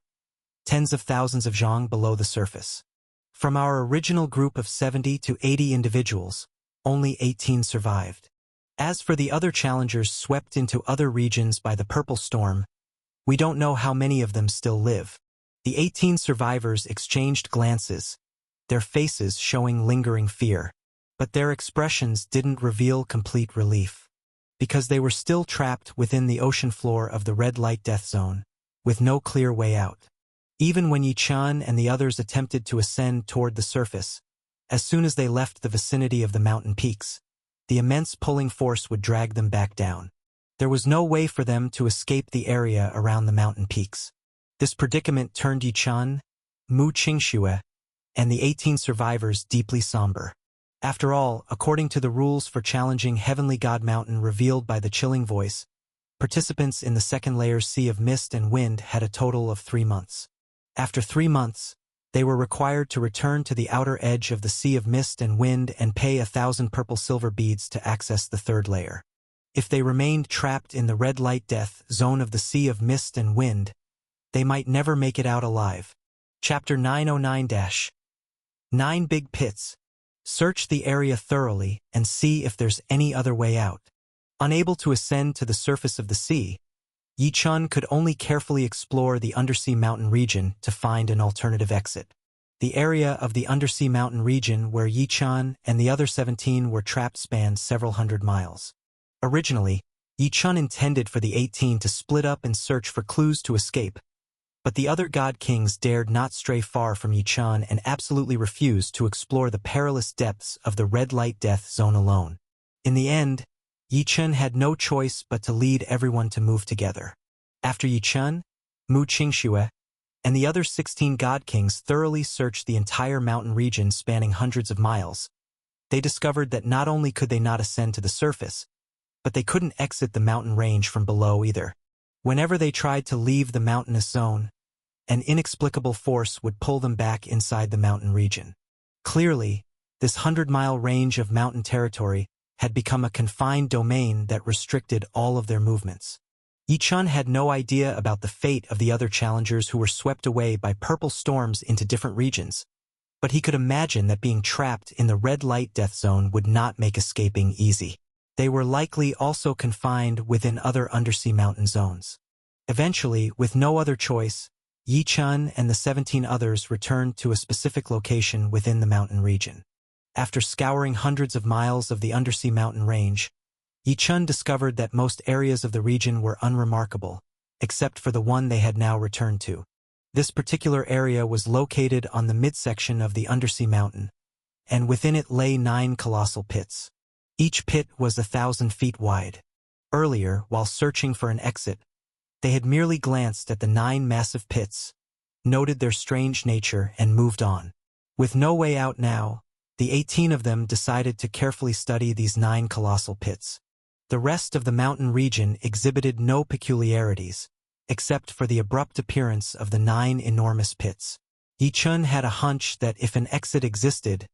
tens of thousands of zhang below the surface. From our original group of 70 to 80 individuals, only 18 survived. As for the other challengers swept into other regions by the purple storm, we don't know how many of them still live. The 18 survivors exchanged glances, their faces showing lingering fear. But their expressions didn't reveal complete relief, because they were still trapped within the ocean floor of the red light death zone, with no clear way out. Even when Yi-chan and the others attempted to ascend toward the surface, as soon as they left the vicinity of the mountain peaks, the immense pulling force would drag them back down. There was no way for them to escape the area around the mountain peaks. This predicament turned Yi-chan, Mu Qingxue, and the 18 survivors deeply somber. After all, according to the rules for challenging Heavenly God Mountain revealed by the chilling voice, participants in the second layer's Sea of Mist and Wind had a total of 3 months. After 3 months, they were required to return to the outer edge of the Sea of Mist and Wind and pay 1,000 purple silver beads to access the third layer. If they remained trapped in the red light death zone of the Sea of Mist and Wind, they might never make it out alive. Chapter 909-9 Big Pits. Search the area thoroughly and see if there's any other way out. Unable to ascend to the surface of the sea, Yi-chan could only carefully explore the undersea mountain region to find an alternative exit. The area of the undersea mountain region where Yi-chan and the other 17 were trapped spanned several hundred miles. Originally, Yi-chan intended for the 18 to split up and search for clues to escape, but the other God Kings dared not stray far from Yi-chan and absolutely refused to explore the perilous depths of the red light death zone alone. In the end, Yi-chan had no choice but to lead everyone to move together. After Yi-chan, Mu Qingxue, and the other 16 God Kings thoroughly searched the entire mountain region spanning hundreds of miles, they discovered that not only could they not ascend to the surface, but they couldn't exit the mountain range from below either. Whenever they tried to leave the mountainous zone, an inexplicable force would pull them back inside the mountain region. Clearly, this 100-mile range of mountain territory had become a confined domain that restricted all of their movements. Yi-chan had no idea about the fate of the other challengers who were swept away by purple storms into different regions, but he could imagine that being trapped in the red light death zone would not make escaping easy. They were likely also confined within other undersea mountain zones. Eventually, with no other choice, Yi-chan and the 17 others returned to a specific location within the mountain region. After scouring hundreds of miles of the undersea mountain range, Yi-chan discovered that most areas of the region were unremarkable, except for the one they had now returned to. This particular area was located on the midsection of the undersea mountain, and within it lay 9 colossal pits. Each pit was 1,000 feet wide. Earlier, while searching for an exit, they had merely glanced at the 9 massive pits, noted their strange nature, and moved on. With no way out now, the 18 of them decided to carefully study these 9 colossal pits. The rest of the mountain region exhibited no peculiarities, except for the abrupt appearance of the 9 enormous pits. Yi-chan had a hunch that if an exit existed,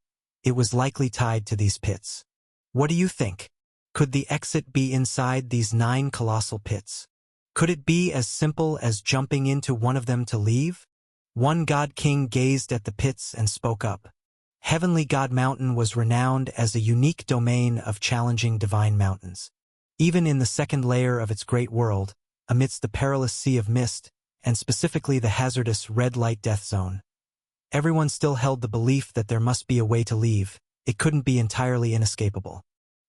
it was likely tied to these pits. What do you think? Could the exit be inside these 9 colossal pits? Could it be as simple as jumping into one of them to leave? One God King gazed at the pits and spoke up. Heavenly God Mountain was renowned as a unique domain of challenging divine mountains. Even in the second layer of its great world, amidst the perilous Sea of Mist, and specifically the hazardous red light death zone, everyone still held the belief that there must be a way to leave. It couldn't be entirely inescapable.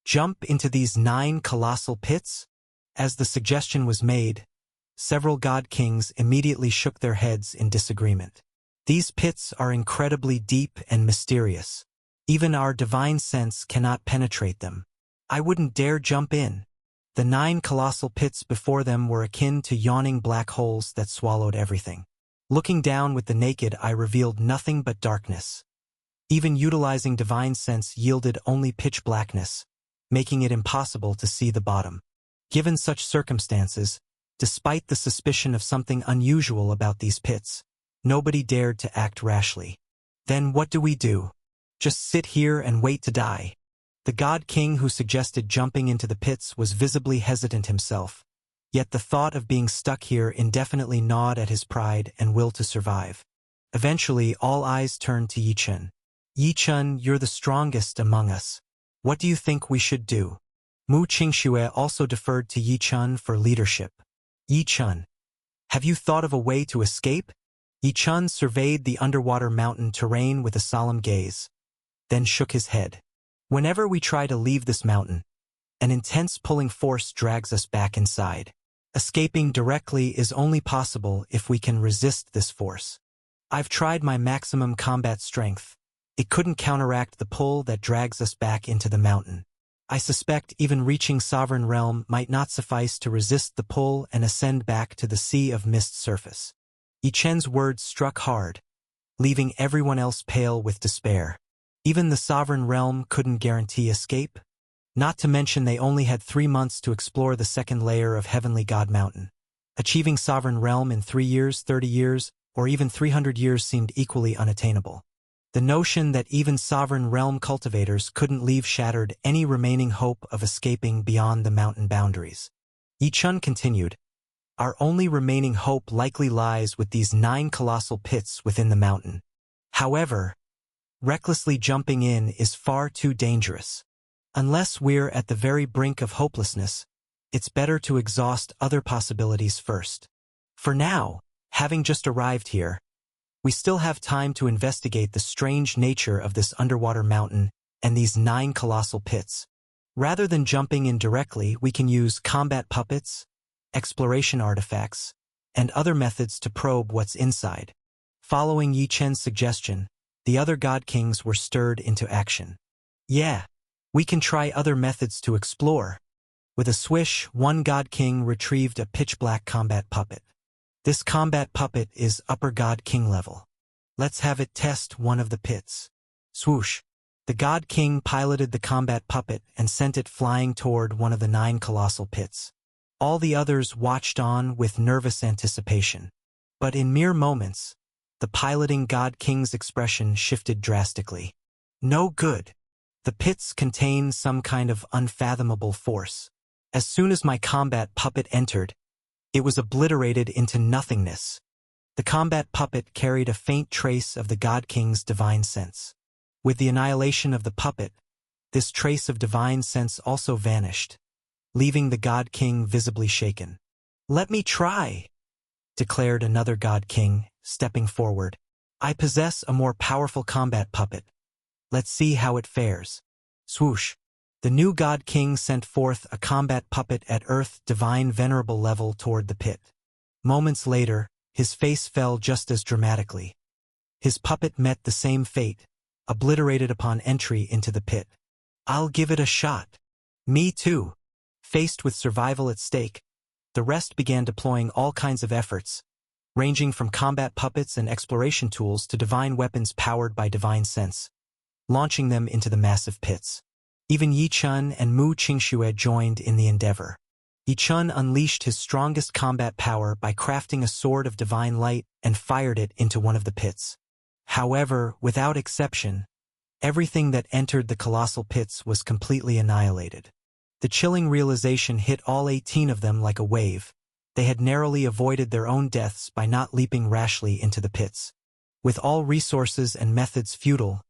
Jump into these 9 colossal pits? As the suggestion was made, several God Kings immediately shook their heads in disagreement. These pits are incredibly deep and mysterious. Even our divine sense cannot penetrate them. I wouldn't dare jump in. The 9 colossal pits before them were akin to yawning black holes that swallowed everything. Looking down with the naked eye revealed nothing but darkness. Even utilizing divine sense yielded only pitch blackness, making it impossible to see the bottom. Given such circumstances, despite the suspicion of something unusual about these pits, nobody dared to act rashly. Then what do we do? Just sit here and wait to die? The God King who suggested jumping into the pits was visibly hesitant himself, yet the thought of being stuck here indefinitely gnawed at his pride and will to survive. Eventually, all eyes turned to Yi-chan. Yi-chan, you're the strongest among us. What do you think we should do? Mu Qingxue also deferred to Yi-chan for leadership. Yi-chan, have you thought of a way to escape? Yi Chun surveyed the underwater mountain terrain with a solemn gaze, then shook his head. Whenever we try to leave this mountain, an intense pulling force drags us back inside. Escaping directly is only possible if we can resist this force. I've tried my maximum combat strength. It couldn't counteract the pull that drags us back into the mountain. I suspect even reaching Sovereign Realm might not suffice to resist the pull and ascend back to the Sea of Mist surface. Yi Chen's words struck hard, leaving everyone else pale with despair. Even the Sovereign Realm couldn't guarantee escape. Not to mention they only had 3 months to explore the second layer of Heavenly God Mountain. Achieving Sovereign Realm in 3 years, 30 years, or even 300 years seemed equally unattainable. The notion that even Sovereign Realm cultivators couldn't leave shattered any remaining hope of escaping beyond the mountain boundaries. Yi Chun continued, "Our only remaining hope likely lies with these 9 colossal pits within the mountain. However, recklessly jumping in is far too dangerous. Unless we're at the very brink of hopelessness, it's better to exhaust other possibilities first. For now, having just arrived here, we still have time to investigate the strange nature of this underwater mountain and these 9 colossal pits. Rather than jumping in directly, we can use combat puppets, exploration artifacts, and other methods to probe what's inside." Following Yi Chen's suggestion, the other God Kings were stirred into action. "Yeah, we can try other methods to explore." With a swish, one God King retrieved a pitch-black combat puppet. "This combat puppet is Upper God King level. Let's have it test one of the pits." Swoosh! The God King piloted the combat puppet and sent it flying toward one of the 9 colossal pits. All the others watched on with nervous anticipation. But in mere moments, the piloting God King's expression shifted drastically. "No good. The pits contain some kind of unfathomable force. As soon as my combat puppet entered, it was obliterated into nothingness." The combat puppet carried a faint trace of the God King's divine sense. With the annihilation of the puppet, this trace of divine sense also vanished, leaving the God King visibly shaken. "Let me try," declared another God King, stepping forward. "I possess a more powerful combat puppet. Let's see how it fares." Swoosh! The new God King sent forth a combat puppet at Earth Divine Venerable level toward the pit. Moments later, his face fell just as dramatically. His puppet met the same fate, obliterated upon entry into the pit. "I'll give it a shot." "Me too." Faced with survival at stake, the rest began deploying all kinds of efforts, ranging from combat puppets and exploration tools to divine weapons powered by divine sense, launching them into the massive pits. Even Yi Chun and Mu Qingxue joined in the endeavor. Yi Chun unleashed his strongest combat power by crafting a sword of divine light and fired it into one of the pits. However, without exception, everything that entered the colossal pits was completely annihilated. The chilling realization hit all 18 of them like a wave. They had narrowly avoided their own deaths by not leaping rashly into the pits. With all resources and methods futile,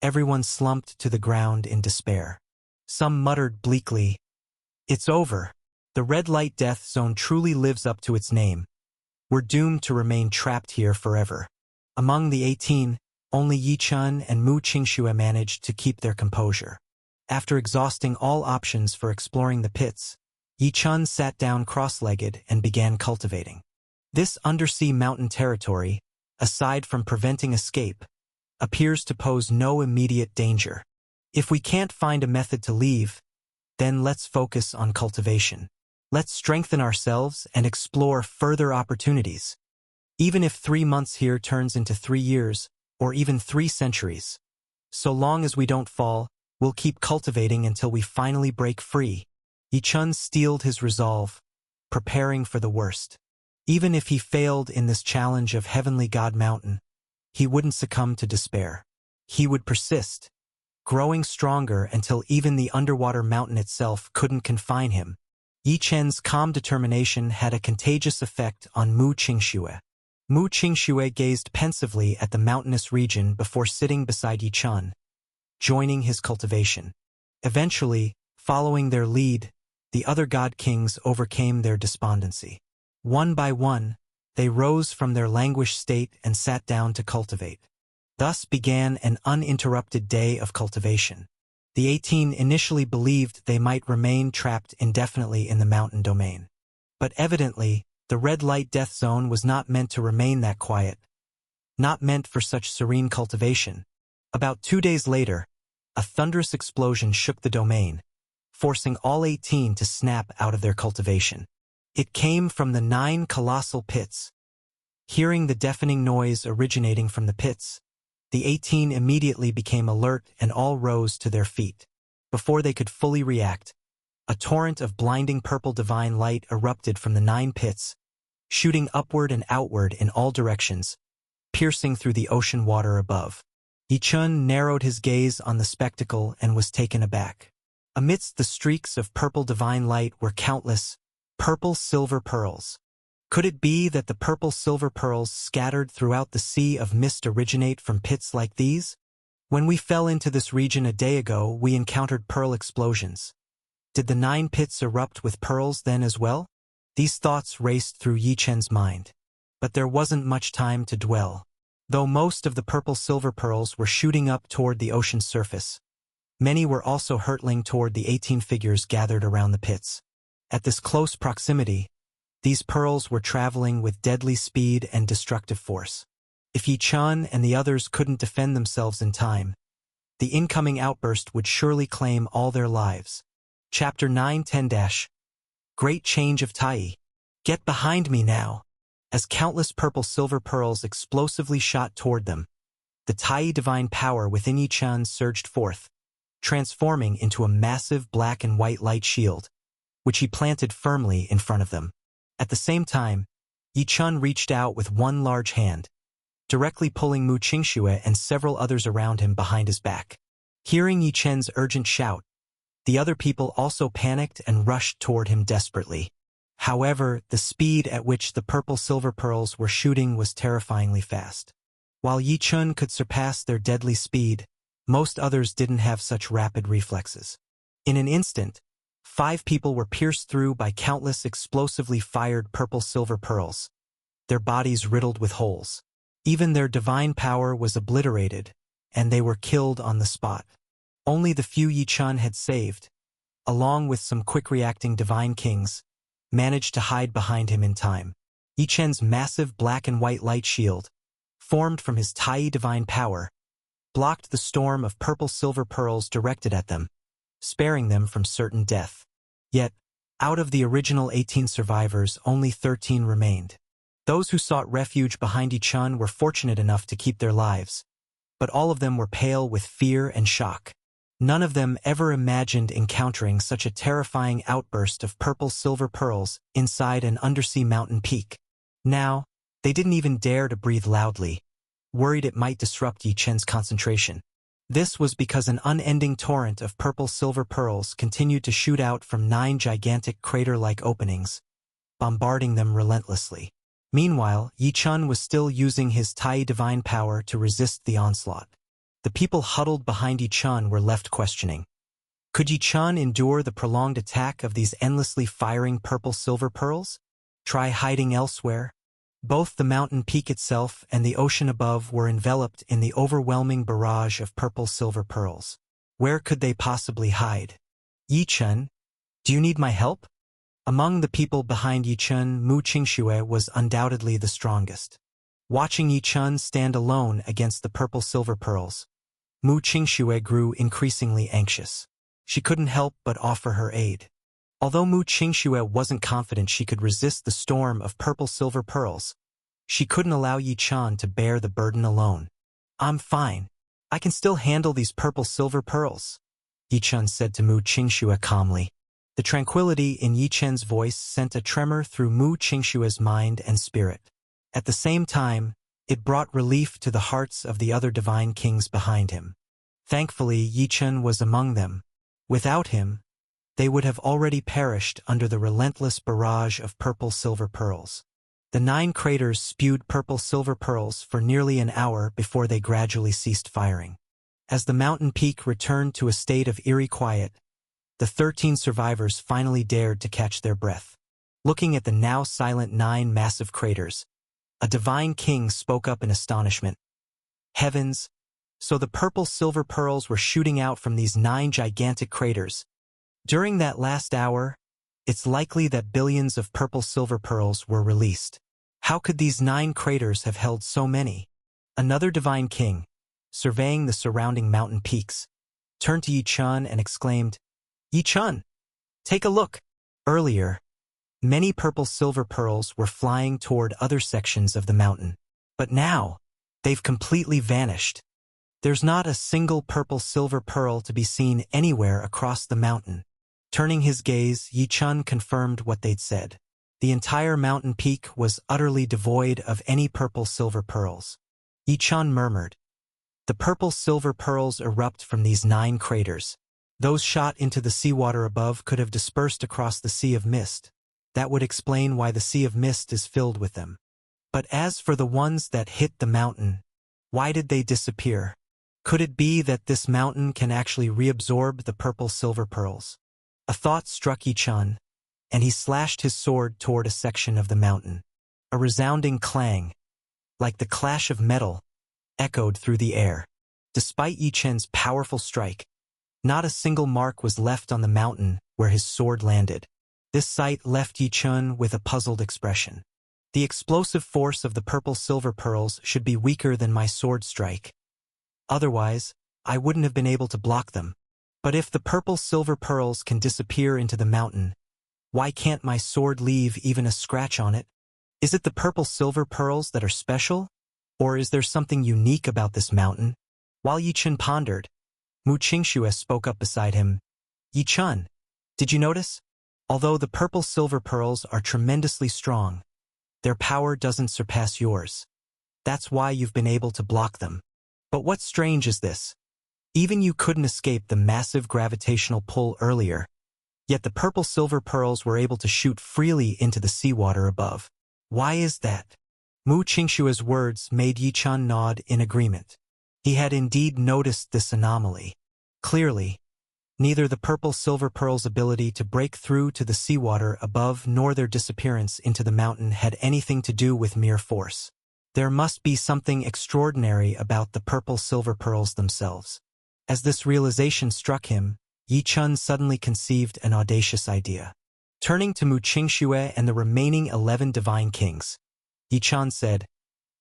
everyone slumped to the ground in despair. Some muttered bleakly, "It's over. The red light death zone truly lives up to its name. We're doomed to remain trapped here forever." Among the 18, only Yi Chun and Mu Qingxue managed to keep their composure. After exhausting all options for exploring the pits, Yi Chun sat down cross-legged and began cultivating. This undersea mountain territory, aside from preventing escape, appears to pose no immediate danger. If we can't find a method to leave, then let's focus on cultivation. Let's strengthen ourselves and explore further opportunities. Even if 3 months here turns into 3 years, or even 3 centuries. So long as we don't fall, we'll keep cultivating until we finally break free. Yi Chun steeled his resolve, preparing for the worst. Even if he failed in this challenge of Heavenly God Mountain, he wouldn't succumb to despair. He would persist, growing stronger until even the underwater mountain itself couldn't confine him. Yi Chen's calm determination had a contagious effect on Mu Qingxue. Mu Qingxue gazed pensively at the mountainous region before sitting beside Yi Chun, joining his cultivation. Eventually, following their lead, the other God Kings overcame their despondency. One by one, They rose from their languished state and sat down to cultivate. Thus began an uninterrupted day of cultivation. The 18 initially believed they might remain trapped indefinitely in the mountain domain. But evidently, the red light death zone was not meant to remain that quiet, not meant for such serene cultivation. About 2 days later, a thunderous explosion shook the domain, forcing all 18 to snap out of their cultivation. It came from the 9 colossal pits. Hearing the deafening noise originating from the pits, the 18 immediately became alert and all rose to their feet. Before they could fully react, a torrent of blinding purple divine light erupted from the 9 pits, shooting upward and outward in all directions, piercing through the ocean water above. Yichun narrowed his gaze on the spectacle and was taken aback. Amidst the streaks of purple divine light were countless purple silver pearls. Could it be that the purple silver pearls scattered throughout the sea of mist originate from pits like these? When we fell into this region a day ago, we encountered pearl explosions. Did the 9 pits erupt with pearls then as well? These thoughts raced through Yichun's mind. But there wasn't much time to dwell. Though most of the purple silver pearls were shooting up toward the ocean's surface, many were also hurtling toward the 18 figures gathered around the pits. At this close proximity, these pearls were traveling with deadly speed and destructive force. If Yichun and the others couldn't defend themselves in time, the incoming outburst would surely claim all their lives. Chapter 9:10 Great Change of Tai. Get behind me now. As countless purple silver pearls explosively shot toward them, the Tai divine power within Yichun surged forth, transforming into a massive black and white light shield, which he planted firmly in front of them. At the same time, Yichun reached out with one large hand, directly pulling Mu Qingxue and several others around him behind his back. Hearing Yichun's urgent shout, the other people also panicked and rushed toward him desperately. However, the speed at which the purple silver pearls were shooting was terrifyingly fast. While Yichun could surpass their deadly speed, most others didn't have such rapid reflexes. In an instant, 5 people were pierced through by countless explosively fired purple silver pearls, their bodies riddled with holes. Even their divine power was obliterated, and they were killed on the spot. Only the few Yichun had saved, along with some quick-reacting divine kings, managed to hide behind him in time. Yichun's massive black and white light shield, formed from his Tai divine power, blocked the storm of purple silver pearls directed at them, sparing them from certain death. Yet, out of the original 18 survivors, only 13 remained. Those who sought refuge behind Yichun were fortunate enough to keep their lives, but all of them were pale with fear and shock. None of them ever imagined encountering such a terrifying outburst of purple silver pearls inside an undersea mountain peak. Now, they didn't even dare to breathe loudly, worried it might disrupt Yichun's concentration. This was because an unending torrent of purple silver pearls continued to shoot out from 9 gigantic crater-like openings, bombarding them relentlessly. Meanwhile, Yichun was still using his Tai divine power to resist the onslaught. The people huddled behind Yichun were left questioning. Could Yichun endure the prolonged attack of these endlessly firing purple silver pearls? Try hiding elsewhere? Both the mountain peak itself and the ocean above were enveloped in the overwhelming barrage of purple silver pearls. Where could they possibly hide? Yichun, do you need my help? Among the people behind Yichun, Mu Qingxue was undoubtedly the strongest. Watching Yichun stand alone against the purple silver pearls, Mu Qingxue grew increasingly anxious. She couldn't help but offer her aid. Although Mu Qingxue wasn't confident she could resist the storm of purple silver pearls, she couldn't allow Yichun to bear the burden alone. I'm fine. I can still handle these purple silver pearls, Yichun said to Mu Qingxue calmly. The tranquility in Yichun's voice sent a tremor through Mu Qingxue's mind and spirit. At the same time, it brought relief to the hearts of the other divine kings behind him. Thankfully, Yichun was among them. Without him, they would have already perished under the relentless barrage of purple silver pearls. The 9 craters spewed purple silver pearls for nearly an hour before they gradually ceased firing. As the mountain peak returned to a state of eerie quiet, the 13 survivors finally dared to catch their breath. Looking at the now silent 9 massive craters, A divine king spoke up in astonishment. Heavens! So the purple silver pearls were shooting out from these 9 gigantic craters. During that last hour, it's likely that billions of purple silver pearls were released. How could these 9 craters have held so many? Another divine king, surveying the surrounding mountain peaks, turned to Yi Chun and exclaimed, "Yi Chun, take a look." Earlier, many purple silver pearls were flying toward other sections of the mountain. But now, they've completely vanished. There's not a single purple silver pearl to be seen anywhere across the mountain. Turning his gaze, Yi Chun confirmed what they'd said. The entire mountain peak was utterly devoid of any purple silver pearls. Yi Chun murmured, "The purple silver pearls erupt from these 9 craters. Those shot into the seawater above could have dispersed across the Sea of Mist. That would explain why the Sea of Mist is filled with them. But as for the ones that hit the mountain, why did they disappear? Could it be that this mountain can actually reabsorb the purple silver pearls?" A thought struck Yi Chun, and he slashed his sword toward a section of the mountain. A resounding clang, like the clash of metal, echoed through the air. Despite Yi Chun's powerful strike, not a single mark was left on the mountain where his sword landed. This sight left Yi Chun with a puzzled expression. The explosive force of the purple silver pearls should be weaker than my sword strike. Otherwise, I wouldn't have been able to block them. But if the purple silver pearls can disappear into the mountain, why can't my sword leave even a scratch on it? Is it the purple silver pearls that are special? Or is there something unique about this mountain? While Yi Chun pondered, Mu Qingxue spoke up beside him. "Yi Chun, did you notice? Although the purple silver pearls are tremendously strong, their power doesn't surpass yours. That's why you've been able to block them. But what's strange is this. Even you couldn't escape the massive gravitational pull earlier, yet the purple silver pearls were able to shoot freely into the seawater above. Why is that?" Mu Qingshue's words made Yi Chun nod in agreement. He had indeed noticed this anomaly. Clearly, neither the purple silver pearls' ability to break through to the seawater above nor their disappearance into the mountain had anything to do with mere force. There must be something extraordinary about the purple silver pearls themselves. As this realization struck him, Yi Chun suddenly conceived an audacious idea. Turning to Mu Qingxue and the remaining 11 divine kings, Yi Chun said,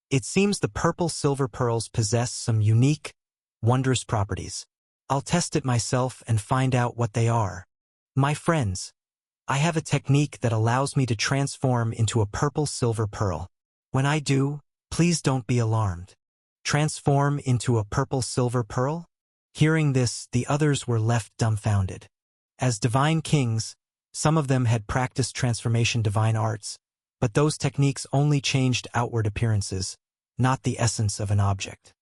"It seems the purple silver pearls possess some unique, wondrous properties. I'll test it myself and find out what they are. My friends, I have a technique that allows me to transform into a purple silver pearl. When I do, please don't be alarmed." Transform into a purple silver pearl? Hearing this, the others were left dumbfounded. As divine kings, some of them had practiced transformation divine arts, but those techniques only changed outward appearances, not the essence of an object.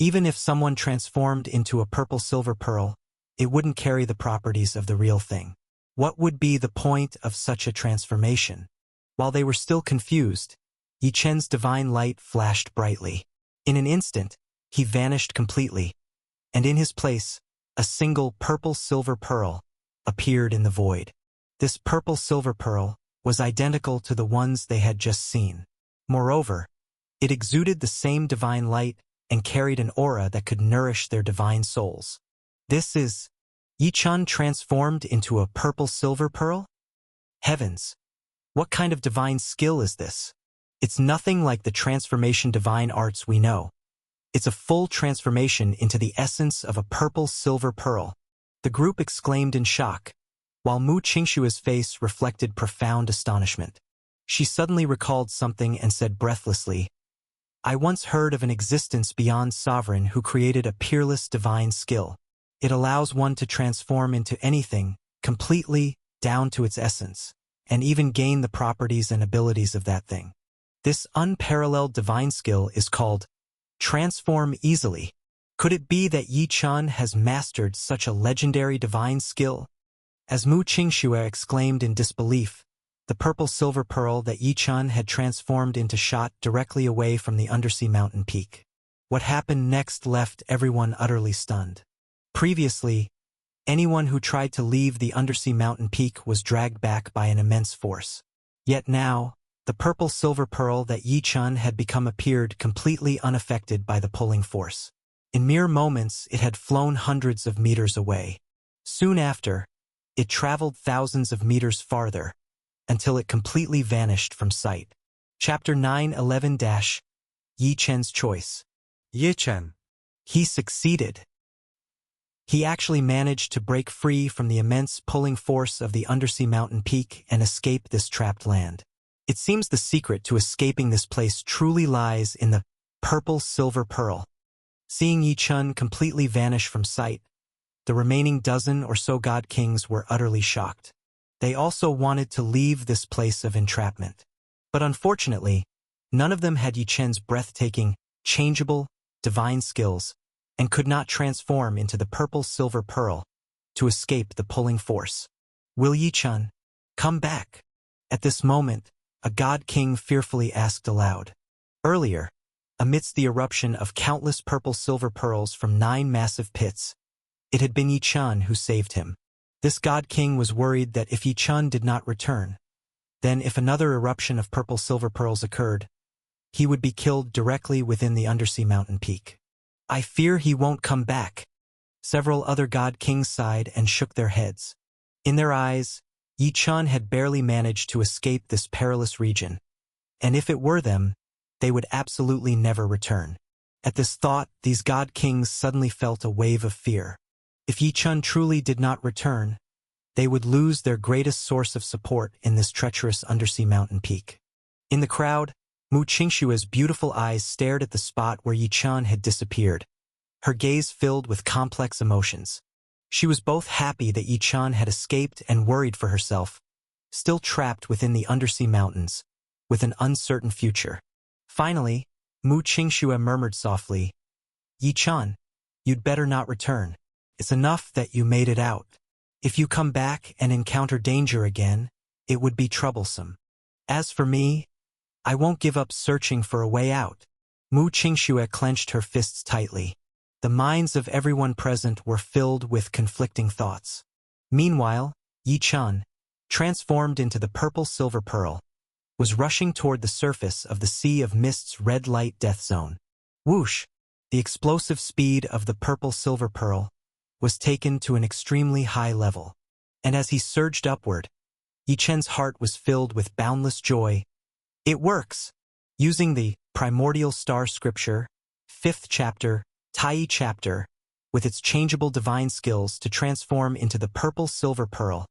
Even if someone transformed into a purple silver pearl, it wouldn't carry the properties of the real thing. What would be the point of such a transformation? While they were still confused, Yi Chen's divine light flashed brightly. In an instant, he vanished completely, and in his place, a single purple silver pearl appeared in the void. This purple silver pearl was identical to the ones they had just seen. Moreover, it exuded the same divine light and carried an aura that could nourish their divine souls. This is Yi Chun transformed into a purple silver pearl? Heavens! What kind of divine skill is this? It's nothing like the transformation divine arts we know. It's a full transformation into the essence of a purple silver pearl. The group exclaimed in shock, while Mu Qingshue's face reflected profound astonishment. She suddenly recalled something and said breathlessly, "I once heard of an existence beyond sovereign who created a peerless divine skill. It allows one to transform into anything, completely, down to its essence, and even gain the properties and abilities of that thing. This unparalleled divine skill is called Transform Easily. Could it be that Yi Chun has mastered such a legendary divine skill?" As Mu Qingxue exclaimed in disbelief, the purple silver pearl that Yi Chun had transformed into shot directly away from the undersea mountain peak. What happened next left everyone utterly stunned. Previously, anyone who tried to leave the undersea mountain peak was dragged back by an immense force. Yet now, The purple silver pearl that Yi Chun had become appeared completely unaffected by the pulling force. In mere moments, it had flown hundreds of meters away. Soon after, it traveled thousands of meters farther, until it completely vanished from sight. Chapter 911-, Yi Chen's Choice. Yi Chen. He succeeded. He actually managed to break free from the immense pulling force of the undersea mountain peak and escape this trapped land. It seems the secret to escaping this place truly lies in the purple silver pearl. Seeing Yi Chun completely vanish from sight, the remaining dozen or so god kings were utterly shocked. They also wanted to leave this place of entrapment. But unfortunately, none of them had Yi Chen's breathtaking, changeable, divine skills, and could not transform into the purple silver pearl to escape the pulling force. Will Yi Chun come back? At this moment, a god king fearfully asked aloud. Earlier, amidst the eruption of countless purple silver pearls from 9 massive pits, it had been Yi Chun who saved him. This god king was worried that if Yi Chun did not return, then if another eruption of purple silver pearls occurred, he would be killed directly within the undersea mountain peak. I fear he won't come back. Several other god kings sighed and shook their heads. In their eyes, Yi Chun had barely managed to escape this perilous region, and if it were them, they would absolutely never return. At this thought, these god kings suddenly felt a wave of fear. If Yi Chun truly did not return, they would lose their greatest source of support in this treacherous undersea mountain peak. In the crowd, Mu Qingshua's beautiful eyes stared at the spot where Yi Chun had disappeared, her gaze filled with complex emotions. She was both happy that Yi Chun had escaped and worried for herself, still trapped within the undersea mountains, with an uncertain future. Finally, Mu Qingxue murmured softly, "Yi Chun, you'd better not return. It's enough that you made it out. If you come back and encounter danger again, it would be troublesome. As for me, I won't give up searching for a way out." Mu Qingxue clenched her fists tightly. The minds of everyone present were filled with conflicting thoughts. Meanwhile, Yi Chun, transformed into the purple silver pearl, was rushing toward the surface of the Sea of Mist's red light death zone. Whoosh! The explosive speed of the purple silver pearl was taken to an extremely high level, and as he surged upward, Yi Chen's heart was filled with boundless joy. It works! Using the primordial star scripture, 5th chapter, Tai chapter, with its changeable divine skills to transform into the purple silver pearl,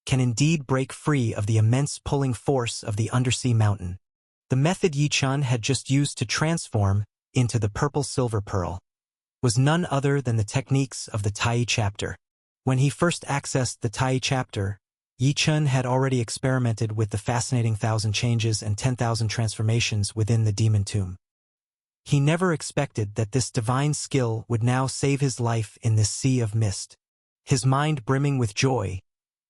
can indeed break free of the immense pulling force of the undersea mountain. The method Yi Chun had just used to transform into the purple silver pearl was none other than the techniques of the Tai chapter. When he first accessed the Tai chapter, Yi Chun had already experimented with the fascinating 1,000 changes and 10,000 transformations within the demon tomb. He never expected that this divine skill would now save his life in this sea of mist. His mind brimming with joy,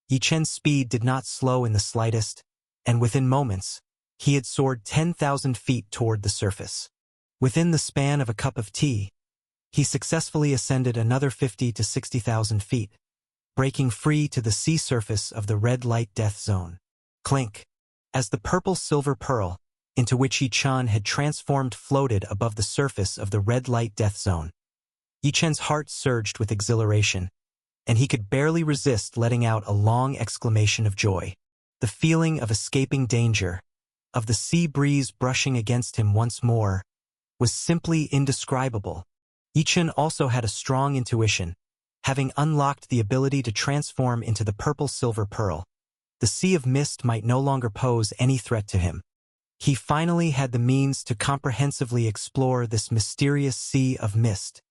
Yi Chen's speed did not slow in the slightest, and within moments, he had soared 10,000 feet toward the surface. Within the span of a cup of tea, he successfully ascended another 50 to 60,000 feet, breaking free to the sea surface of the red light death zone. Clink! As the purple silver pearl, into which Yi Chun had transformed, floated above the surface of the red light death zone, Yi Chen's heart surged with exhilaration, and he could barely resist letting out a long exclamation of joy. The feeling of escaping danger, of the sea breeze brushing against him once more, was simply indescribable. Yi Chun also had a strong intuition. Having unlocked the ability to transform into the purple silver pearl, the Sea of Mist might no longer pose any threat to him. He finally had the means to comprehensively explore this mysterious Sea of Mist.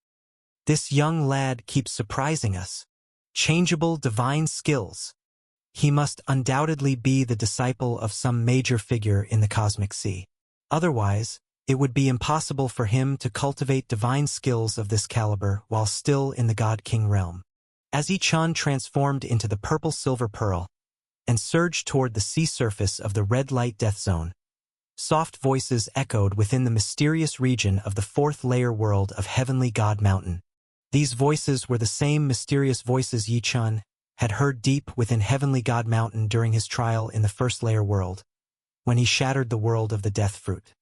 This young lad keeps surprising us. Changeable divine skills. He must undoubtedly be the disciple of some major figure in the cosmic sea. Otherwise, it would be impossible for him to cultivate divine skills of this caliber while still in the God King realm. As Yi Chun transformed into the purple silver pearl and surged toward the sea surface of the red light death zone, soft voices echoed within the mysterious region of the 4th layer world of Heavenly God Mountain. These voices were the same mysterious voices Yi Chun had heard deep within Heavenly God Mountain during his trial in the 1st layer world. when he shattered the world of the death fruit.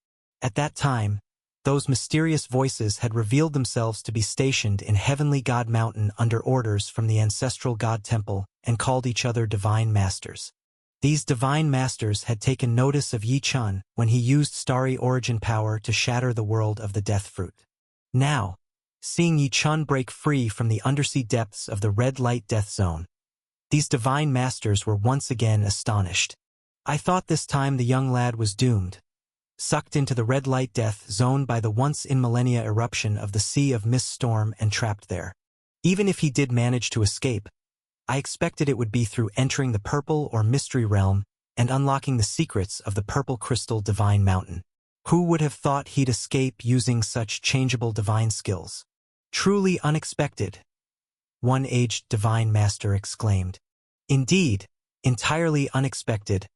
At that time, those mysterious voices had revealed themselves to be stationed in Heavenly God Mountain under orders from the ancestral God Temple and called each other Divine Masters. These Divine Masters had taken notice of Yi Chun when he used starry origin power to shatter the world of the death fruit. Now, seeing Yi Chun break free from the undersea depths of the red light death zone, these Divine Masters were once again astonished. I thought this time the young lad was doomed, sucked into the red light death zone by the once-in-millennia eruption of the Sea of Mist storm and trapped there. Even if he did manage to escape, I expected it would be through entering the purple or mystery realm and unlocking the secrets of the purple crystal divine mountain. Who would have thought he'd escape using such changeable divine skills? Truly unexpected, one aged divine master exclaimed. Indeed, entirely unexpected,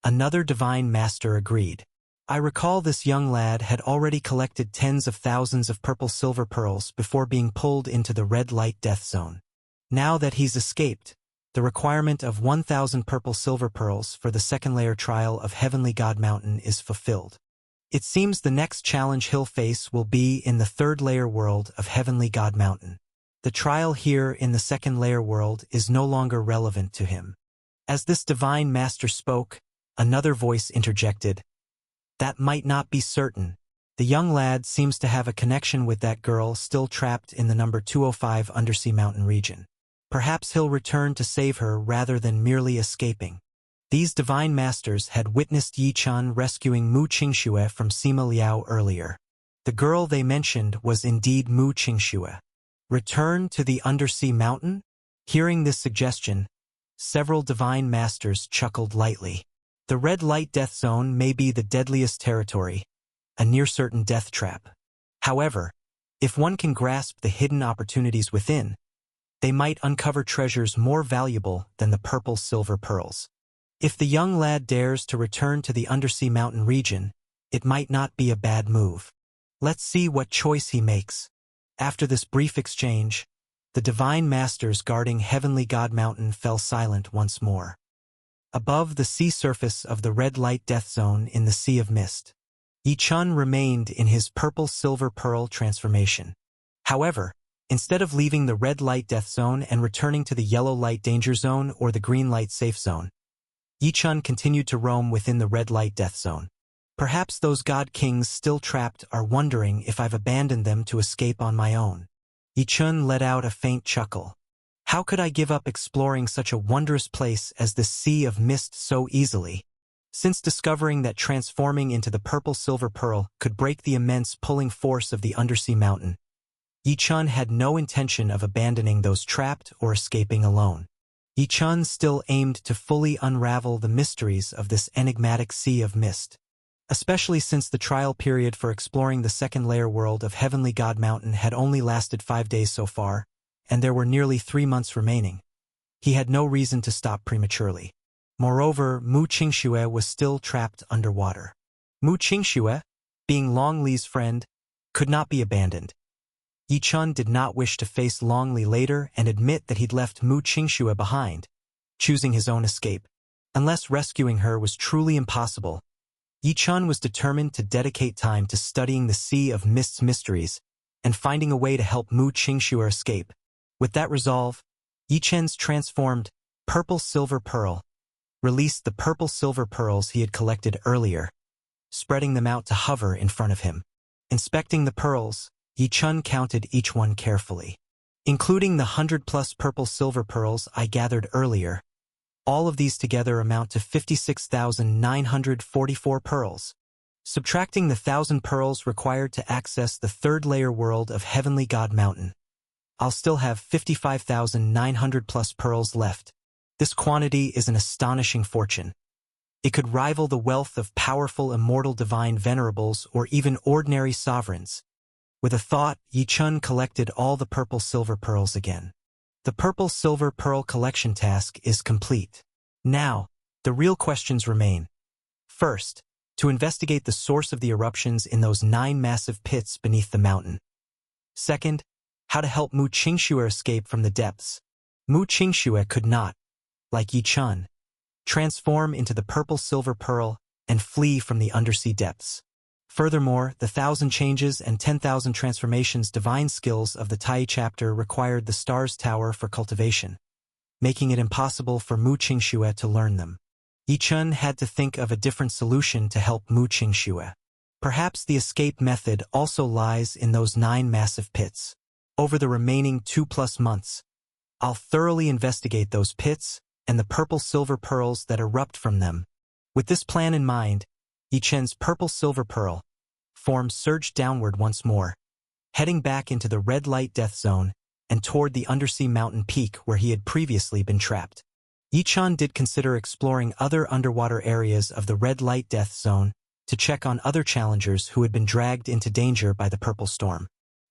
another divine master agreed. I recall this young lad had already collected tens of thousands of purple silver pearls before being pulled into the red light death zone. Now that he's escaped, the requirement of 1,000 purple silver pearls for the second layer trial of Heavenly God Mountain is fulfilled. It seems the next challenge he'll face will be in the third layer world of Heavenly God Mountain. The trial here in the second layer world is no longer relevant to him. As this divine master spoke, another voice interjected. That might not be certain. The young lad seems to have a connection with that girl still trapped in the number 205 undersea mountain region. Perhaps he'll return to save her rather than merely escaping. These divine masters had witnessed Yi Chun rescuing Mu Qingxue from Sima Liao earlier. The girl they mentioned was indeed Mu Qingxue. Return to the undersea mountain? Hearing this suggestion, several divine masters chuckled lightly. The red light death zone may be the deadliest territory, a near-certain death trap. However, if one can grasp the hidden opportunities within, they might uncover treasures more valuable than the purple silver pearls. If the young lad dares to return to the undersea mountain region, it might not be a bad move. Let's see what choice he makes. After this brief exchange, the divine masters guarding Heavenly God Mountain fell silent once more. Above the sea surface of the red light death zone in the Sea of Mist, Yi Chun remained in his purple silver pearl transformation. However, instead of leaving the red light death zone and returning to the yellow light danger zone or the green light safe zone, Yi Chun continued to roam within the red light death zone. Perhaps those god kings still trapped are wondering if I've abandoned them to escape on my own. Yi Chun let out a faint chuckle. How could I give up exploring such a wondrous place as this Sea of Mist so easily? Since discovering that transforming into the purple silver pearl could break the immense pulling force of the undersea mountain, Yi Chun had no intention of abandoning those trapped or escaping alone. Yi Chun still aimed to fully unravel the mysteries of this enigmatic Sea of Mist. Especially since the trial period for exploring the second layer world of Heavenly God Mountain had only lasted 5 days so far, and there were nearly 3 months remaining. He had no reason to stop prematurely. Moreover, Mu Qingxue was still trapped underwater. Mu Qingxue, being Long Li's friend, could not be abandoned. Yi Chun did not wish to face Long Li later and admit that he'd left Mu Qingxue behind, choosing his own escape. Unless rescuing her was truly impossible, Yi Chun was determined to dedicate time to studying the Sea of Mist's mysteries and finding a way to help Mu Qingxue escape. With that resolve, Yi Chun's transformed purple silver pearl released the purple silver pearls he had collected earlier, spreading them out to hover in front of him. Inspecting the pearls, Yi Chun counted each one carefully. Including the 100+ purple silver pearls I gathered earlier, all of these together amount to 56,944 pearls. Subtracting the 1,000 pearls required to access the third layer world of Heavenly God Mountain, I'll still have 55,900+ pearls left. This quantity is an astonishing fortune. It could rival the wealth of powerful immortal divine venerables or even ordinary sovereigns. With a thought, Yi Chun collected all the purple silver pearls again. The purple silver pearl collection task is complete. Now, the real questions remain. First, to investigate the source of the eruptions in those 9 massive pits beneath the mountain. Second, how to help Mu Qingxue escape from the depths. Mu Qingxue could not, like Yi Chun, transform into the purple silver pearl and flee from the undersea depths. Furthermore, the 1,000 changes and 10,000 transformations divine skills of the Tai chapter required the Stars Tower for cultivation, making it impossible for Mu Qingxue to learn them. Yi Chun had to think of a different solution to help Mu Qingxue. Perhaps the escape method also lies in those 9 massive pits. Over the remaining 2+ months, I'll thoroughly investigate those pits and the purple-silver pearls that erupt from them. With this plan in mind, Yi Chen's purple-silver pearl form surged downward once more, heading back into the red light death zone and toward the undersea mountain peak where he had previously been trapped. Yi Chen did consider exploring other underwater areas of the red light death zone to check on other challengers who had been dragged into danger by the purple storm.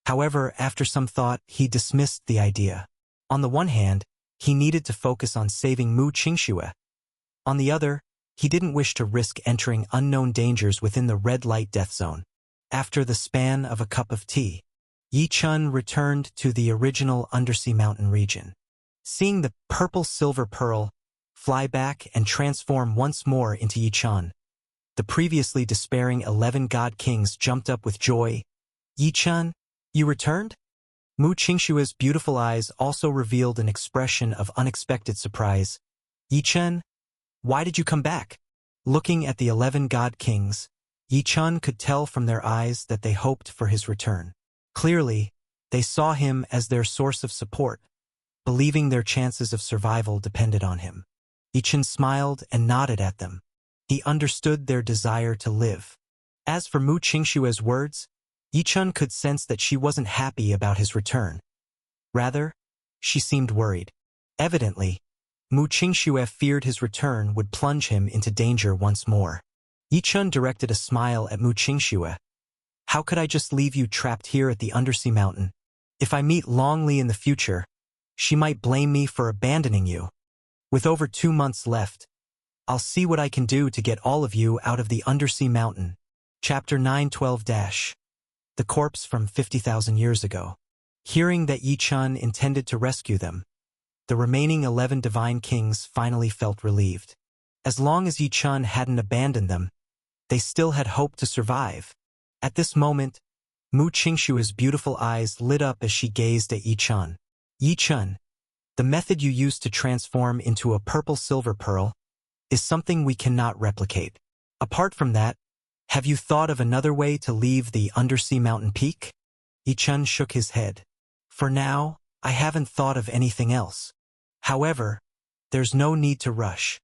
However, after some thought, he dismissed the idea. On the one hand, he needed to focus on saving Mu Qingxue. On the other, he didn't wish to risk entering unknown dangers within the red light death zone. After the span of a cup of tea, Yi Chun returned to the original undersea mountain region. Seeing the purple-silver pearl fly back and transform once more into Yi Chun, the previously despairing 11 god kings jumped up with joy. Yi Chun, you returned? Mu Qingxue's beautiful eyes also revealed an expression of unexpected surprise. Yi Chun, why did you come back? Looking at the 11 god kings, Yi Chun could tell from their eyes that they hoped for his return. Clearly, they saw him as their source of support, believing their chances of survival depended on him. Yi Chun smiled and nodded at them. He understood their desire to live. As for Mu Qingxue's words, Yi Chun could sense that she wasn't happy about his return. Rather, she seemed worried. Evidently, Mu Qingxue feared his return would plunge him into danger once more. Yi Chun directed a smile at Mu Qingxue. How could I just leave you trapped here at the undersea mountain? If I meet Long Li in the future, she might blame me for abandoning you. With over 2 months left, I'll see what I can do to get all of you out of the undersea mountain. Chapter 912-. The corpse from 50,000 years ago. Hearing that Yi Chun intended to rescue them, the remaining 11 divine kings finally felt relieved. As long as Yi Chun hadn't abandoned them, they still had hope to survive. At this moment, Mu Qingxue's beautiful eyes lit up as she gazed at Yi Chun. Yi Chun, the method you used to transform into a purple-silver pearl is something we cannot replicate. Apart from that, have you thought of another way to leave the undersea mountain peak? Yi Chun shook his head. For now, I haven't thought of anything else. However, there's no need to rush.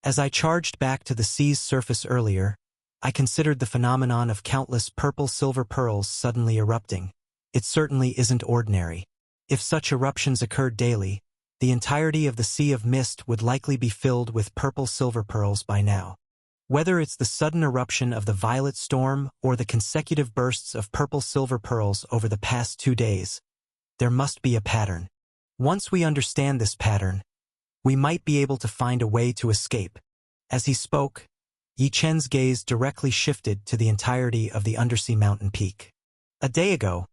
As I charged back to the sea's surface earlier, I considered the phenomenon of countless purple-silver pearls suddenly erupting. It certainly isn't ordinary. If such eruptions occurred daily, the entirety of the Sea of Mist would likely be filled with purple-silver pearls by now. Whether it's the sudden eruption of the violet storm or the consecutive bursts of purple-silver pearls over the past 2 days, there must be a pattern. Once we understand this pattern, we might be able to find a way to escape. As he spoke, Yi Chen's gaze directly shifted to the entirety of the undersea mountain peak. A day ago,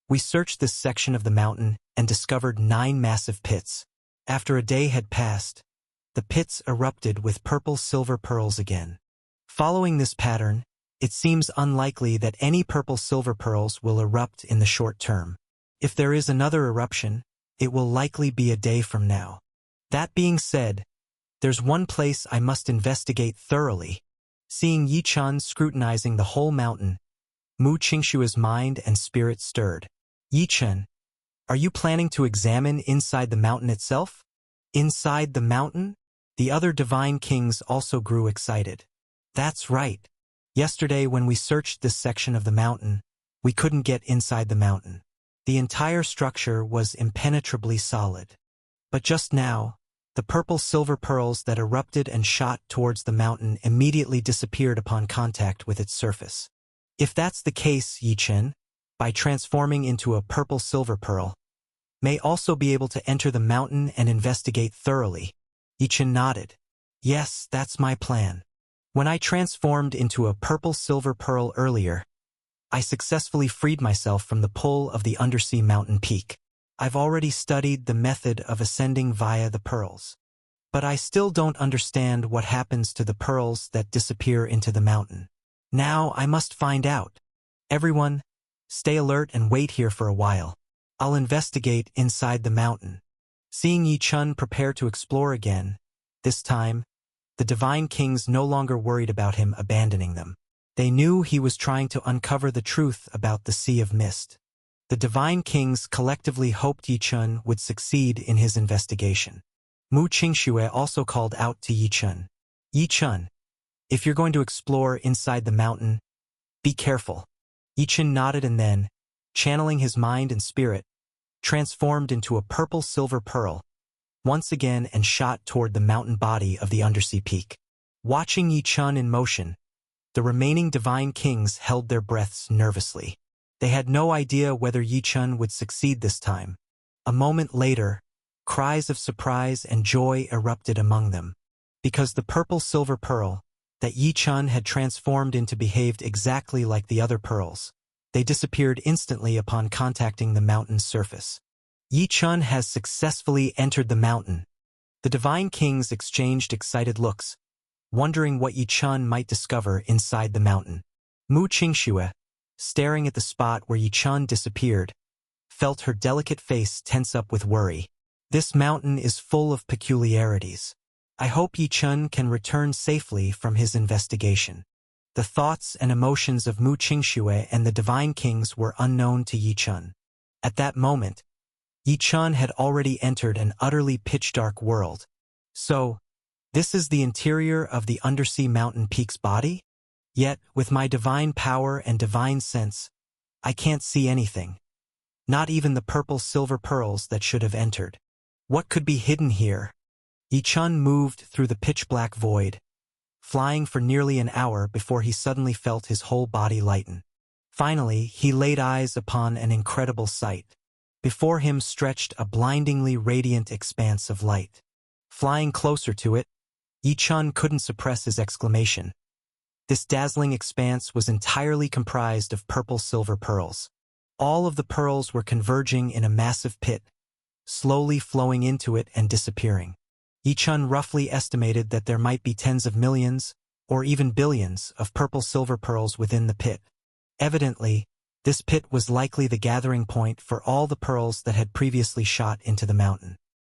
we searched this section of the mountain and discovered 9 massive pits. After a day had passed, the pits erupted with purple-silver pearls again. Following this pattern, it seems unlikely that any purple-silver pearls will erupt in the short term. If there is another eruption, it will likely be a day from now. That being said, there's one place I must investigate thoroughly. Seeing Yi Chun scrutinizing the whole mountain, Mu Qingxue's mind and spirit stirred. Yi Chun, are you planning to examine inside the mountain itself? Inside the mountain? The other divine kings also grew excited. That's right. Yesterday when we searched this section of the mountain, we couldn't get inside the mountain. The entire structure was impenetrably solid. But just now, the purple-silver pearls that erupted and shot towards the mountain immediately disappeared upon contact with its surface. If that's the case, Yi Chun, by transforming into a purple-silver pearl, may also be able to enter the mountain and investigate thoroughly. Yi Chun nodded. Yes, that's my plan. When I transformed into a purple-silver pearl earlier, I successfully freed myself from the pull of the undersea mountain peak. I've already studied the method of ascending via the pearls. But I still don't understand what happens to the pearls that disappear into the mountain. Now I must find out. Everyone, stay alert and wait here for a while. I'll investigate inside the mountain. Seeing Yi Chun prepare to explore again, this time, the Divine Kings no longer worried about him abandoning them. They knew he was trying to uncover the truth about the Sea of Mist. The Divine Kings collectively hoped Yi Chun would succeed in his investigation. Mu Qingxue also called out to Yi Chun. Yi Chun, if you're going to explore inside the mountain, be careful. Yi Chun nodded and then, channeling his mind and spirit, transformed into a purple-silver pearl, once again and shot toward the mountain body of the undersea peak. Watching Yi Chun in motion, the remaining Divine Kings held their breaths nervously. They had no idea whether Yi Chun would succeed this time. A moment later, cries of surprise and joy erupted among them, because the purple-silver pearl that Yi Chun had transformed into behaved exactly like the other pearls. They disappeared instantly upon contacting the mountain's surface. Yi Chun has successfully entered the mountain. The Divine Kings exchanged excited looks, wondering what Yi Chun might discover inside the mountain. Mu Qingxue, staring at the spot where Yi Chun disappeared, felt her delicate face tense up with worry. This mountain is full of peculiarities. I hope Yi Chun can return safely from his investigation. The thoughts and emotions of Mu Qingxue and the Divine Kings were unknown to Yi Chun. At that moment, Yi Chun had already entered an utterly pitch-dark world. So, this is the interior of the undersea mountain peak's body? Yet, with my divine power and divine sense, I can't see anything. Not even the purple-silver pearls that should have entered. What could be hidden here? Yi Chun moved through the pitch-black void, flying for nearly an hour before he suddenly felt his whole body lighten. Finally, he laid eyes upon an incredible sight. Before him stretched a blindingly radiant expanse of light. Flying closer to it, Yi Chun couldn't suppress his exclamation. This dazzling expanse was entirely comprised of purple-silver pearls. All of the pearls were converging in a massive pit, slowly flowing into it and disappearing. Yi Chun roughly estimated that there might be tens of millions, or even billions, of purple-silver pearls within the pit. Evidently, this pit was likely the gathering point for all the pearls that had previously shot into the mountain.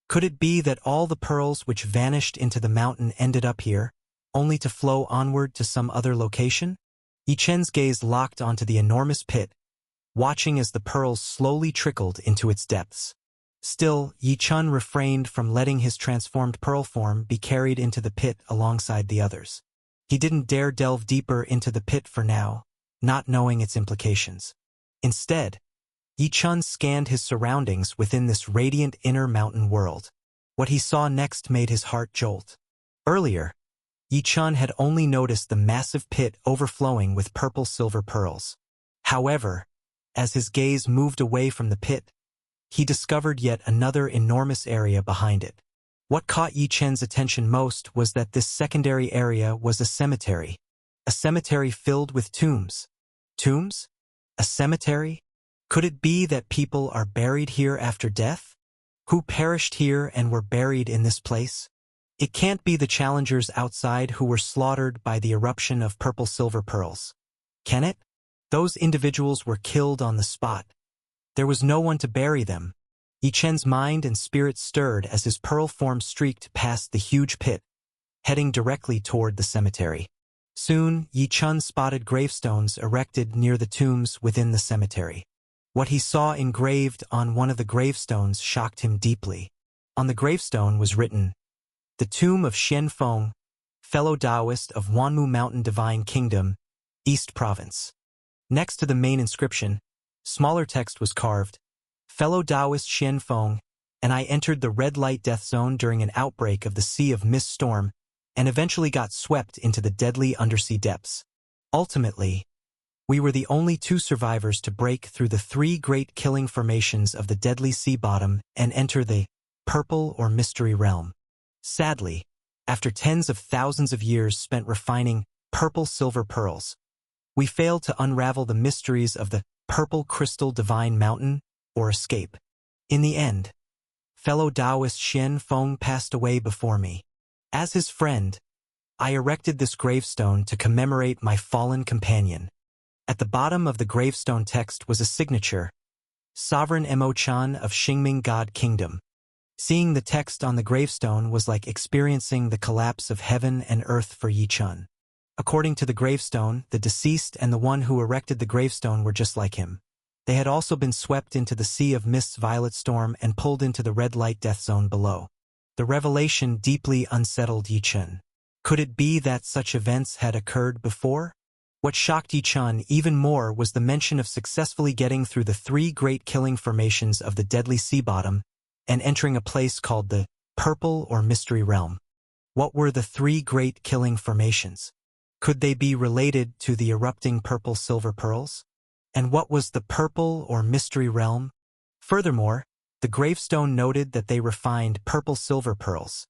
Could it be that all the pearls which vanished into the mountain ended up here, only to flow onward to some other location? Yi Chun's gaze locked onto the enormous pit, watching as the pearls slowly trickled into its depths. Still, Yi Chun refrained from letting his transformed pearl form be carried into the pit alongside the others. He didn't dare delve deeper into the pit for now, not knowing its implications. Instead, Yi Chun scanned his surroundings within this radiant inner mountain world. What he saw next made his heart jolt. Earlier, Yi Chun had only noticed the massive pit overflowing with purple-silver pearls. However, as his gaze moved away from the pit, he discovered yet another enormous area behind it. What caught Yi Chun's attention most was that this secondary area was a cemetery filled with tombs. Tombs? A cemetery? Could it be that people are buried here after death? Who perished here and were buried in this place? It can't be the challengers outside who were slaughtered by the eruption of purple-silver pearls. Can it? Those individuals were killed on the spot. There was no one to bury them. Yi Chun's mind and spirit stirred as his pearl form streaked past the huge pit, heading directly toward the cemetery. Soon, Yi Chun spotted gravestones erected near the tombs within the cemetery. What he saw engraved on one of the gravestones shocked him deeply. On the gravestone was written, "The tomb of Xian Feng, fellow Taoist of Wanmu Mountain Divine Kingdom, East Province." Next to the main inscription, smaller text was carved, "Fellow Taoist Xian Feng, and I entered the red light death zone during an outbreak of the Sea of Mist storm and eventually got swept into the deadly undersea depths. Ultimately, we were the only two survivors to break through the three great killing formations of the deadly sea bottom and enter the purple or mystery realm. Sadly, after tens of thousands of years spent refining purple-silver pearls, we failed to unravel the mysteries of the purple crystal divine mountain or escape. In the end, fellow Taoist Xian Feng passed away before me. As his friend, I erected this gravestone to commemorate my fallen companion. At the bottom of the gravestone text was a signature, Sovereign Mo-chan of Xingming God Kingdom. Seeing the text on the gravestone was like experiencing the collapse of heaven and earth for Yi Chun. According to the gravestone, the deceased and the one who erected the gravestone were just like him. They had also been swept into the Sea of Mist's violet storm and pulled into the red light death zone below. The revelation deeply unsettled Yi Chun. Could it be that such events had occurred before? What shocked Yi Chun even more was the mention of successfully getting through the 3 great killing formations of the deadly sea bottom and entering a place called the Purple or Mystery Realm. What were the 3 great killing formations? Could they be related to the erupting purple silver pearls? And what was the Purple or Mystery Realm? Furthermore, the gravestone noted that they refined purple silver pearls.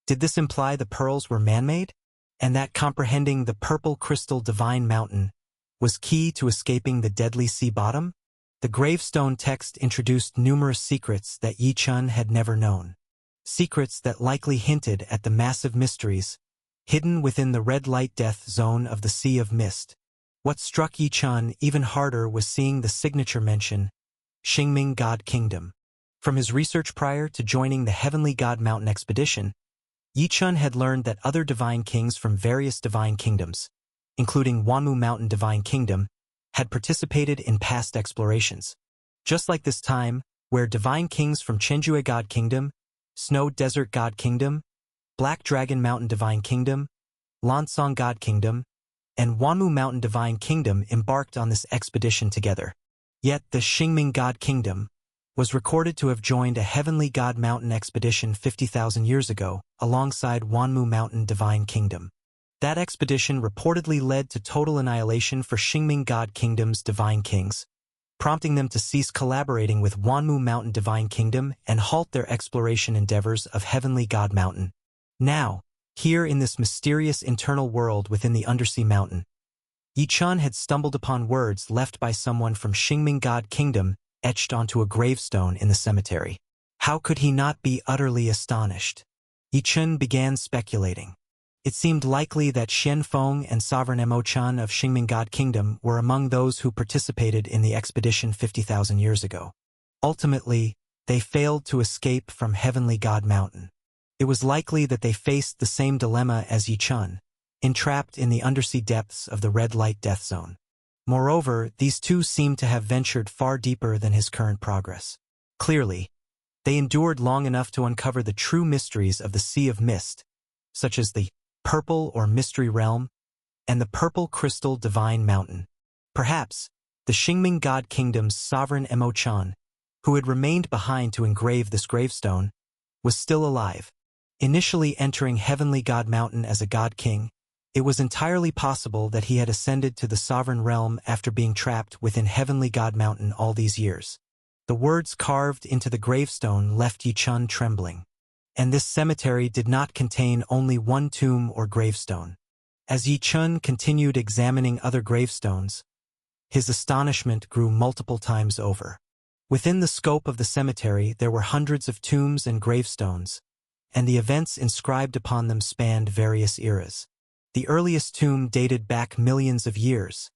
Did this imply the pearls were man-made? And that comprehending the purple crystal divine mountain was key to escaping the deadly sea bottom? The gravestone text introduced numerous secrets that Yi Chun had never known. Secrets that likely hinted at the massive mysteries hidden within the red light death zone of the Sea of Mist. What struck Yi Chun even harder was seeing the signature mention, Xingming God Kingdom. From his research prior to joining the Heavenly God Mountain expedition, Yi Chun had learned that other divine kings from various divine kingdoms, including Wanmu Mountain Divine Kingdom, had participated in past explorations. Just like this time, where divine kings from Chenjue God Kingdom, Snow Desert God Kingdom, Black Dragon Mountain Divine Kingdom, Lansong God Kingdom, and Wanmu Mountain Divine Kingdom embarked on this expedition together. Yet the Xingming God Kingdom was recorded to have joined a Heavenly God Mountain expedition 50,000 years ago, alongside Wanmu Mountain Divine Kingdom. That expedition reportedly led to total annihilation for Xingming God Kingdom's divine kings, prompting them to cease collaborating with Wanmu Mountain Divine Kingdom and halt their exploration endeavors of Heavenly God Mountain. Now, here in this mysterious internal world within the undersea mountain, Yi Chun had stumbled upon words left by someone from Xingming God Kingdom etched onto a gravestone in the cemetery. How could he not be utterly astonished? Yi Chun began speculating. It seemed likely that Xian Feng and Sovereign Mo-chan of Xingming God Kingdom were among those who participated in the expedition 50,000 years ago. Ultimately, they failed to escape from Heavenly God Mountain. It was likely that they faced the same dilemma as Yi Chun, entrapped in the undersea depths of the red light death zone. Moreover, these two seemed to have ventured far deeper than his current progress. Clearly, they endured long enough to uncover the true mysteries of the Sea of Mist, such as the Purple or Mystery Realm and the Purple Crystal Divine Mountain. Perhaps, the Xingming God Kingdom's Sovereign Mo-chan, who had remained behind to engrave this gravestone, was still alive. Initially entering Heavenly God Mountain as a God King, it was entirely possible that he had ascended to the Sovereign Realm after being trapped within Heavenly God Mountain all these years. The words carved into the gravestone left Yi Chun trembling. And this cemetery did not contain only one tomb or gravestone. As Yi Chun continued examining other gravestones, his astonishment grew multiple times over. Within the scope of the cemetery there were hundreds of tombs and gravestones, and the events inscribed upon them spanned various eras. The earliest tomb dated back millions of years,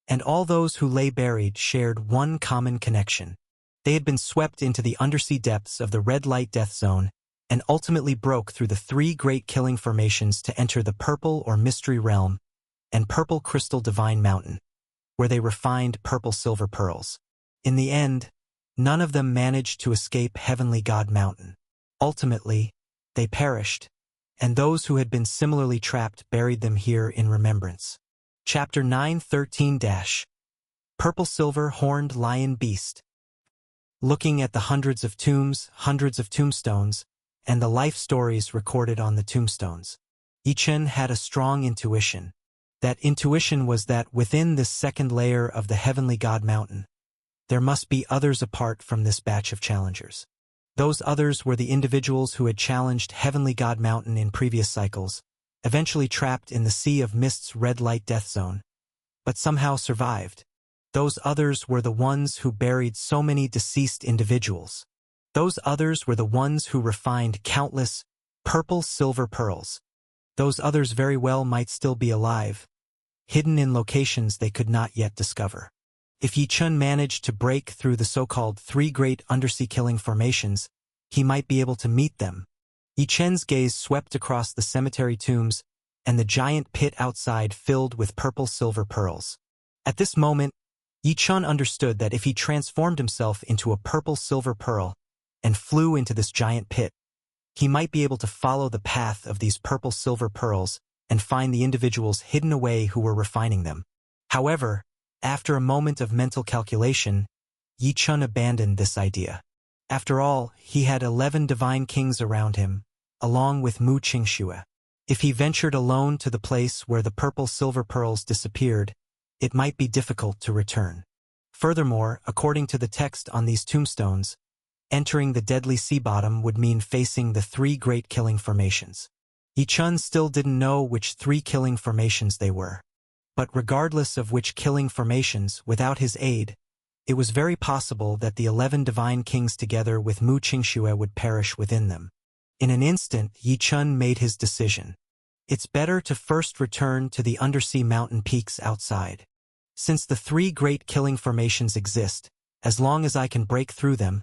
and all those who lay buried shared one common connection. They had been swept into the undersea depths of the red light death zone and ultimately broke through the 3 great killing formations to enter the Purple or Mystery Realm and Purple Crystal Divine Mountain, where they refined purple silver pearls. In the end, none of them managed to escape Heavenly God Mountain. Ultimately, they perished, and those who had been similarly trapped buried them here in remembrance. Chapter 913- Purple Silver Horned Lion Beast. Looking at the hundreds of tombs, hundreds of tombstones, and the life stories recorded on the tombstones, Yi Chun had a strong intuition. That intuition was that within this second layer of the Heavenly God Mountain, there must be others apart from this batch of challengers. Those others were the individuals who had challenged Heavenly God Mountain in previous cycles, eventually trapped in the Sea of Mist's red light death zone, but somehow survived. Those others were the ones who buried so many deceased individuals. Those others were the ones who refined countless purple silver pearls. Those others very well might still be alive, hidden in locations they could not yet discover. If Yi Chun managed to break through the so-called three great undersea killing formations, he might be able to meet them. Yi Chun's gaze swept across the cemetery tombs and the giant pit outside filled with purple silver pearls. At this moment, Yi Chun understood that if he transformed himself into a purple silver pearl and flew into this giant pit, he might be able to follow the path of these purple silver pearls and find the individuals hidden away who were refining them. However, after a moment of mental calculation, Yi Chun abandoned this idea. After all, he had 11 divine kings around him, along with Mu Qingxue. If he ventured alone to the place where the purple silver pearls disappeared, it might be difficult to return. Furthermore, according to the text on these tombstones, entering the deadly sea bottom would mean facing the three great killing formations. Yi Chun still didn't know which three killing formations they were. But regardless of which killing formations, without his aid, it was very possible that the 11 divine kings together with Mu Qingxue would perish within them. In an instant, Yi Chun made his decision. It's better to first return to the undersea mountain peaks outside. Since the three great killing formations exist, as long as I can break through them,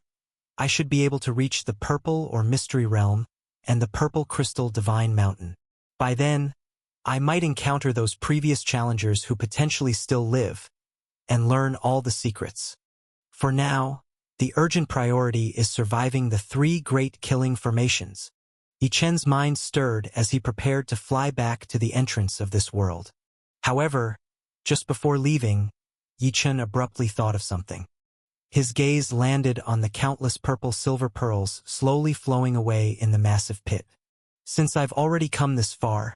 I should be able to reach the purple or mystery realm and the purple crystal divine mountain. By then, I might encounter those previous challengers who potentially still live and learn all the secrets. For now, the urgent priority is surviving the three great killing formations. Yi Chun's mind stirred as he prepared to fly back to the entrance of this world. However, just before leaving, Yi Chun abruptly thought of something. His gaze landed on the countless purple silver pearls slowly flowing away in the massive pit. Since I've already come this far,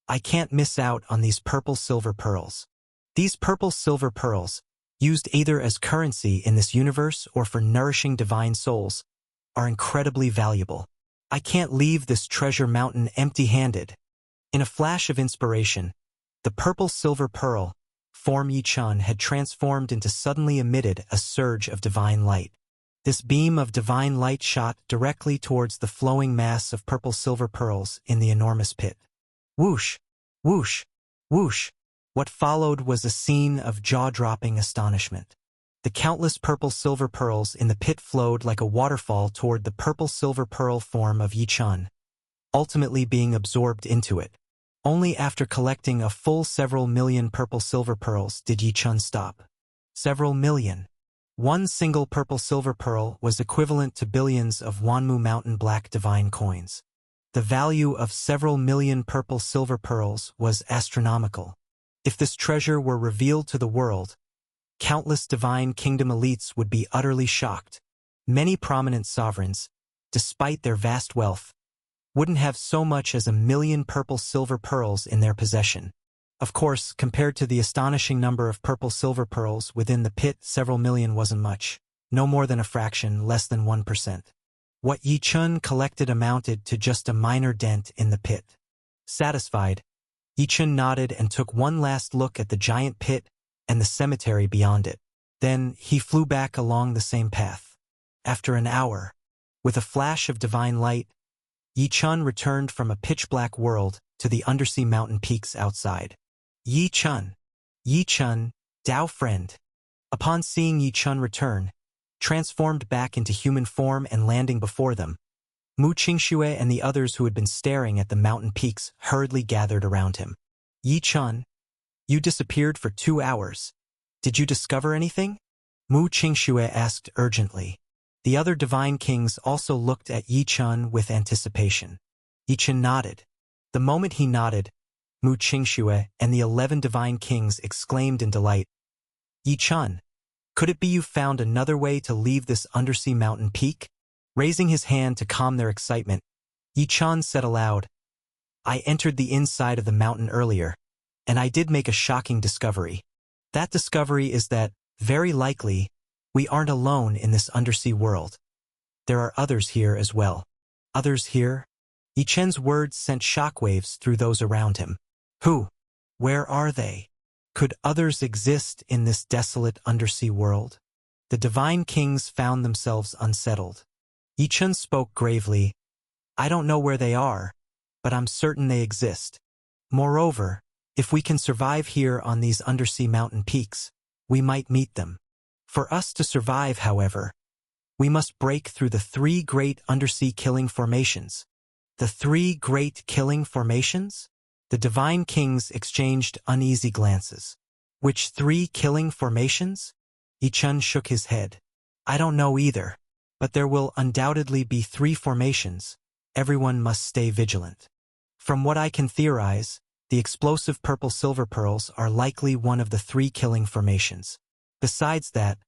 I can't miss out on these purple silver pearls. These purple silver pearls, used either as currency in this universe or for nourishing divine souls, are incredibly valuable. I can't leave this treasure mountain empty-handed. In a flash of inspiration, the purple silver pearl form Yi Chun had transformed into suddenly emitted a surge of divine light. This beam of divine light shot directly towards the flowing mass of purple silver pearls in the enormous pit. Whoosh! Whoosh! Whoosh! What followed was a scene of jaw-dropping astonishment. The countless purple silver pearls in the pit flowed like a waterfall toward the purple silver pearl form of Yi Chun, ultimately being absorbed into it. Only after collecting a full several million purple silver pearls did Yi Chun stop. Several million. One single purple silver pearl was equivalent to billions of Wanmu Mountain Black divine coins. The value of several million purple silver pearls was astronomical. If this treasure were revealed to the world, countless divine kingdom elites would be utterly shocked. Many prominent sovereigns, despite their vast wealth, wouldn't have so much as 1,000,000 purple silver pearls in their possession. Of course, compared to the astonishing number of purple silver pearls within the pit, several million wasn't much, no more than a fraction, less than 1%. What Yi Chun collected amounted to just a minor dent in the pit. Satisfied, Yi Chun nodded and took one last look at the giant pit and the cemetery beyond it. Then he flew back along the same path. After an hour, with a flash of divine light, Yi Chun returned from a pitch-black world to the undersea mountain peaks outside. Yi Chun, Dao friend. Upon seeing Yi Chun return, transformed back into human form and landing before them, Mu Qingxue and the others who had been staring at the mountain peaks hurriedly gathered around him. Yi Chun, you disappeared for 2 hours. Did you discover anything? Mu Qingxue asked urgently. The other divine kings also looked at Yi Chun with anticipation. Yi Chun nodded. The moment he nodded, Mu Qingxue and the 11 divine kings exclaimed in delight. Yi Chun, could it be you found another way to leave this undersea mountain peak? Raising his hand to calm their excitement, Yi Chun said aloud, I entered the inside of the mountain earlier, and I did make a shocking discovery. That discovery is that, very likely, we aren't alone in this undersea world. There are others here as well. Others here? Yi Chun's words sent shockwaves through those around him. Who? Where are they? Could others exist in this desolate undersea world? The divine kings found themselves unsettled. Yi Chun spoke gravely. I don't know where they are, but I'm certain they exist. Moreover, if we can survive here on these undersea mountain peaks, we might meet them. For us to survive, however, we must break through the three great undersea killing formations. The three great killing formations? The divine kings exchanged uneasy glances. Which three killing formations? Yi Chun shook his head. I don't know either, but there will undoubtedly be three formations. Everyone must stay vigilant. From what I can theorize, the explosive purple-silver pearls are likely one of the three killing formations. Besides that,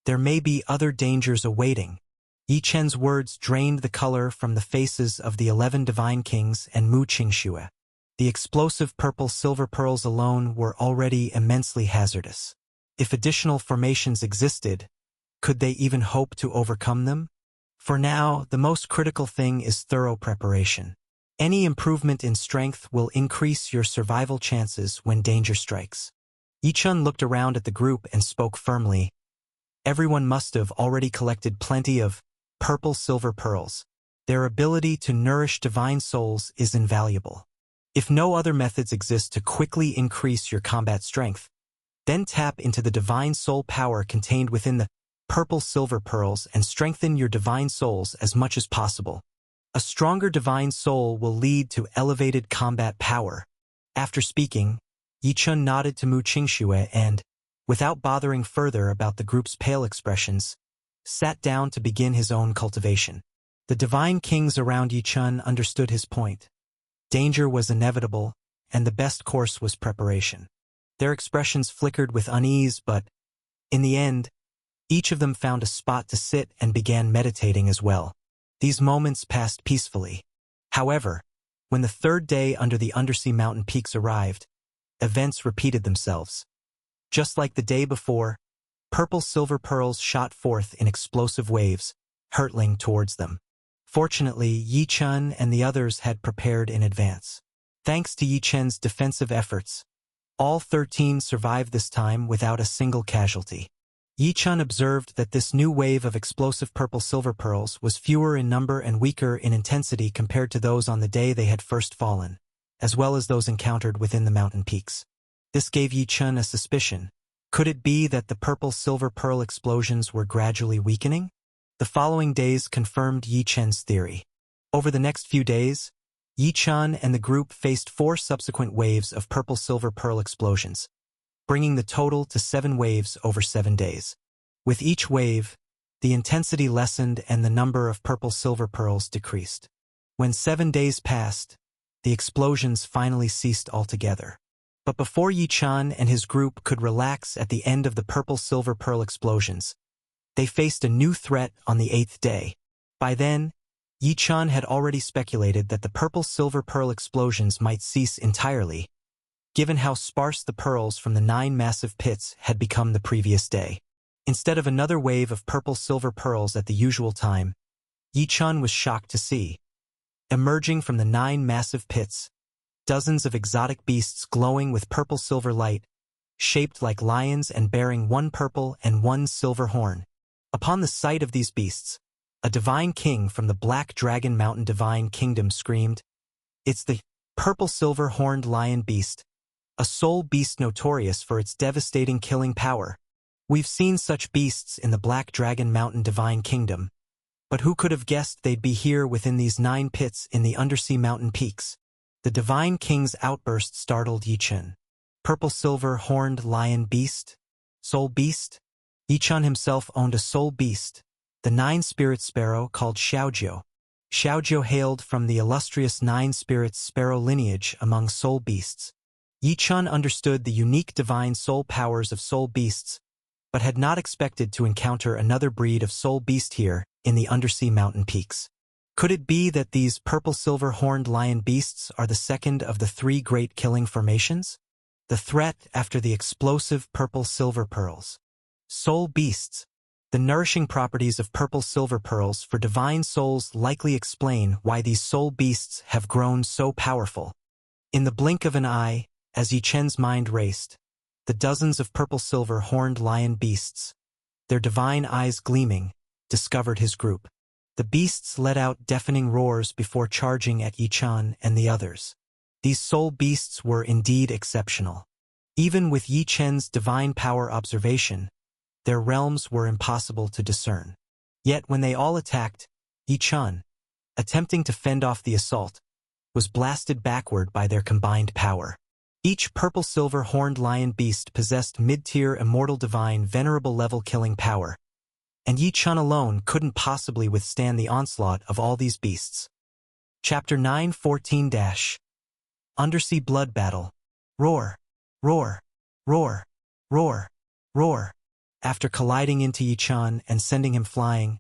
there may be other dangers awaiting. Yi Chen's words drained the color from the faces of the 11 divine kings and Mu Qingxue. The explosive purple-silver pearls alone were already immensely hazardous. If additional formations existed, could they even hope to overcome them? For now, the most critical thing is thorough preparation. Any improvement in strength will increase your survival chances when danger strikes. Yi Chun looked around at the group and spoke firmly. Everyone must have already collected plenty of purple-silver pearls. Their ability to nourish divine souls is invaluable. If no other methods exist to quickly increase your combat strength, then tap into the divine soul power contained within the purple-silver pearls and strengthen your divine souls as much as possible. A stronger divine soul will lead to elevated combat power. After speaking, Yi Chun nodded to Mu Qingxue and, without bothering further about the group's pale expressions, sat down to begin his own cultivation. The divine kings around Yi Chun understood his point. Danger was inevitable, and the best course was preparation. Their expressions flickered with unease, but, in the end, each of them found a spot to sit and began meditating as well. These moments passed peacefully. However, when the third day under the undersea mountain peaks arrived, events repeated themselves. Just like the day before, purple-silver pearls shot forth in explosive waves, hurtling towards them. Fortunately, Yi Chun and the others had prepared in advance. Thanks to Yi Chen's defensive efforts, all 13 survived this time without a single casualty. Yi Chun observed that this new wave of explosive purple-silver pearls was fewer in number and weaker in intensity compared to those on the day they had first fallen, as well as those encountered within the mountain peaks. This gave Yi Chun a suspicion. Could it be that the purple-silver pearl explosions were gradually weakening? The following days confirmed Yi Chen's theory. Over the next few days, Yi Chun and the group faced 4 subsequent waves of purple-silver pearl explosions, bringing the total to 7 waves over 7 days. With each wave, the intensity lessened and the number of purple-silver pearls decreased. When 7 days passed, the explosions finally ceased altogether. But before Yi Chun and his group could relax at the end of the purple-silver pearl explosions, they faced a new threat on the 8th day. By then, Yi Chun had already speculated that the purple-silver pearl explosions might cease entirely, given how sparse the pearls from the 9 massive pits had become the previous day. Instead of another wave of purple-silver pearls at the usual time, Yi Chun was shocked to see, emerging from the 9 massive pits, dozens of exotic beasts glowing with purple-silver light, shaped like lions and bearing 1 purple and 1 silver horn. Upon the sight of these beasts, a divine king from the Black Dragon Mountain Divine Kingdom screamed, "It's the purple-silver horned lion beast, a soul beast notorious for its devastating killing power. We've seen such beasts in the Black Dragon Mountain Divine Kingdom, but who could have guessed they'd be here within these 9 pits in the undersea mountain peaks?" The divine king's outburst startled Yi Chun. Purple-silver horned lion beast? Soul beast? Yi Chun himself owned a soul beast, the 9-spirit sparrow called Xiaojiu. Xiaojiu hailed from the illustrious 9-spirit sparrow lineage among soul beasts. Yi Chun understood the unique divine soul powers of soul beasts, but had not expected to encounter another breed of soul beast here in the undersea mountain peaks. Could it be that these purple-silver horned lion beasts are the second of the 3 great killing formations? The threat after the explosive purple-silver pearls. Soul beasts. The nourishing properties of purple-silver pearls for divine souls likely explain why these soul beasts have grown so powerful. In the blink of an eye, as Yi Chen's mind raced, the dozens of purple-silver horned lion beasts, their divine eyes gleaming, discovered his group. The beasts let out deafening roars before charging at Yi Chen and the others. These soul beasts were indeed exceptional. Even with Yi Chen's divine power observation, their realms were impossible to discern. Yet when they all attacked, Yi Chen, attempting to fend off the assault, was blasted backward by their combined power. Each purple-silver horned lion beast possessed mid-tier immortal divine venerable level killing power, and Yi Chen alone couldn't possibly withstand the onslaught of all these beasts. Chapter 9:14 Undersea Blood Battle. Roar, roar, roar, roar, roar. After colliding into Yi Chen and sending him flying,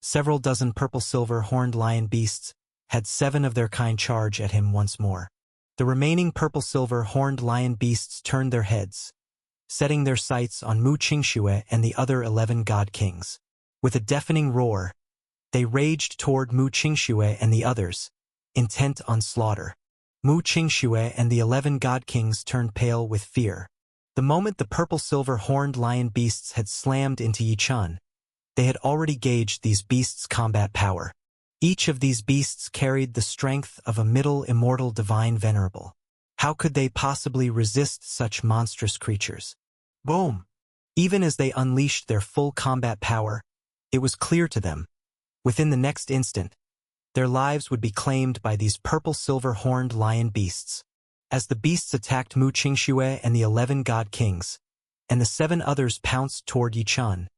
several dozen purple-silver horned lion beasts had 7 of their kind charge at him once more. The remaining purple-silver horned lion beasts turned their heads, setting their sights on Mu Qingxue and the other 11 god kings. With a deafening roar, they raged toward Mu Qingxue and the others, intent on slaughter. Mu Qingxue and the 11 god kings turned pale with fear. The moment the purple-silver horned lion beasts had slammed into Yi Chen, they had already gauged these beasts' combat power. Each of these beasts carried the strength of a middle immortal divine venerable. How could they possibly resist such monstrous creatures? Boom! Even as they unleashed their full combat power, it was clear to them, within the next instant, their lives would be claimed by these purple-silver horned lion beasts. As the beasts attacked Mu Qingxue and the 11 god kings, and the 7 others pounced toward Yi Chen,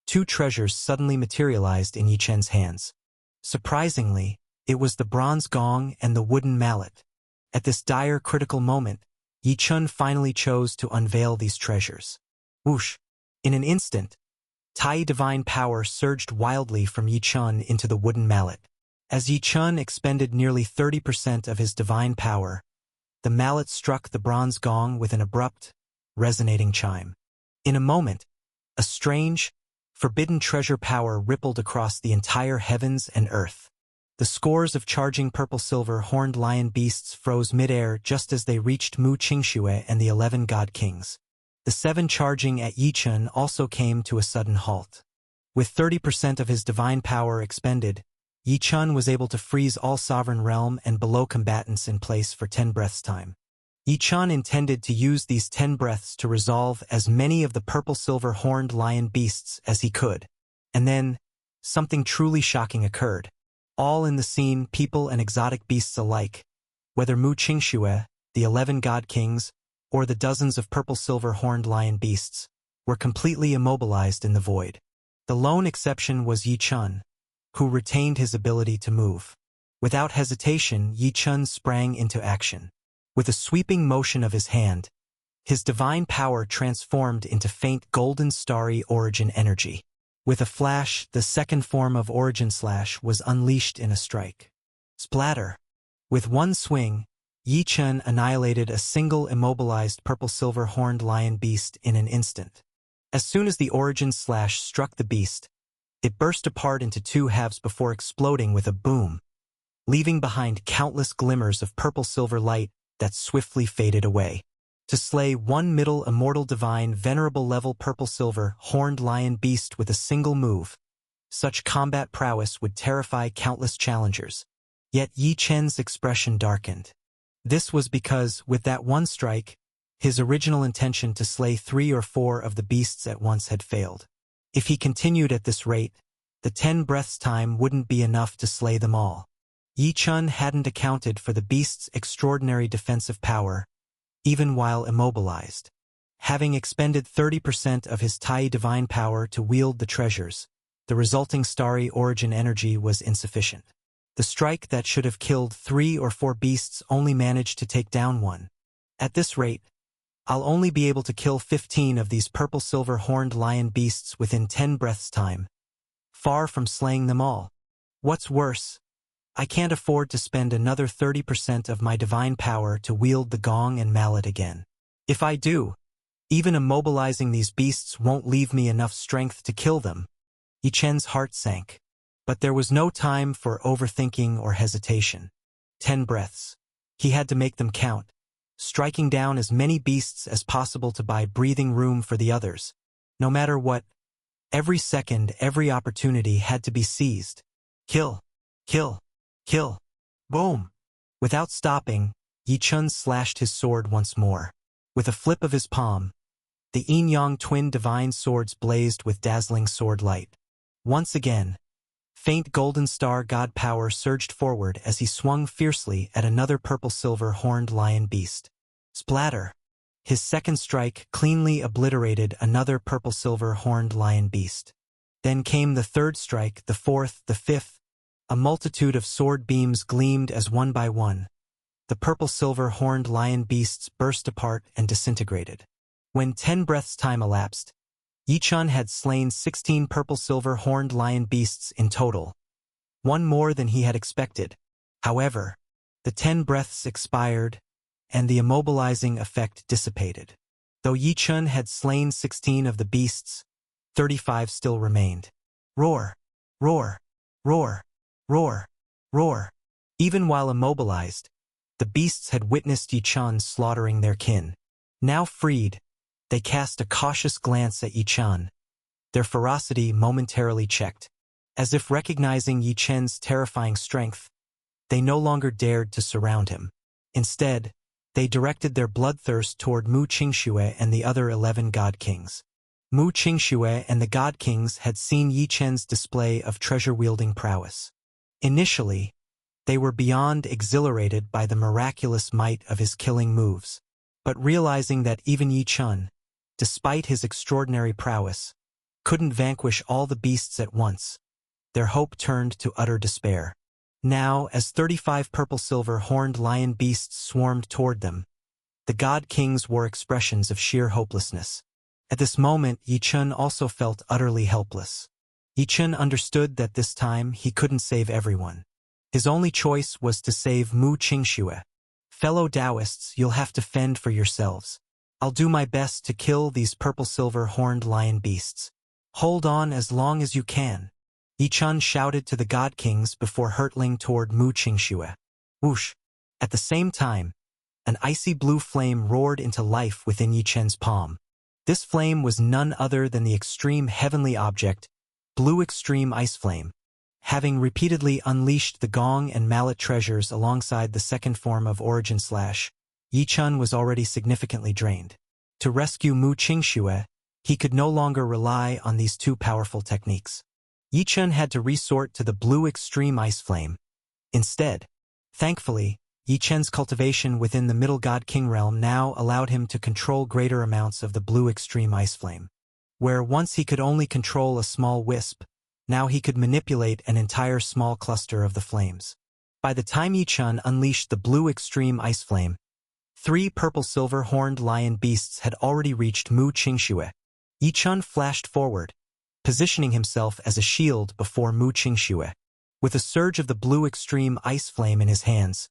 2 treasures suddenly materialized in Yi Chen's hands. Surprisingly, it was the bronze gong and the wooden mallet. At this dire critical moment, Yi Chen finally chose to unveil these treasures. Whoosh! In an instant, Tai divine power surged wildly from Yi Chen into the wooden mallet. As Yi Chen expended nearly 30% of his divine power, the mallet struck the bronze gong with an abrupt, resonating chime. In a moment, a strange, forbidden treasure power rippled across the entire heavens and earth. The scores of charging purple-silver horned lion beasts froze midair just as they reached Mu Qingxue and the 11 god kings. The 7 charging at Yi Chen also came to a sudden halt. With 30% of his divine power expended, Yi Chen was able to freeze all sovereign realm and below combatants in place for 10 breaths time. Yi Chen intended to use these 10 breaths to resolve as many of the purple-silver horned lion beasts as he could. And then, something truly shocking occurred. All in the scene, people and exotic beasts alike, whether Mu Qingxue, the 11 god kings, or the dozens of purple-silver horned lion beasts, were completely immobilized in the void. The lone exception was Yi Chen, who retained his ability to move. Without hesitation, Yi Chen sprang into action. With a sweeping motion of his hand, his divine power transformed into faint golden starry origin energy. With a flash, the second form of Origin Slash was unleashed in a strike. Splatter! With one swing, Yi Chen annihilated a single immobilized purple-silver horned lion beast in an instant. As soon as the Origin Slash struck the beast, it burst apart into 2 halves before exploding with a boom, leaving behind countless glimmers of purple-silver light that swiftly faded away. To slay one middle immortal divine venerable level purple-silver horned lion beast with a single move, such combat prowess would terrify countless challengers. Yet Yi Chen's expression darkened. This was because, with that one strike, his original intention to slay 3 or 4 of the beasts at once had failed. If he continued at this rate, the 10 breaths time wouldn't be enough to slay them all. Yi Chen hadn't accounted for the beast's extraordinary defensive power, even while immobilized. Having expended 30% of his Tai divine power to wield the treasures, the resulting starry origin energy was insufficient. The strike that should have killed 3 or 4 beasts only managed to take down 1. At this rate, I'll only be able to kill 15 of these purple-silver horned lion beasts within 10 breaths time, far from slaying them all. What's worse, I can't afford to spend another 30% of my divine power to wield the gong and mallet again. If I do, even immobilizing these beasts won't leave me enough strength to kill them. Yi Chen's heart sank. But there was no time for overthinking or hesitation. 10 breaths. He had to make them count, striking down as many beasts as possible to buy breathing room for the others. No matter what, every second, every opportunity had to be seized. Kill! Kill! Kill! Boom! Without stopping, Yi Chun slashed his sword once more. With a flip of his palm, the yin-yang twin divine swords blazed with dazzling sword light. Once again, faint golden star god power surged forward as he swung fiercely at another purple-silver horned lion beast. Splatter! His second strike cleanly obliterated another purple-silver horned lion beast. Then came the third strike, the fourth, the fifth. A multitude of sword beams gleamed as one by one the purple-silver horned lion beasts burst apart and disintegrated. When 10 breaths' time elapsed, Yi Chun had slain 16 purple-silver horned lion beasts in total, one more than he had expected. However, the 10 breaths expired, and the immobilizing effect dissipated. Though Yi Chun had slain 16 of the beasts, 35 still remained. Roar! Roar! Roar! Roar! Roar! Even while immobilized, the beasts had witnessed Yi Chun slaughtering their kin. Now freed, they cast a cautious glance at Yi Chun, their ferocity momentarily checked. As if recognizing Yi Chun's terrifying strength, they no longer dared to surround him. Instead, they directed their bloodthirst toward Mu Qingxue and the other 11 god kings. Mu Qingxue and the god kings had seen Yi Chun's display of treasure-wielding prowess. Initially, they were beyond exhilarated by the miraculous might of his killing moves, but realizing that even Yi Chun, despite his extraordinary prowess, couldn't vanquish all the beasts at once, their hope turned to utter despair. Now, as 35 purple-silver horned lion beasts swarmed toward them, the god kings wore expressions of sheer hopelessness. At this moment, Yi Chun also felt utterly helpless. Yi Chun understood that this time he couldn't save everyone. His only choice was to save Mu Qingxue. Fellow Taoists, you'll have to fend for yourselves. I'll do my best to kill these purple-silver horned lion beasts. Hold on as long as you can. Yi Chun shouted to the god kings before hurtling toward Mu Qingxue. Whoosh! At the same time, an icy blue flame roared into life within Yi Chun's palm. This flame was none other than the extreme heavenly object, Blue Extreme Ice Flame. Having repeatedly unleashed the gong and mallet treasures alongside the second form of Origin Slash, Yi Chun was already significantly drained. To rescue Mu Qingxue, he could no longer rely on these two powerful techniques. Yi Chun had to resort to the Blue Extreme Ice Flame. Instead, thankfully, Yi Chun's cultivation within the Middle God King realm now allowed him to control greater amounts of the Blue Extreme Ice Flame. Where once he could only control a small wisp, now he could manipulate an entire small cluster of the flames. By the time Yi Chun unleashed the Blue Extreme Ice Flame, 3 purple-silver horned lion beasts had already reached Mu Qingxue. Yi Chun flashed forward, positioning himself as a shield before Mu Qingxue. With a surge of the Blue Extreme Ice Flame in his hands,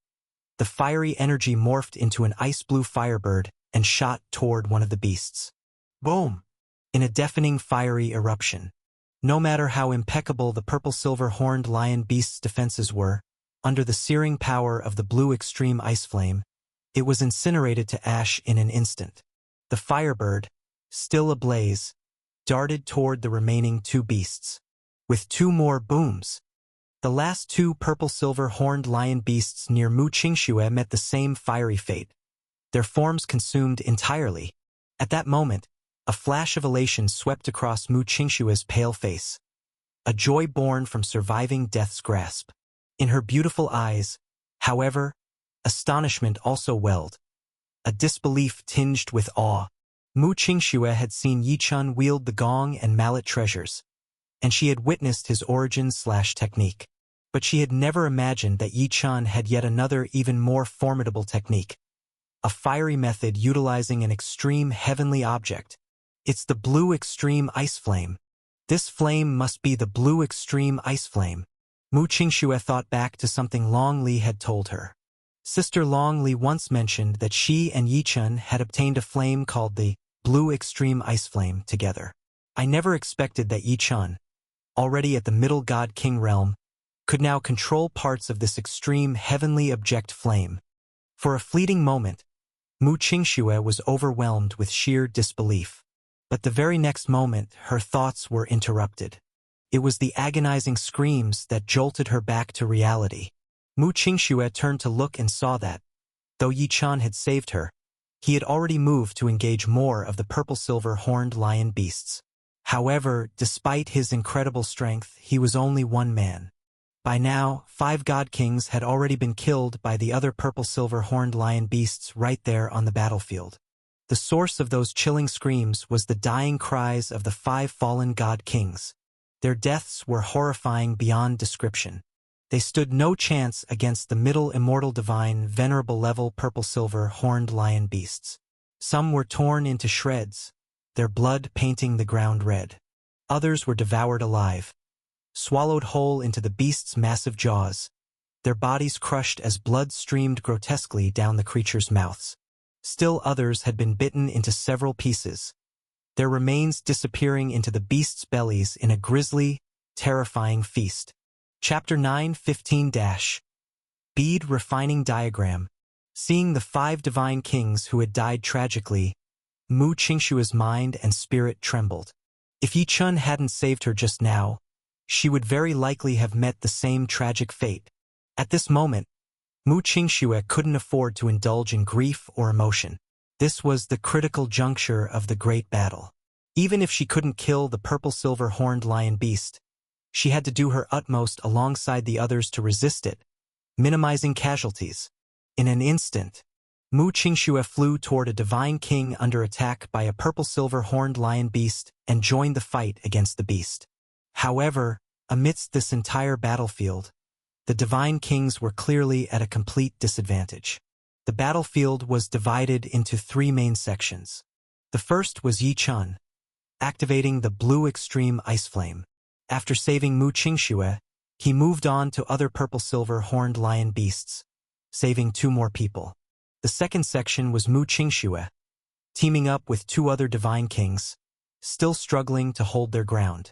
the fiery energy morphed into an ice-blue firebird and shot toward one of the beasts. Boom! In a deafening fiery eruption. No matter how impeccable the purple-silver horned lion beast's defenses were, under the searing power of the Blue Extreme Ice Flame, it was incinerated to ash in an instant. The firebird, still ablaze, darted toward the remaining 2 beasts. With 2 more booms, the last 2 purple-silver horned lion beasts near Mu Qingxue met the same fiery fate, their forms consumed entirely. At that moment, a flash of elation swept across Mu Qingxue's pale face, a joy born from surviving death's grasp. In her beautiful eyes, however, astonishment also welled, a disbelief tinged with awe. Mu Qingxue had seen Yi Chun wield the gong and mallet treasures, and she had witnessed his origin/technique. But she had never imagined that Yi Chun had yet another even more formidable technique, a fiery method utilizing an extreme heavenly object. It's the Blue Extreme Ice Flame. This flame must be the Blue Extreme Ice Flame. Mu Qingxue thought back to something Long Li had told her. Sister Long Li once mentioned that she and Yi Chun had obtained a flame called the Blue Extreme Ice Flame together. I never expected that Yi Chun, already at the Middle God King realm, could now control parts of this extreme heavenly object flame. For a fleeting moment, Mu Qingxue was overwhelmed with sheer disbelief. But the very next moment, her thoughts were interrupted. It was the agonizing screams that jolted her back to reality. Mu Qingxue turned to look and saw that, though Yi Chen had saved her, he had already moved to engage more of the purple-silver horned lion beasts. However, despite his incredible strength, he was only one man. By now, 5 god kings had already been killed by the other purple-silver horned lion beasts right there on the battlefield. The source of those chilling screams was the dying cries of the 5 fallen god kings. Their deaths were horrifying beyond description. They stood no chance against the middle immortal divine venerable level purple-silver horned lion beasts. Some were torn into shreds, their blood painting the ground red. Others were devoured alive, swallowed whole into the beast's massive jaws, their bodies crushed as blood streamed grotesquely down the creatures' mouths. Still others had been bitten into several pieces, their remains disappearing into the beasts' bellies in a grisly, terrifying feast. Chapter 9:15 Bead Refining Diagram. Seeing the 5 divine kings who had died tragically, Mu Qingshue's mind and spirit trembled. If Yi Chen hadn't saved her just now, she would very likely have met the same tragic fate. At this moment, Mu Qingxue couldn't afford to indulge in grief or emotion. This was the critical juncture of the great battle. Even if she couldn't kill the purple-silver horned lion beast, she had to do her utmost alongside the others to resist it, minimizing casualties. In an instant, Mu Qingxue flew toward a divine king under attack by a purple-silver horned lion beast and joined the fight against the beast. However, amidst this entire battlefield, the divine kings were clearly at a complete disadvantage. The battlefield was divided into 3 main sections. The first was Yi Chen, activating the blue extreme ice flame. After saving Mu Qingxue, he moved on to other purple-silver horned lion beasts, saving 2 more people. The second section was Mu Qingxue, teaming up with 2 other divine kings, still struggling to hold their ground.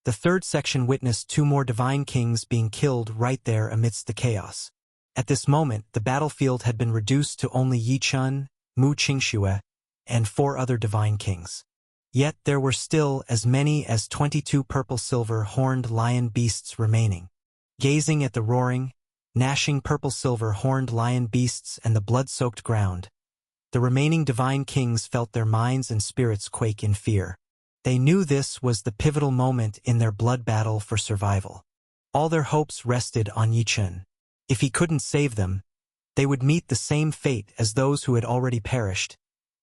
The third section witnessed 2 more divine kings being killed right there amidst the chaos. At this moment, the battlefield had been reduced to only Yi Chen, Mu Qingxue, and 4 other divine kings. Yet there were still as many as 22 purple-silver horned lion beasts remaining. Gazing at the roaring, gnashing purple-silver horned lion beasts and the blood-soaked ground, the remaining divine kings felt their minds and spirits quake in fear. They knew this was the pivotal moment in their blood battle for survival. All their hopes rested on Yi Chen. If he couldn't save them, they would meet the same fate as those who had already perished,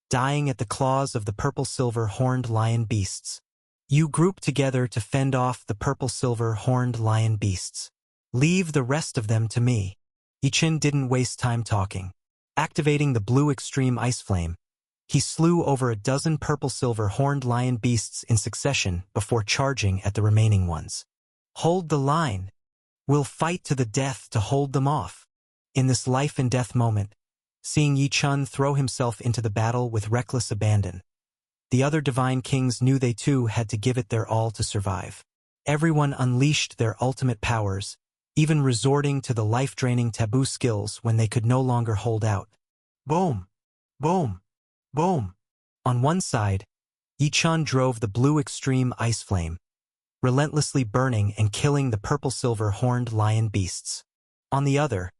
dying at the claws of the purple-silver horned lion beasts. You group together to fend off the purple-silver horned lion beasts. Leave the rest of them to me. Yi Chen didn't waste time talking. Activating the blue extreme ice flame, he slew over a dozen purple-silver horned lion beasts in succession before charging at the remaining ones. Hold the line. We'll fight to the death to hold them off. In this life-and-death moment, seeing Yi Chen throw himself into the battle with reckless abandon, the other divine kings knew they too had to give it their all to survive. Everyone unleashed their ultimate powers, even resorting to the life-draining taboo skills when they could no longer hold out. Boom! Boom! Boom! On one side, Yi Chen drove the blue extreme ice flame, relentlessly burning and killing the purple-silver horned lion beasts. On the other,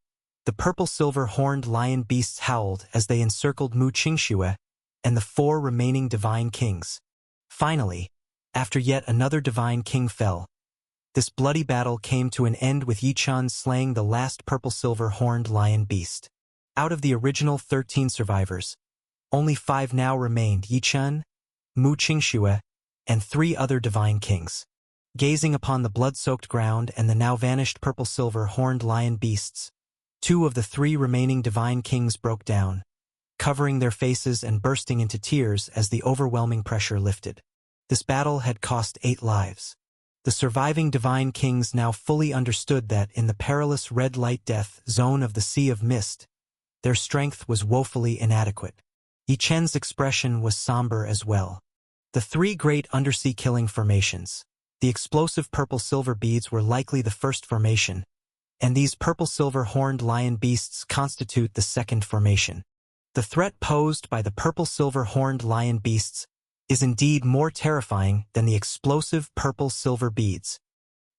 the purple-silver horned lion beasts howled as they encircled Mu Qingxue and the 4 remaining divine kings. Finally, after yet another divine king fell, this bloody battle came to an end with Yi Chen slaying the last purple-silver horned lion beast. Out of the original 13 survivors, only 5 now remained: Yi Chen, Mu Qingxue, and 3 other divine kings. Gazing upon the blood-soaked ground and the now vanished purple-silver horned lion beasts, 2 of the 3 remaining divine kings broke down, covering their faces and bursting into tears as the overwhelming pressure lifted. This battle had cost 8 lives. The surviving divine kings now fully understood that in the perilous red light death zone of the Sea of Mist, their strength was woefully inadequate. Yi Chen's expression was somber as well. The 3 great undersea killing formations. The explosive purple-silver beads were likely the first formation, and these purple-silver horned lion beasts constitute the second formation. The threat posed by the purple-silver horned lion beasts is indeed more terrifying than the explosive purple-silver beads.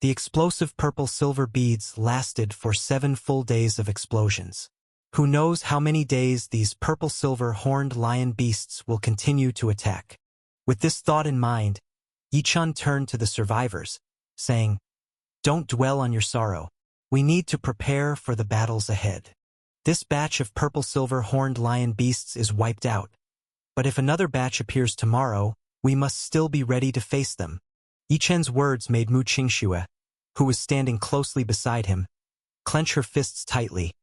The explosive purple-silver beads lasted for 7 full days of explosions. Who knows how many days these purple-silver horned lion beasts will continue to attack? With this thought in mind, Yichun turned to the survivors, saying, "Don't dwell on your sorrow. We need to prepare for the battles ahead. This batch of purple-silver horned lion beasts is wiped out. But if another batch appears tomorrow, we must still be ready to face them." Yichun's words made Mu Qingxue, who was standing closely beside him, clench her fists tightly,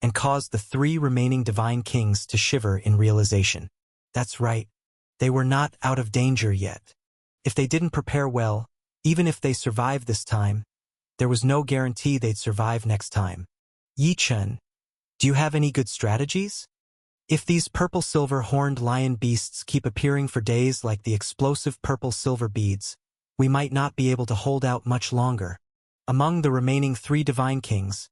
and caused the 3 remaining divine kings to shiver in realization. That's right. They were not out of danger yet. If they didn't prepare well, even if they survived this time, there was no guarantee they'd survive next time. Yichun, do you have any good strategies? If these purple-silver horned lion beasts keep appearing for days like the explosive purple-silver beads, we might not be able to hold out much longer. Among the remaining 3 divine kings,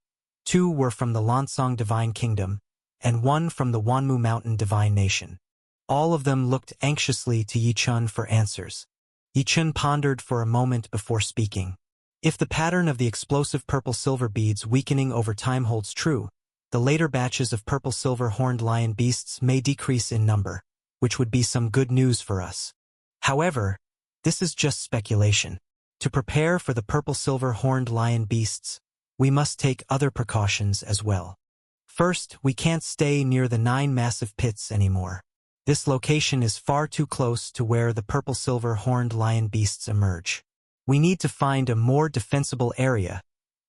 2 were from the Lansong Divine Kingdom, and 1 from the Wanmu Mountain Divine Nation. All of them looked anxiously to Yichun for answers. Yichun pondered for a moment before speaking. If the pattern of the explosive purple-silver beads weakening over time holds true, the later batches of purple-silver horned lion beasts may decrease in number, which would be some good news for us. However, this is just speculation. To prepare for the purple-silver horned lion beasts, we must take other precautions as well. First, we can't stay near the 9 massive pits anymore. This location is far too close to where the purple-silver horned lion beasts emerge. We need to find a more defensible area,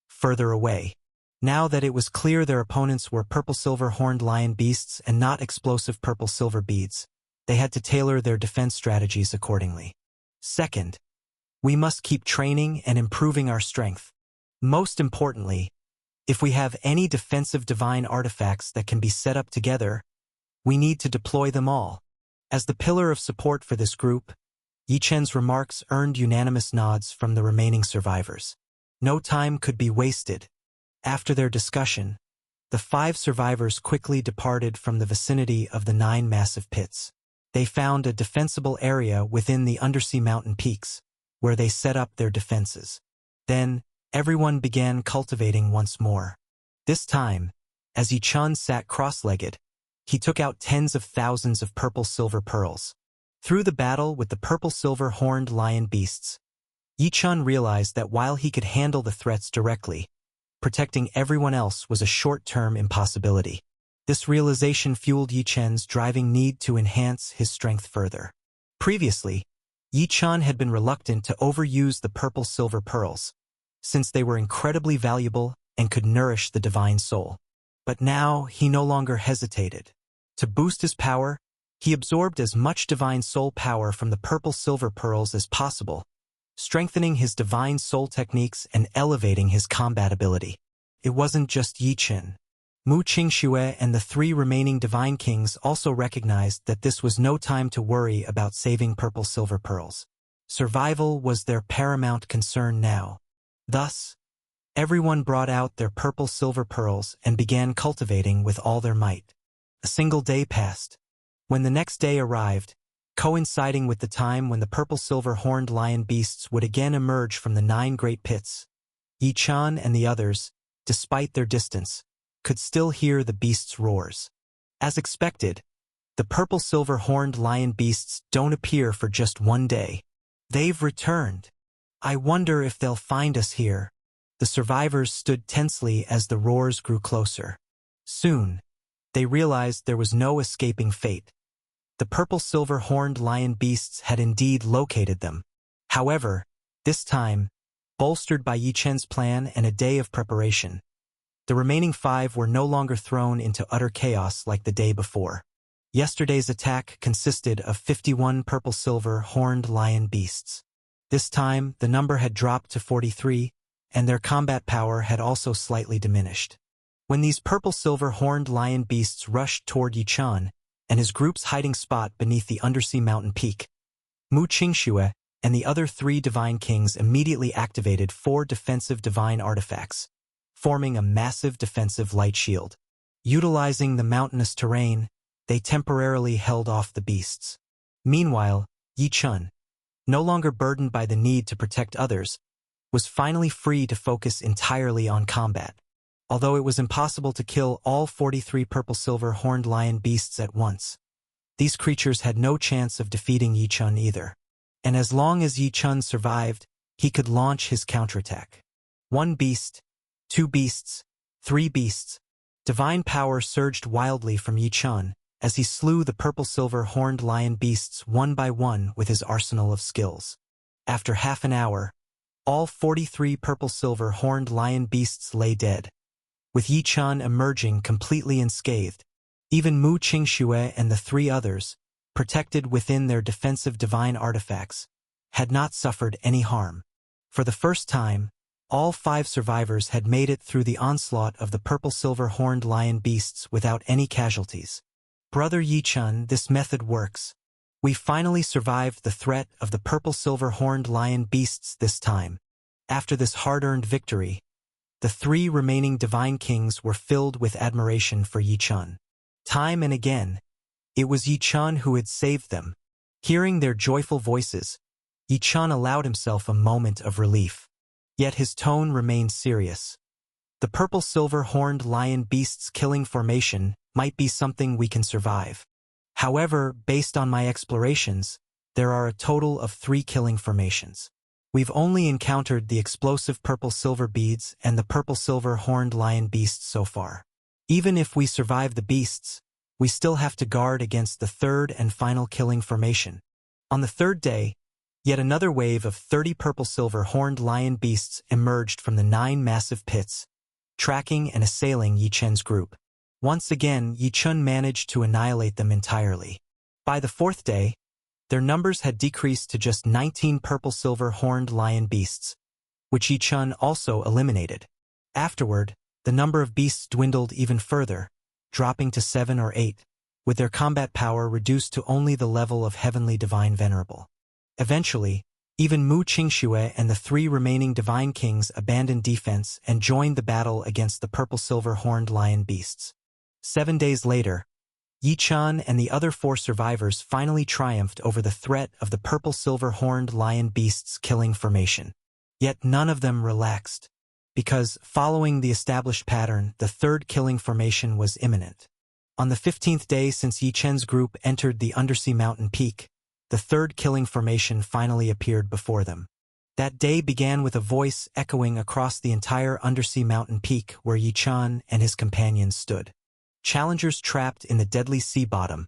further away. Now that it was clear their opponents were purple-silver horned lion beasts and not explosive purple-silver beads, they had to tailor their defense strategies accordingly. Second, we must keep training and improving our strength. Most importantly, if we have any defensive divine artifacts that can be set up together, we need to deploy them all. As the pillar of support for this group, Yichun's remarks earned unanimous nods from the remaining survivors. No time could be wasted. After their discussion, the 5 survivors quickly departed from the vicinity of the 9 massive pits. They found a defensible area within the undersea mountain peaks, where they set up their defenses. Then, everyone began cultivating once more. This time, as Yichun sat cross-legged, he took out tens of thousands of purple-silver pearls. Through the battle with the purple-silver horned lion beasts, Yichun realized that while he could handle the threats directly, protecting everyone else was a short-term impossibility. This realization fueled Yichun's driving need to enhance his strength further. Previously, Yichun had been reluctant to overuse the purple-silver pearls, since they were incredibly valuable and could nourish the divine soul. But now he no longer hesitated. To boost his power, he absorbed as much divine soul power from the purple-silver pearls as possible, strengthening his divine soul techniques and elevating his combat ability. It wasn't just Yichun. Mu Qingxue and the 3 remaining divine kings also recognized that this was no time to worry about saving purple-silver pearls. Survival was their paramount concern now. Thus, everyone brought out their purple-silver pearls and began cultivating with all their might. A single day passed. When the next day arrived, coinciding with the time when the purple-silver horned lion beasts would again emerge from the 9 great pits, Yichun and the others, despite their distance, could still hear the beasts' roars. As expected, the purple-silver horned lion beasts don't appear for just one day. They've returned. I wonder if they'll find us here. The survivors stood tensely as the roars grew closer. Soon, they realized there was no escaping fate. The purple-silver horned lion beasts had indeed located them. However, this time, bolstered by Yichun's plan and a day of preparation, the remaining 5 were no longer thrown into utter chaos like the day before. Yesterday's attack consisted of 51 purple-silver horned lion beasts. This time, the number had dropped to 43, and their combat power had also slightly diminished. When these purple-silver horned lion beasts rushed toward Yichun and his group's hiding spot beneath the undersea mountain peak, Mu Qingxue and the other 3 divine kings immediately activated 4 defensive divine artifacts, forming a massive defensive light shield. Utilizing the mountainous terrain, they temporarily held off the beasts. Meanwhile, Yichun, no longer burdened by the need to protect others, was finally free to focus entirely on combat. Although it was impossible to kill all 43 purple-silver horned lion beasts at once, these creatures had no chance of defeating Yi Chun either. And as long as Yi Chun survived, he could launch his counterattack. 1 beast, 2 beasts, 3 beasts. Divine power surged wildly from Yi Chun as he slew the purple-silver horned lion beasts one by one with his arsenal of skills. After half an hour, all 43 purple-silver horned lion beasts lay dead, with Yi Chun emerging completely unscathed. Even Mu Qingxue and the 3 others, protected within their defensive divine artifacts, had not suffered any harm. For the first time, all 5 survivors had made it through the onslaught of the purple-silver horned lion beasts without any casualties. Brother Yi Chun, this method works. We finally survived the threat of the purple-silver horned lion beasts this time. After this hard-earned victory, the 3 remaining divine kings were filled with admiration for Yi Chun. Time and again, it was Yi Chun who had saved them. Hearing their joyful voices, Yi Chun allowed himself a moment of relief. Yet his tone remained serious. The purple-silver horned lion beasts killing formation might be something we can survive. However, based on my explorations, there are a total of 3 killing formations. We've only encountered the explosive purple-silver beads and the purple-silver horned lion beasts so far. Even if we survive the beasts, we still have to guard against the 3rd and final killing formation. On the 3rd day, yet another wave of 30 purple-silver horned lion beasts emerged from the 9 massive pits, tracking and assailing Yi Chun's group. Once again, Yi Chun managed to annihilate them entirely. By the 4th day, their numbers had decreased to just 19 purple-silver horned lion beasts, which Yi Chun also eliminated. Afterward, the number of beasts dwindled even further, dropping to 7 or 8, with their combat power reduced to only the level of Heavenly Divine Venerable. Eventually, even Mu Qingxue and the 3 remaining divine kings abandoned defense and joined the battle against the purple-silver horned lion beasts. 7 days later, Yi Chun and the other 4 survivors finally triumphed over the threat of the purple-silver horned lion beasts killing formation. Yet none of them relaxed, because, following the established pattern, the 3rd killing formation was imminent. On the 15th day since Yi Chun's group entered the undersea mountain peak, the 3rd killing formation finally appeared before them. That day began with a voice echoing across the entire undersea mountain peak where Yi Chun and his companions stood. Challengers trapped in the deadly sea bottom.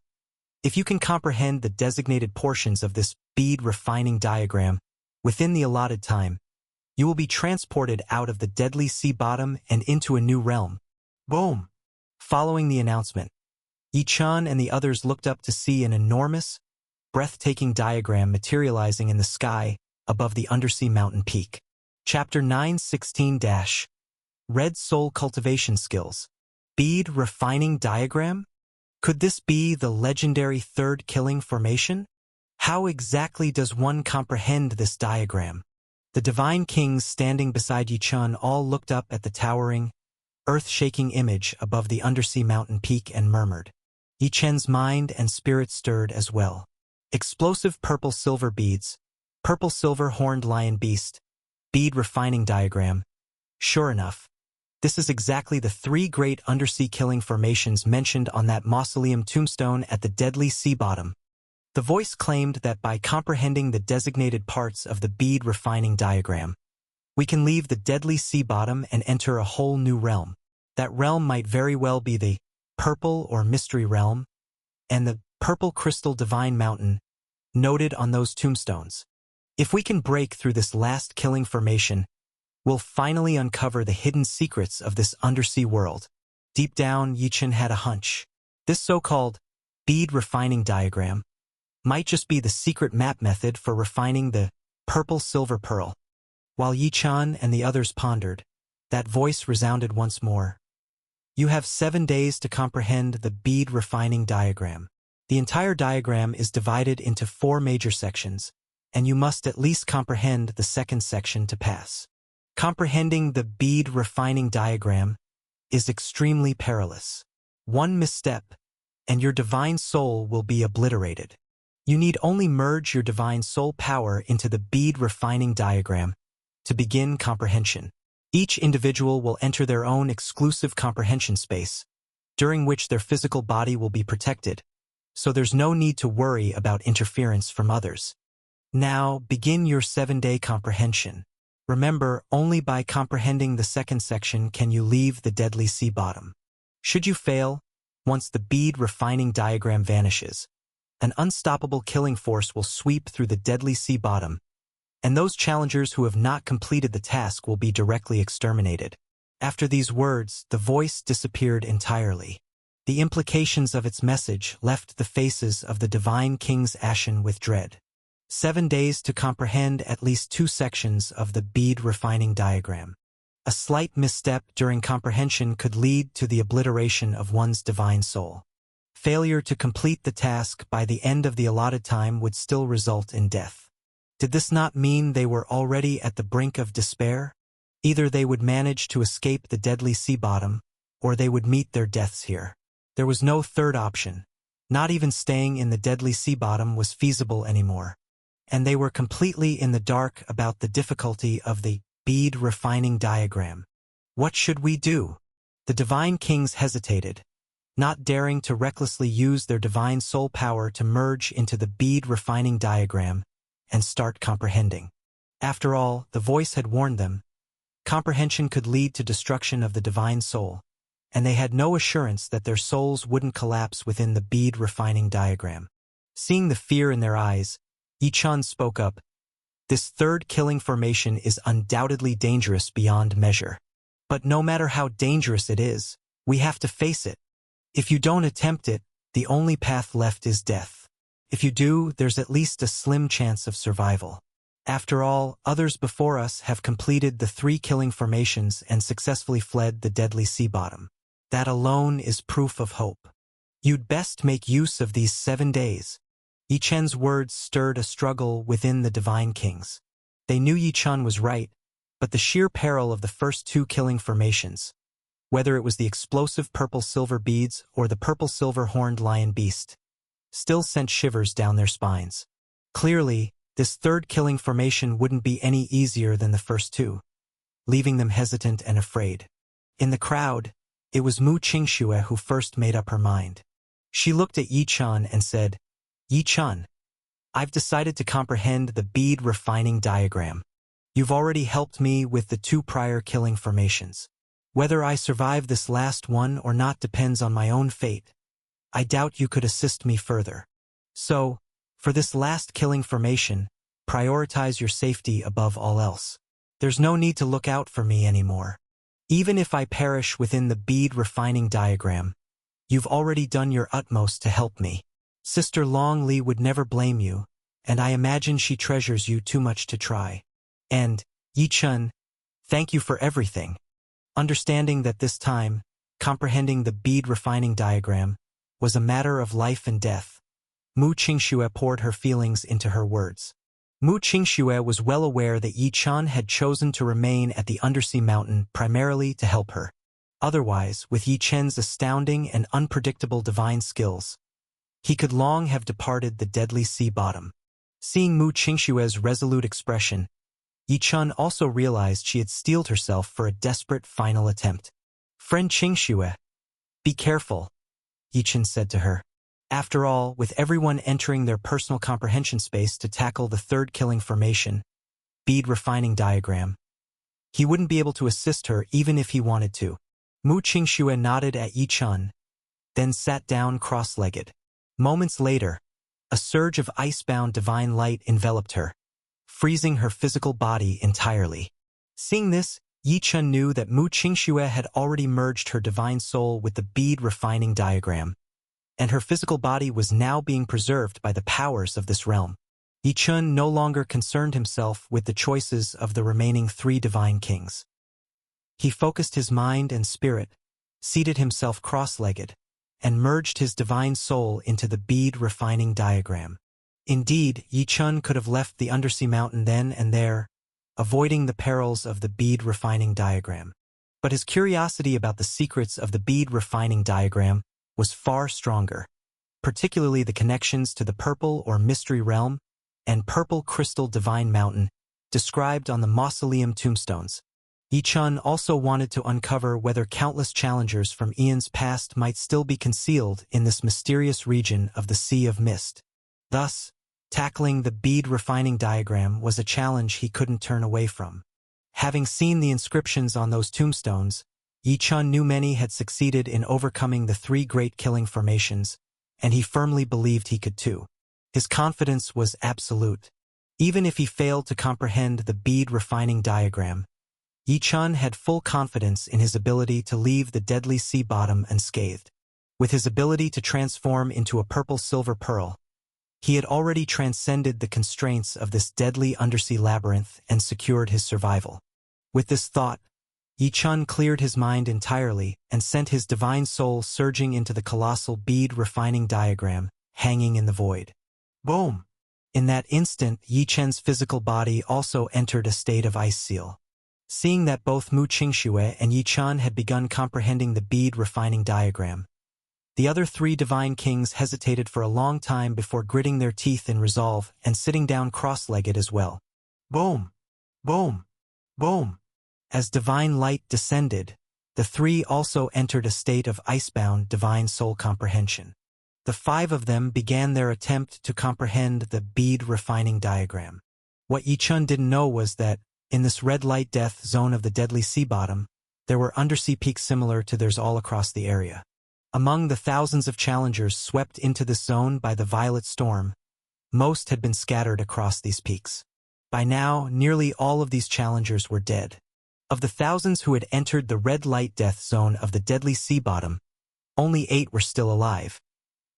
If you can comprehend the designated portions of this bead refining diagram within the allotted time, you will be transported out of the deadly sea bottom and into a new realm. Boom! Following the announcement, Yi Chun and the others looked up to see an enormous, breathtaking diagram materializing in the sky above the undersea mountain peak. Chapter 916- Red Soul Cultivation Skills. Bead refining diagram? Could this be the legendary 3rd killing formation? How exactly does one comprehend this diagram? The divine kings standing beside Yi Chun all looked up at the towering, earth-shaking image above the undersea mountain peak and murmured. Yi Chun's mind and spirit stirred as well. Explosive purple-silver beads, purple-silver horned lion beast, bead refining diagram. Sure enough, this is exactly the 3 great undersea killing formations mentioned on that mausoleum tombstone at the deadly sea bottom. The voice claimed that by comprehending the designated parts of the bead refining diagram, we can leave the deadly sea bottom and enter a whole new realm. That realm might very well be the purple or mystery realm, and the purple crystal divine mountain noted on those tombstones. If we can break through this last killing formation, we'll finally uncover the hidden secrets of this undersea world. Deep down, Yi Chun had a hunch. This so-called bead refining diagram might just be the secret map method for refining the purple-silver pearl. While Yi Chun and the others pondered, that voice resounded once more. You have 7 days to comprehend the bead refining diagram. The entire diagram is divided into 4 major sections, and you must at least comprehend the 2nd section to pass. Comprehending the bead refining diagram is extremely perilous. One misstep, and your divine soul will be obliterated. You need only merge your divine soul power into the bead refining diagram, to begin comprehension. Each individual will enter their own exclusive comprehension space, during which their physical body will be protected, so there's no need to worry about interference from others. Now, begin your 7-day comprehension. Remember, only by comprehending the second section can you leave the deadly sea bottom. Should you fail, once the bead refining diagram vanishes, an unstoppable killing force will sweep through the deadly sea bottom, and those challengers who have not completed the task will be directly exterminated. After these words, the voice disappeared entirely. The implications of its message left the faces of the divine kings ashen with dread. 7 days to comprehend at least 2 sections of the bead refining diagram. A slight misstep during comprehension could lead to the obliteration of one's divine soul. Failure to complete the task by the end of the allotted time would still result in death. Did this not mean they were already at the brink of despair? Either they would manage to escape the deadly sea bottom, or they would meet their deaths here. There was no third option. Not even staying in the deadly sea bottom was feasible anymore. And they were completely in the dark about the difficulty of the bead refining diagram. What should we do? The divine kings hesitated, not daring to recklessly use their divine soul power to merge into the bead refining diagram and start comprehending. After all, the voice had warned them. Comprehension could lead to destruction of the divine soul, and they had no assurance that their souls wouldn't collapse within the bead refining diagram. Seeing the fear in their eyes, Yi-Chun spoke up. This third killing formation is undoubtedly dangerous beyond measure. But no matter how dangerous it is, we have to face it. If you don't attempt it, the only path left is death. If you do, there's at least a slim chance of survival. After all, others before us have completed the 3 killing formations and successfully fled the deadly sea bottom. That alone is proof of hope. You'd best make use of these 7 days. Yi-Chen's words stirred a struggle within the divine kings. They knew Yi-Chun was right, but the sheer peril of the first 2 killing formations, whether it was the explosive purple-silver beads or the purple-silver horned lion beast, still sent shivers down their spines. Clearly, this third killing formation wouldn't be any easier than the first 2, leaving them hesitant and afraid. In the crowd, it was Mu Qingxue who first made up her mind. She looked at Yi-Chun and said, Yi-Chun, I've decided to comprehend the bead refining diagram. You've already helped me with the 2 prior killing formations. Whether I survive this last one or not depends on my own fate. I doubt you could assist me further. So, for this last killing formation, prioritize your safety above all else. There's no need to look out for me anymore. Even if I perish within the bead refining diagram, you've already done your utmost to help me. Sister Long Li would never blame you, and I imagine she treasures you too much to try. And, Yi-Chun, thank you for everything. Understanding that this time, comprehending the bead refining diagram, was a matter of life and death, Mu Qingxue poured her feelings into her words. Mu Qingxue was well aware that Yi-Chun had chosen to remain at the undersea mountain primarily to help her. Otherwise, with Yi-Chen's astounding and unpredictable divine skills, he could long have departed the deadly sea bottom. Seeing Mu Qingxue's resolute expression, Yi-Chun also realized she had steeled herself for a desperate final attempt. Friend Qingxue, be careful, Yi-Chun said to her. After all, with everyone entering their personal comprehension space to tackle the third killing formation, bead refining diagram, he wouldn't be able to assist her even if he wanted to. Mu Qingxue nodded at Yi-Chun, then sat down cross-legged. Moments later, a surge of icebound divine light enveloped her, freezing her physical body entirely. Seeing this, Yi-Chun knew that Mu Qingxue had already merged her divine soul with the bead refining diagram, and her physical body was now being preserved by the powers of this realm. Yi-Chun no longer concerned himself with the choices of the remaining 3 divine kings. He focused his mind and spirit, seated himself cross-legged, and merged his divine soul into the bead refining diagram. Indeed, Yi-Chun could have left the undersea mountain then and there, avoiding the perils of the bead refining diagram. But his curiosity about the secrets of the bead refining diagram was far stronger, particularly the connections to the purple or mystery realm and purple crystal divine mountain described on the mausoleum tombstones. Yi-chun also wanted to uncover whether countless challengers from eons past might still be concealed in this mysterious region of the Sea of Mist. Thus, tackling the bead refining diagram was a challenge he couldn't turn away from. Having seen the inscriptions on those tombstones, Yi-chun knew many had succeeded in overcoming the three great killing formations, and he firmly believed he could too. His confidence was absolute. Even if he failed to comprehend the bead refining diagram, Yi-chun had full confidence in his ability to leave the deadly sea bottom unscathed. With his ability to transform into a purple-silver pearl, he had already transcended the constraints of this deadly undersea labyrinth and secured his survival. With this thought, Yi-chun cleared his mind entirely and sent his divine soul surging into the colossal bead refining diagram, hanging in the void. Boom! In that instant, Yi-chun's physical body also entered a state of ice seal. Seeing that both Mu Qingxue and Yi-chun had begun comprehending the bead refining diagram, the other three divine kings hesitated for a long time before gritting their teeth in resolve and sitting down cross-legged as well. Boom! Boom! Boom! As divine light descended, the three also entered a state of icebound divine soul comprehension. The five of them began their attempt to comprehend the bead refining diagram. What Yi-chun didn't know was that, in this red light death zone of the deadly sea bottom, there were undersea peaks similar to theirs all across the area. Among the thousands of challengers swept into this zone by the violet storm, most had been scattered across these peaks. By now, nearly all of these challengers were dead. Of the thousands who had entered the red light death zone of the deadly sea bottom, only 8 were still alive.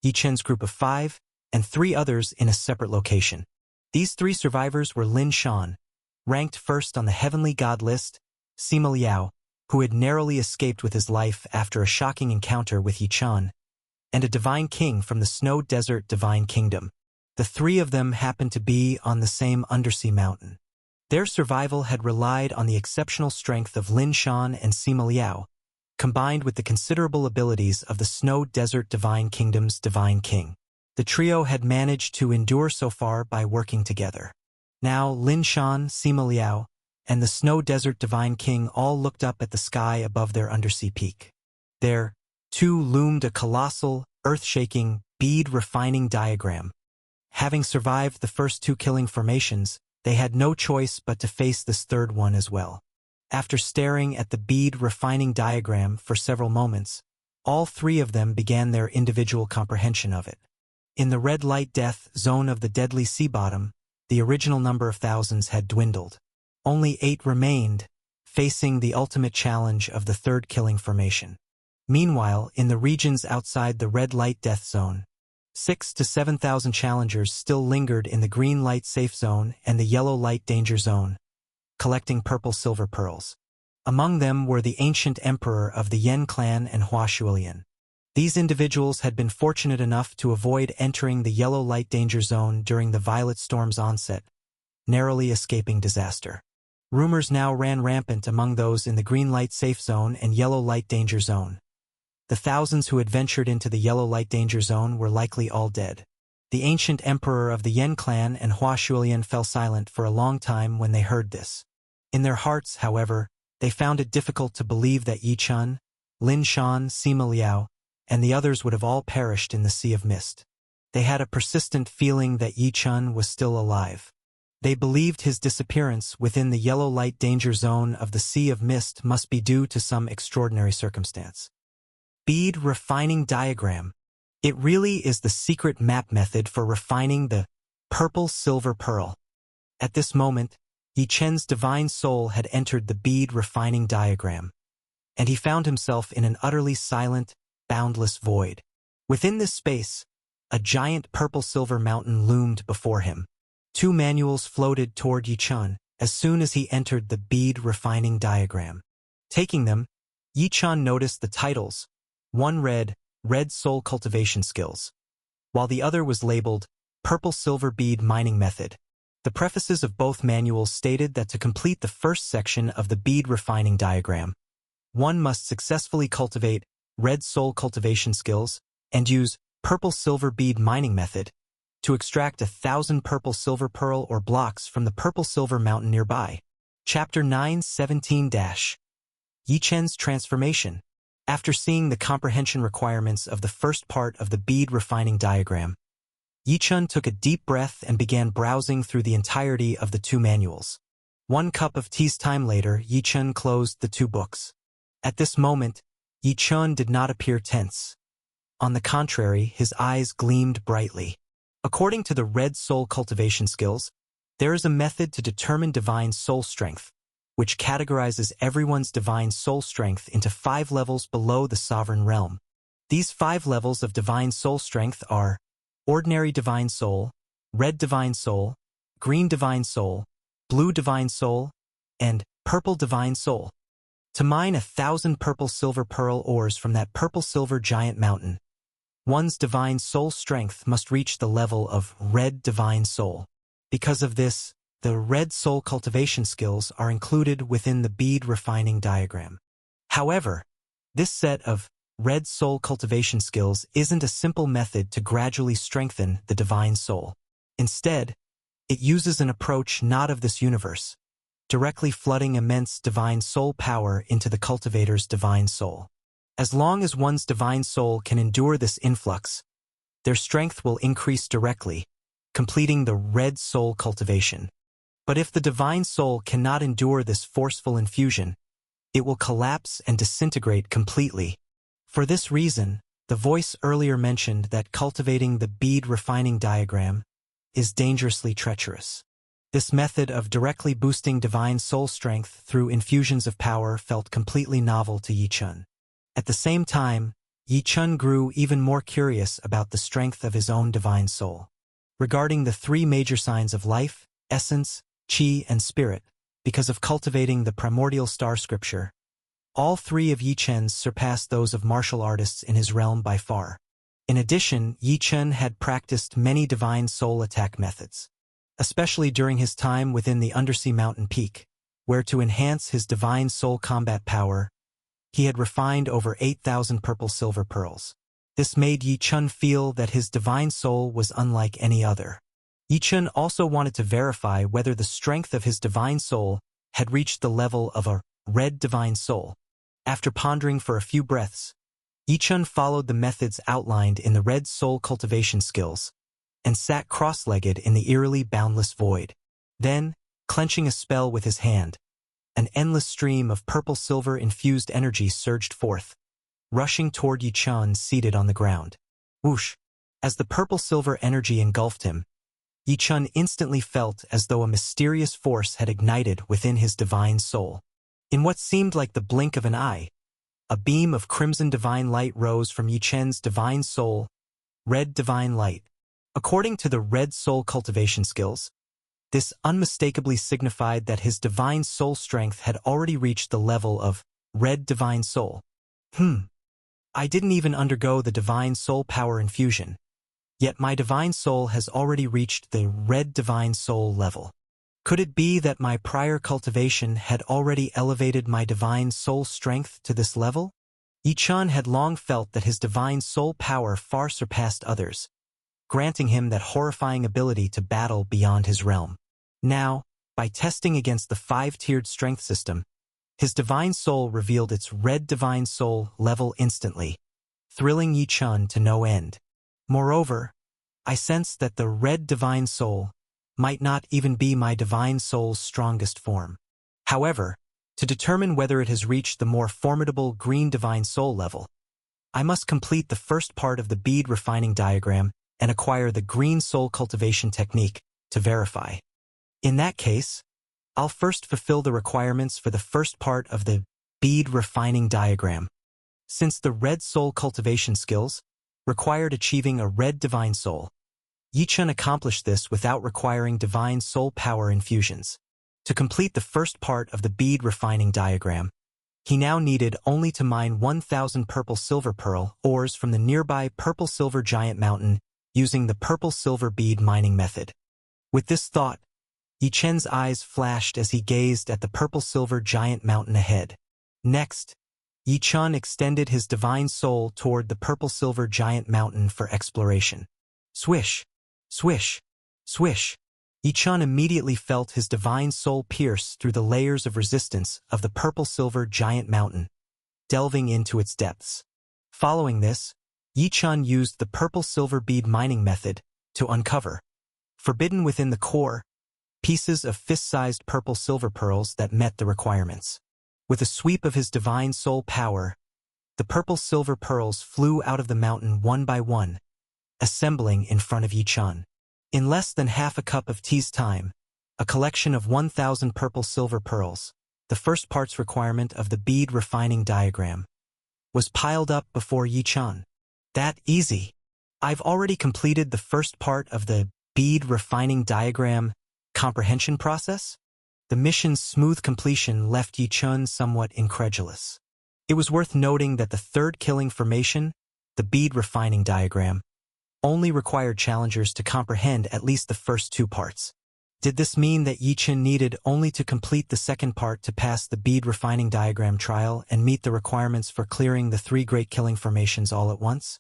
Yi-chun's group of 5, and 3 others in a separate location. These 3 survivors were Lin Shan, ranked first on the heavenly god list, Sima Liao, who had narrowly escaped with his life after a shocking encounter with Yi-chun, and a divine king from the Snow Desert Divine Kingdom. The 3 of them happened to be on the same undersea mountain. Their survival had relied on the exceptional strength of Lin Shan and Sima Liao, combined with the considerable abilities of the Snow Desert Divine Kingdom's Divine King. The trio had managed to endure so far by working together. Now Lin Shan, Sima Liao, and the Snow Desert Divine King all looked up at the sky above their undersea peak. There, too, loomed a colossal, earth-shaking, bead-refining diagram. Having survived the first 2 killing formations, they had no choice but to face this third one as well. After staring at the bead-refining diagram for several moments, all 3 of them began their individual comprehension of it. In the red light death zone of the deadly sea bottom, the original number of thousands had dwindled. Only 8 remained, facing the ultimate challenge of the third killing formation. Meanwhile, in the regions outside the red light death zone, 6,000 to 7,000 challengers still lingered in the green light safe zone and the yellow light danger zone, collecting purple-silver pearls. Among them were the ancient emperor of the Yen clan and Hua Shuilian. These individuals had been fortunate enough to avoid entering the yellow light danger zone during the violet storm's onset, narrowly escaping disaster. Rumors now ran rampant among those in the green light safe zone and yellow light danger zone. The thousands who had ventured into the yellow light danger zone were likely all dead. The ancient emperor of the Yen clan and Hua Shuilian fell silent for a long time when they heard this. In their hearts, however, they found it difficult to believe that Yi-chun, Lin Shan, Sima Liao, and the others would have all perished in the Sea of Mist. They had a persistent feeling that Yi-chun was still alive. They believed his disappearance within the yellow light danger zone of the Sea of Mist must be due to some extraordinary circumstance. Bead refining diagram. It really is the secret map method for refining the purple-silver pearl. At this moment, Yi-chun's divine soul had entered the bead refining diagram, and he found himself in an utterly silent, boundless void. Within this space, a giant purple-silver mountain loomed before him. 2 manuals floated toward Yi-chun as soon as he entered the bead refining diagram. Taking them, Yi-chun noticed the titles. One read, Red Soul Cultivation Skills, while the other was labeled, Purple-Silver Bead Mining Method. The prefaces of both manuals stated that to complete the first section of the bead refining diagram, one must successfully cultivate Red Soul Cultivation Skills and use Purple-Silver Bead Mining Method to extract 1,000 purple silver pearl or blocks from the purple silver mountain nearby. Chapter 9:17 Yi Chen's transformation. After seeing the comprehension requirements of the first part of the bead refining diagram, Yi Chen took a deep breath and began browsing through the entirety of the two manuals. 1 cup of tea's time later, Yi Chen closed the 2 books. At this moment, Yi Chen did not appear tense. On the contrary, his eyes gleamed brightly. According to the Red Soul Cultivation skills, there is a method to determine divine soul strength, which categorizes everyone's divine soul strength into 5 levels below the sovereign realm. These 5 levels of divine soul strength are Ordinary Divine Soul, Red Divine Soul, Green Divine Soul, Blue Divine Soul, and Purple Divine Soul. To mine 1,000 purple silver pearl ores from that purple silver giant mountain, one's divine soul strength must reach the level of Red Divine Soul. Because of this, the Red Soul Cultivation skills are included within the bead refining diagram. However, this set of Red Soul Cultivation skills isn't a simple method to gradually strengthen the divine soul. Instead, it uses an approach not of this universe, directly flooding immense divine soul power into the cultivator's divine soul. As long as one's divine soul can endure this influx, their strength will increase directly, completing the Red Soul Cultivation. But if the divine soul cannot endure this forceful infusion, it will collapse and disintegrate completely. For this reason, the voice earlier mentioned that cultivating the bead refining diagram is dangerously treacherous. This method of directly boosting divine soul strength through infusions of power felt completely novel to Yi Chen. At the same time, Yi Chen grew even more curious about the strength of his own divine soul. Regarding the 3 major signs of life, essence, chi, and spirit, because of cultivating the primordial star scripture, all 3 of Yi Chen's surpassed those of martial artists in his realm by far. In addition, Yi Chen had practiced many divine soul attack methods, especially during his time within the undersea mountain peak, where to enhance his divine soul combat power, he had refined over 8,000 purple silver pearls. This made Yi Chen feel that his divine soul was unlike any other. Yi Chen also wanted to verify whether the strength of his divine soul had reached the level of a Red Divine Soul. After pondering for a few breaths, Yi Chen followed the methods outlined in the Red Soul Cultivation skills and sat cross-legged in the eerily boundless void. Then, clenching a spell with his hand, an endless stream of purple-silver-infused energy surged forth, rushing toward Yi Chen seated on the ground. Whoosh! As the purple-silver energy engulfed him, Yi Chen instantly felt as though a mysterious force had ignited within his divine soul. In what seemed like the blink of an eye, a beam of crimson divine light rose from Yi Chen's divine soul, Red Divine Light. According to the Red Soul Cultivation skills, this unmistakably signified that his divine soul strength had already reached the level of Red Divine Soul. I didn't even undergo the divine soul power infusion, yet my divine soul has already reached the Red Divine Soul level. Could it be that my prior cultivation had already elevated my divine soul strength to this level? Yi Chen had long felt that his divine soul power far surpassed others, granting him that horrifying ability to battle beyond his realm. Now, by testing against the 5-tiered strength system, his divine soul revealed its Red Divine Soul level instantly, thrilling Yi Chen to no end. Moreover, I sensed that the Red Divine Soul might not even be my divine soul's strongest form. However, to determine whether it has reached the more formidable Green Divine Soul level, I must complete the first part of the bead refining diagram and acquire the Green Soul Cultivation technique to verify. In that case, I'll first fulfill the requirements for the first part of the bead refining diagram. Since the Red Soul Cultivation skills required achieving a Red Divine Soul, Yi Chen accomplished this without requiring divine soul power infusions. To complete the first part of the bead refining diagram, he now needed only to mine 1,000 purple silver pearl ores from the nearby purple silver giant mountain using the purple silver bead mining method. With this thought, Yi Chen's eyes flashed as he gazed at the purple silver giant mountain ahead. Next, Yi Chen extended his divine soul toward the purple silver giant mountain for exploration. Swish! Swish! Swish! Yichun immediately felt his divine soul pierce through the layers of resistance of the purple-silver giant mountain, delving into its depths. Following this, Yichun used the purple-silver bead mining method to uncover, forbidden within the core, pieces of fist-sized purple-silver pearls that met the requirements. With a sweep of his divine soul power, the purple-silver pearls flew out of the mountain one by one, assembling in front of Yichun. In less than half a cup of tea's time, a collection of 1,000 purple-silver pearls, the first parts requirement of the bead refining diagram, was piled up before Yichun. That easy. I've already completed the first part of the bead refining diagram comprehension process? The mission's smooth completion left Yichun somewhat incredulous. It was worth noting that the third killing formation, the bead refining diagram, only required challengers to comprehend at least the first two parts. Did this mean that Yichun needed only to complete the second part to pass the bead refining diagram trial and meet the requirements for clearing the three great killing formations all at once?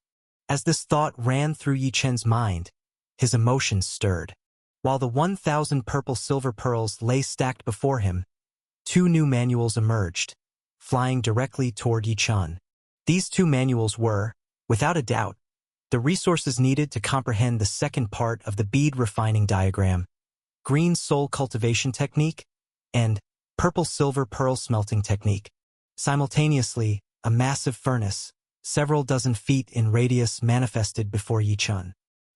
As this thought ran through Yichun's mind, his emotions stirred. While the 1,000 purple-silver pearls lay stacked before him, two new manuals emerged, flying directly toward Yichun. These two manuals were, without a doubt, the resources needed to comprehend the second part of the bead refining diagram, green soul cultivation technique, and purple-silver pearl smelting technique. Simultaneously, a massive furnace, several dozen feet in radius, manifested before Yichun.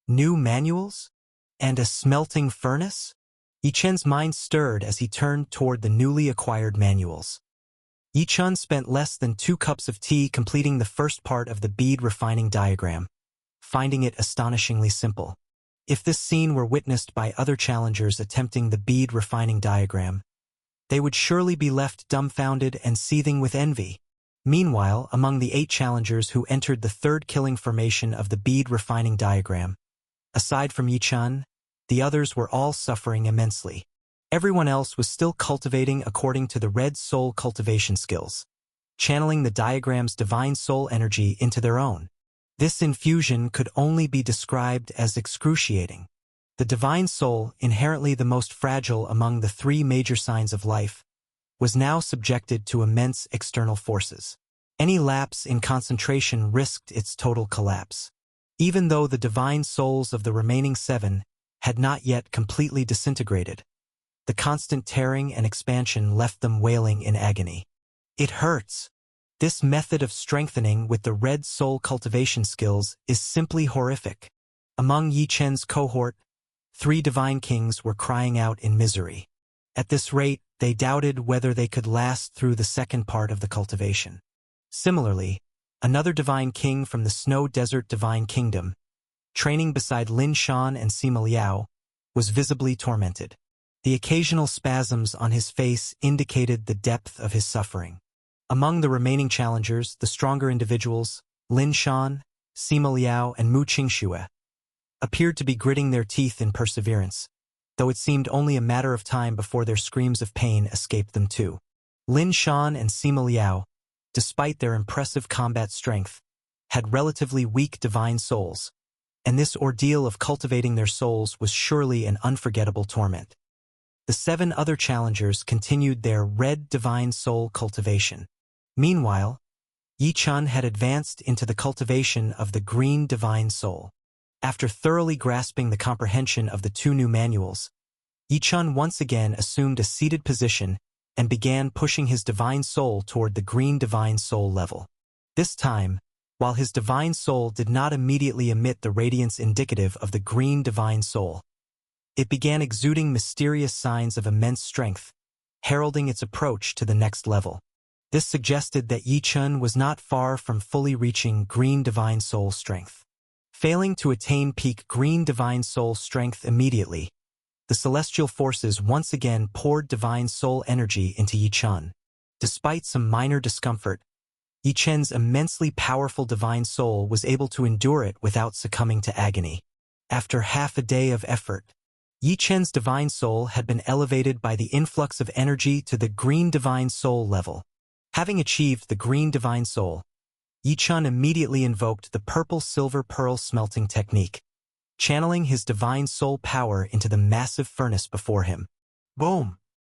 New manuals? And a smelting furnace? Yichun's mind stirred as he turned toward the newly acquired manuals. Yichun spent less than 2 cups of tea completing the first part of the bead refining diagram, finding it astonishingly simple. If this scene were witnessed by other challengers attempting the bead refining diagram, they would surely be left dumbfounded and seething with envy. Meanwhile, among the 8 challengers who entered the third killing formation of the bead refining diagram, aside from Yichun, the others were all suffering immensely. Everyone else was still cultivating according to the red soul cultivation skills, channeling the diagram's divine soul energy into their own. This infusion could only be described as excruciating. The divine soul, inherently the most fragile among the 3 major signs of life, was now subjected to immense external forces. Any lapse in concentration risked its total collapse. Even though the divine souls of the remaining 7 had not yet completely disintegrated, the constant tearing and expansion left them wailing in agony. It hurts. This method of strengthening with the red soul cultivation skills is simply horrific. Among Yichun's cohort, 3 divine kings were crying out in misery. At this rate, they doubted whether they could last through the second part of the cultivation. Similarly, another divine king from the Snow Desert Divine Kingdom, training beside Lin Shan and Sima Liao, was visibly tormented. The occasional spasms on his face indicated the depth of his suffering. Among the remaining challengers, the stronger individuals, Lin Shan, Sima Liao, and Mu Qingxue, appeared to be gritting their teeth in perseverance, though it seemed only a matter of time before their screams of pain escaped them too. Lin Shan and Sima Liao, despite their impressive combat strength, had relatively weak divine souls, and this ordeal of cultivating their souls was surely an unforgettable torment. The 7 other challengers continued their red divine soul cultivation. Meanwhile, Yichun had advanced into the cultivation of the green divine soul. After thoroughly grasping the comprehension of the 2 new manuals, Yichun once again assumed a seated position and began pushing his divine soul toward the green divine soul level. This time, while his divine soul did not immediately emit the radiance indicative of the green divine soul, it began exuding mysterious signs of immense strength, heralding its approach to the next level. This suggested that Yichun was not far from fully reaching green divine soul strength. Failing to attain peak green divine soul strength immediately, the celestial forces once again poured divine soul energy into Yichun. Despite some minor discomfort, Yichun's immensely powerful divine soul was able to endure it without succumbing to agony. After half a day of effort, Yichun's divine soul had been elevated by the influx of energy to the green divine soul level. Having achieved the green divine soul, Yichun immediately invoked the purple-silver pearl smelting technique, channeling his divine soul power into the massive furnace before him. Boom!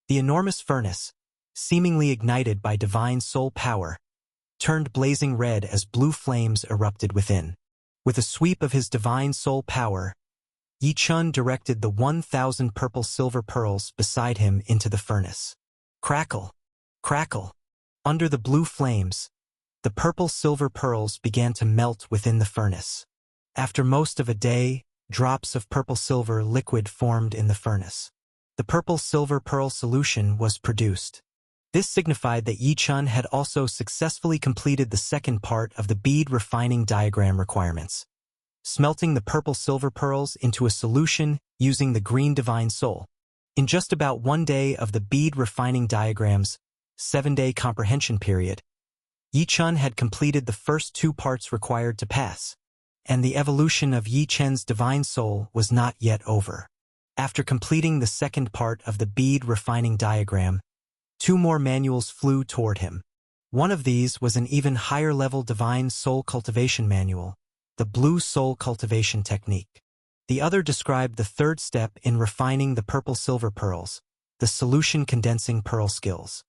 The enormous furnace, seemingly ignited by divine soul power, turned blazing red as blue flames erupted within. With a sweep of his divine soul power, Yi Chun directed the 1,000 purple silver pearls beside him into the furnace. Crackle! Crackle! Under the blue flames, the purple silver pearls began to melt within the furnace. After most of a day, drops of purple silver liquid formed in the furnace. The purple silver pearl solution was produced. This signified that Yi Chun had also successfully completed the second part of the bead refining diagram requirements, smelting the purple silver pearls into a solution using the green divine soul. In just about 1 day of the bead refining diagram's 7-day comprehension period, Yi Chun had completed the first 2 parts required to pass, and the evolution of Yi Chun's divine soul was not yet over. After completing the second part of the bead refining diagram, 2 more manuals flew toward him. One of these was an even higher-level divine soul cultivation manual, the Blue Soul Cultivation Technique. The other described the third step in refining the purple silver pearls, the solution condensing pearl skills.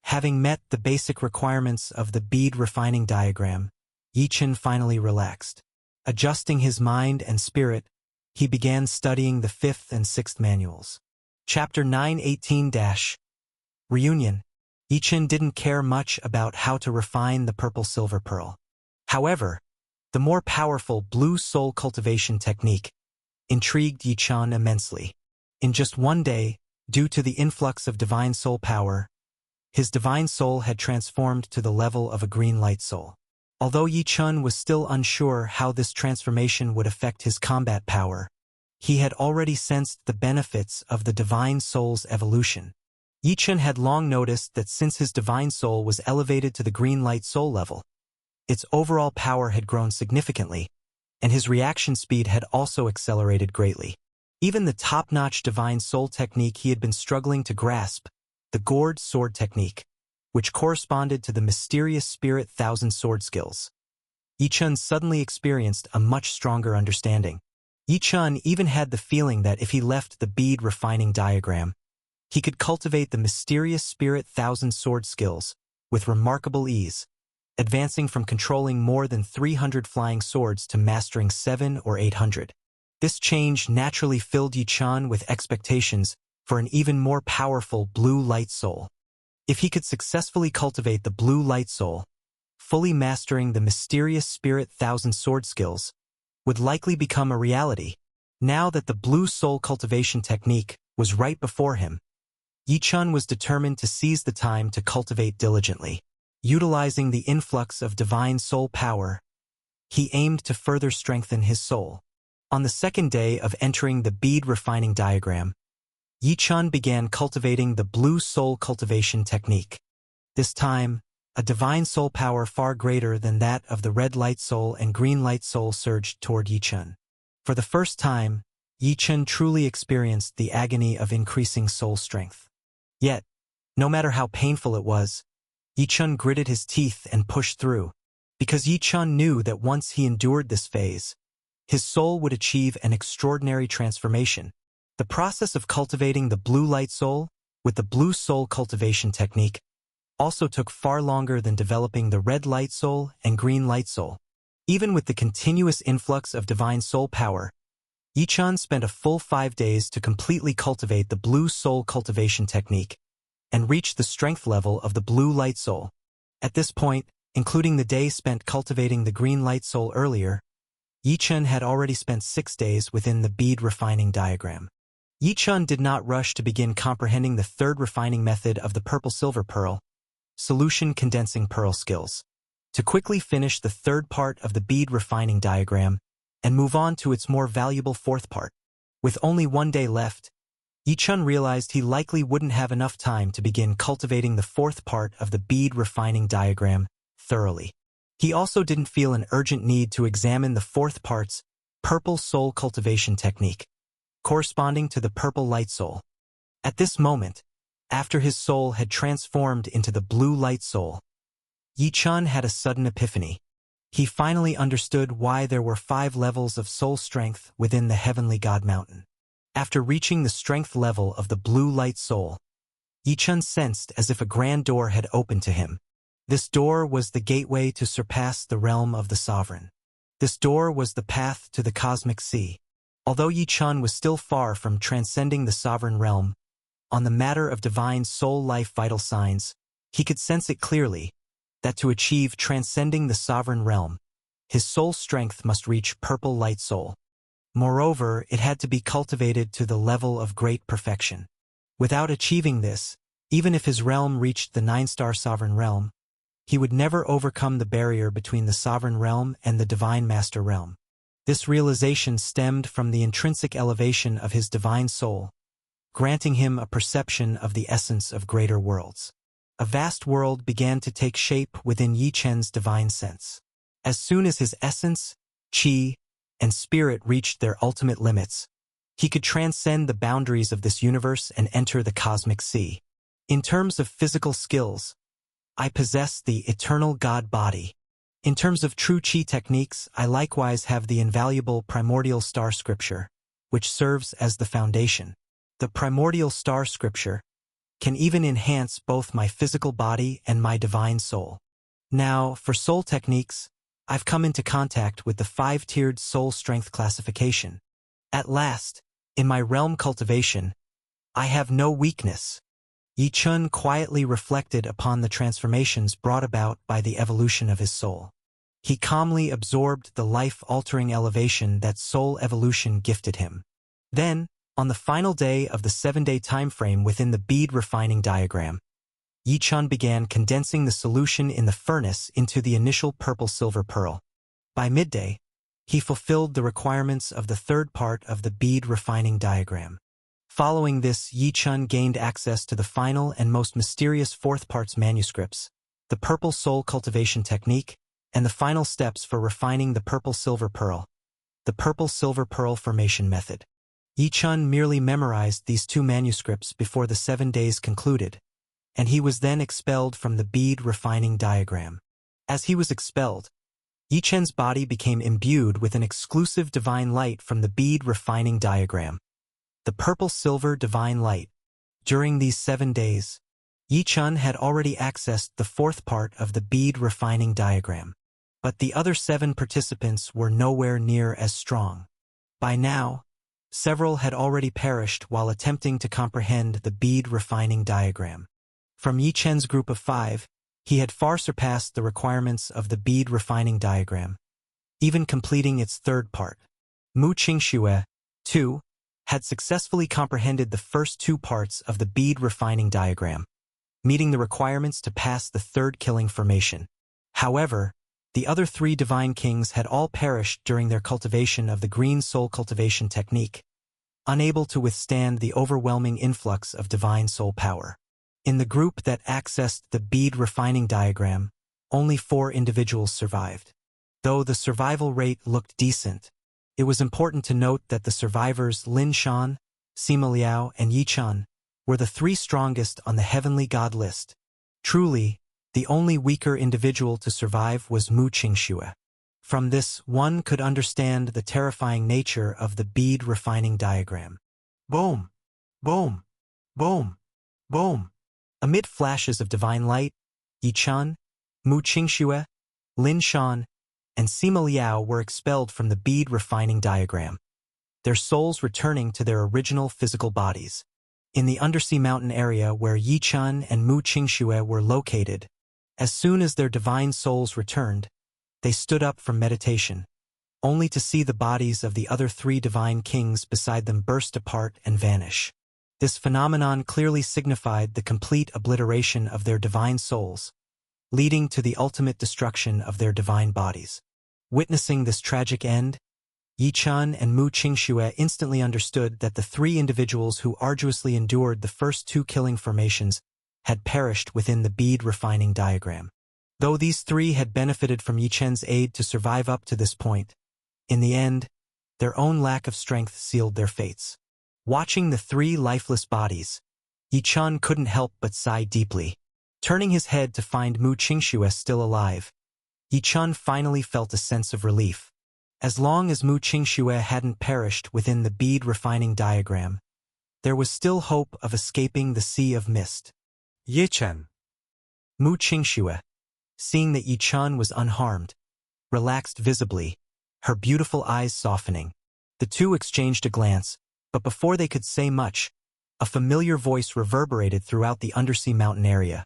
Having met the basic requirements of the bead refining diagram, Yi Chun finally relaxed. Adjusting his mind and spirit, he began studying the 5th and 6th manuals. Chapter 918- Reunion. Yi Chun didn't care much about how to refine the purple silver pearl. However, the more powerful Blue Soul Cultivation Technique intrigued Yi Chun immensely. In just 1 day, due to the influx of divine soul power, his divine soul had transformed to the level of a green light soul. Although Yi Chun was still unsure how this transformation would affect his combat power, he had already sensed the benefits of the divine soul's evolution. Yi Chun had long noticed that since his divine soul was elevated to the green light soul level, its overall power had grown significantly, and his reaction speed had also accelerated greatly. Even the top-notch divine soul technique he had been struggling to grasp, the gourd sword technique, which corresponded to the mysterious spirit thousand sword skills. Yi Chun suddenly experienced a much stronger understanding. Yi Chun even had the feeling that if he left the bead refining diagram, he could cultivate the mysterious spirit thousand sword skills with remarkable ease, advancing from controlling more than 300 flying swords to mastering 700 or 800. This change naturally filled Yi Chun with expectations for an even more powerful blue light soul. If he could successfully cultivate the blue light soul, fully mastering the mysterious spirit thousand sword skills would likely become a reality. Now that the blue soul cultivation technique was right before him, Yi Chun was determined to seize the time to cultivate diligently. Utilizing the influx of divine soul power, he aimed to further strengthen his soul. On the second day of entering the bead refining diagram, Yi Chun began cultivating the Blue Soul Cultivation Technique. This time, a divine soul power far greater than that of the red light soul and green light soul surged toward Yi Chun. For the first time, Yi Chun truly experienced the agony of increasing soul strength. Yet, no matter how painful it was, Yi Chun gritted his teeth and pushed through, because Yi Chun knew that once he endured this phase, his soul would achieve an extraordinary transformation. The process of cultivating the blue light soul with the Blue Soul Cultivation Technique also took far longer than developing the red light soul and green light soul. Even with the continuous influx of divine soul power, Yi Chun spent a full 5 days to completely cultivate the Blue Soul Cultivation Technique and reach the strength level of the blue light soul. At this point, including the day spent cultivating the green light soul earlier, Yi Chun had already spent 6 days within the bead refining diagram. Yi Chun did not rush to begin comprehending the third refining method of the purple silver pearl, solution condensing pearl skills, to quickly finish the third part of the bead refining diagram and move on to its more valuable fourth part. With only 1 day left, Yi Chun realized he likely wouldn't have enough time to begin cultivating the fourth part of the bead refining diagram thoroughly. He also didn't feel an urgent need to examine the fourth part's purple soul cultivation technique, corresponding to the purple light soul. At this moment, after his soul had transformed into the blue light soul, Yi Chun had a sudden epiphany. he finally understood why there were 5 levels of soul strength within the heavenly God Mountain. After reaching the strength level of the blue light soul, Yichun sensed as if a grand door had opened to him. This door was the gateway to surpass the realm of the sovereign. This door was the path to the cosmic sea. Although Yichun was still far from transcending the sovereign realm, on the matter of divine soul life vital signs, he could sense it clearly, that to achieve transcending the sovereign realm, his soul strength must reach purple light soul. Moreover, it had to be cultivated to the level of great perfection. Without achieving this, even if his realm reached the 9-star sovereign realm, he would never overcome the barrier between the sovereign realm and the divine master realm. This realization stemmed from the intrinsic elevation of his divine soul, granting him a perception of the essence of greater worlds. A vast world began to take shape within Yichun's divine sense. As soon as his essence, qi, and spirit reached their ultimate limits, he could transcend the boundaries of this universe and enter the cosmic sea. In terms of physical skills, I possess the eternal God body. In terms of true qi techniques, I likewise have the invaluable primordial star scripture, which serves as the foundation. The primordial star scripture can even enhance both my physical body and my divine soul. Now, for soul techniques, I've come into contact with the 5-tiered soul strength classification. At last, in my realm cultivation, I have no weakness. Yichun quietly reflected upon the transformations brought about by the evolution of his soul. He calmly absorbed the life-altering elevation that soul evolution gifted him. Then, on the final day of the 7-day time frame within the bead refining diagram, Yichun began condensing the solution in the furnace into the initial purple-silver pearl. By midday, he fulfilled the requirements of the 3rd part of the bead refining diagram. Following this, Yichun gained access to the final and most mysterious 4th part's manuscripts, the purple soul cultivation technique, and the final steps for refining the purple-silver pearl, the purple-silver pearl formation method. Yichun merely memorized these 2 manuscripts before the 7 days concluded, and he was then expelled from the bead refining diagram. As he was expelled, Yichun's body became imbued with an exclusive divine light from the bead refining diagram, the purple-silver divine light. During these 7 days, Yichun had already accessed the 4th part of the bead refining diagram, but the other 7 participants were nowhere near as strong. By now, several had already perished while attempting to comprehend the bead refining diagram. From Yichun's group of 5, he had far surpassed the requirements of the bead refining diagram, even completing its 3rd part. Mu Qingxue, too, had successfully comprehended the first 2 parts of the bead refining diagram, meeting the requirements to pass the 3rd killing formation. However, the other 3 divine kings had all perished during their cultivation of the green soul cultivation technique, unable to withstand the overwhelming influx of divine soul power. In the group that accessed the bead refining diagram, only 4 individuals survived. Though the survival rate looked decent, it was important to note that the survivors Lin Shan, Sima Liao, and Yichun were the 3 strongest on the heavenly god list. Truly, the only weaker individual to survive was Mu Qingxue. From this, one could understand the terrifying nature of the bead refining diagram. Boom! Boom! Boom! Boom! Amid flashes of divine light, Yichun, Mu Qingxue, Lin Shan, and Sima Liao were expelled from the bead refining diagram, their souls returning to their original physical bodies. In the undersea mountain area where Yichun and Mu Qingxue were located, as soon as their divine souls returned, they stood up from meditation, only to see the bodies of the other 3 divine kings beside them burst apart and vanish. This phenomenon clearly signified the complete obliteration of their divine souls, leading to the ultimate destruction of their divine bodies. Witnessing this tragic end, Yichun and Mu Qingxue instantly understood that the 3 individuals who arduously endured the first 2 killing formations had perished within the bead refining diagram. Though these 3 had benefited from Yichun's aid to survive up to this point, in the end, their own lack of strength sealed their fates. Watching the 3 lifeless bodies, Yichun couldn't help but sigh deeply. Turning his head to find Mu Qingxue still alive, Yi Chun finally felt a sense of relief. As long as Mu Qingxue hadn't perished within the bead refining diagram, there was still hope of escaping the sea of mist. Yi Chun. Mu Qingxue, seeing that Yi Chun was unharmed, relaxed visibly, her beautiful eyes softening. The two exchanged a glance, but before they could say much, a familiar voice reverberated throughout the undersea mountain area.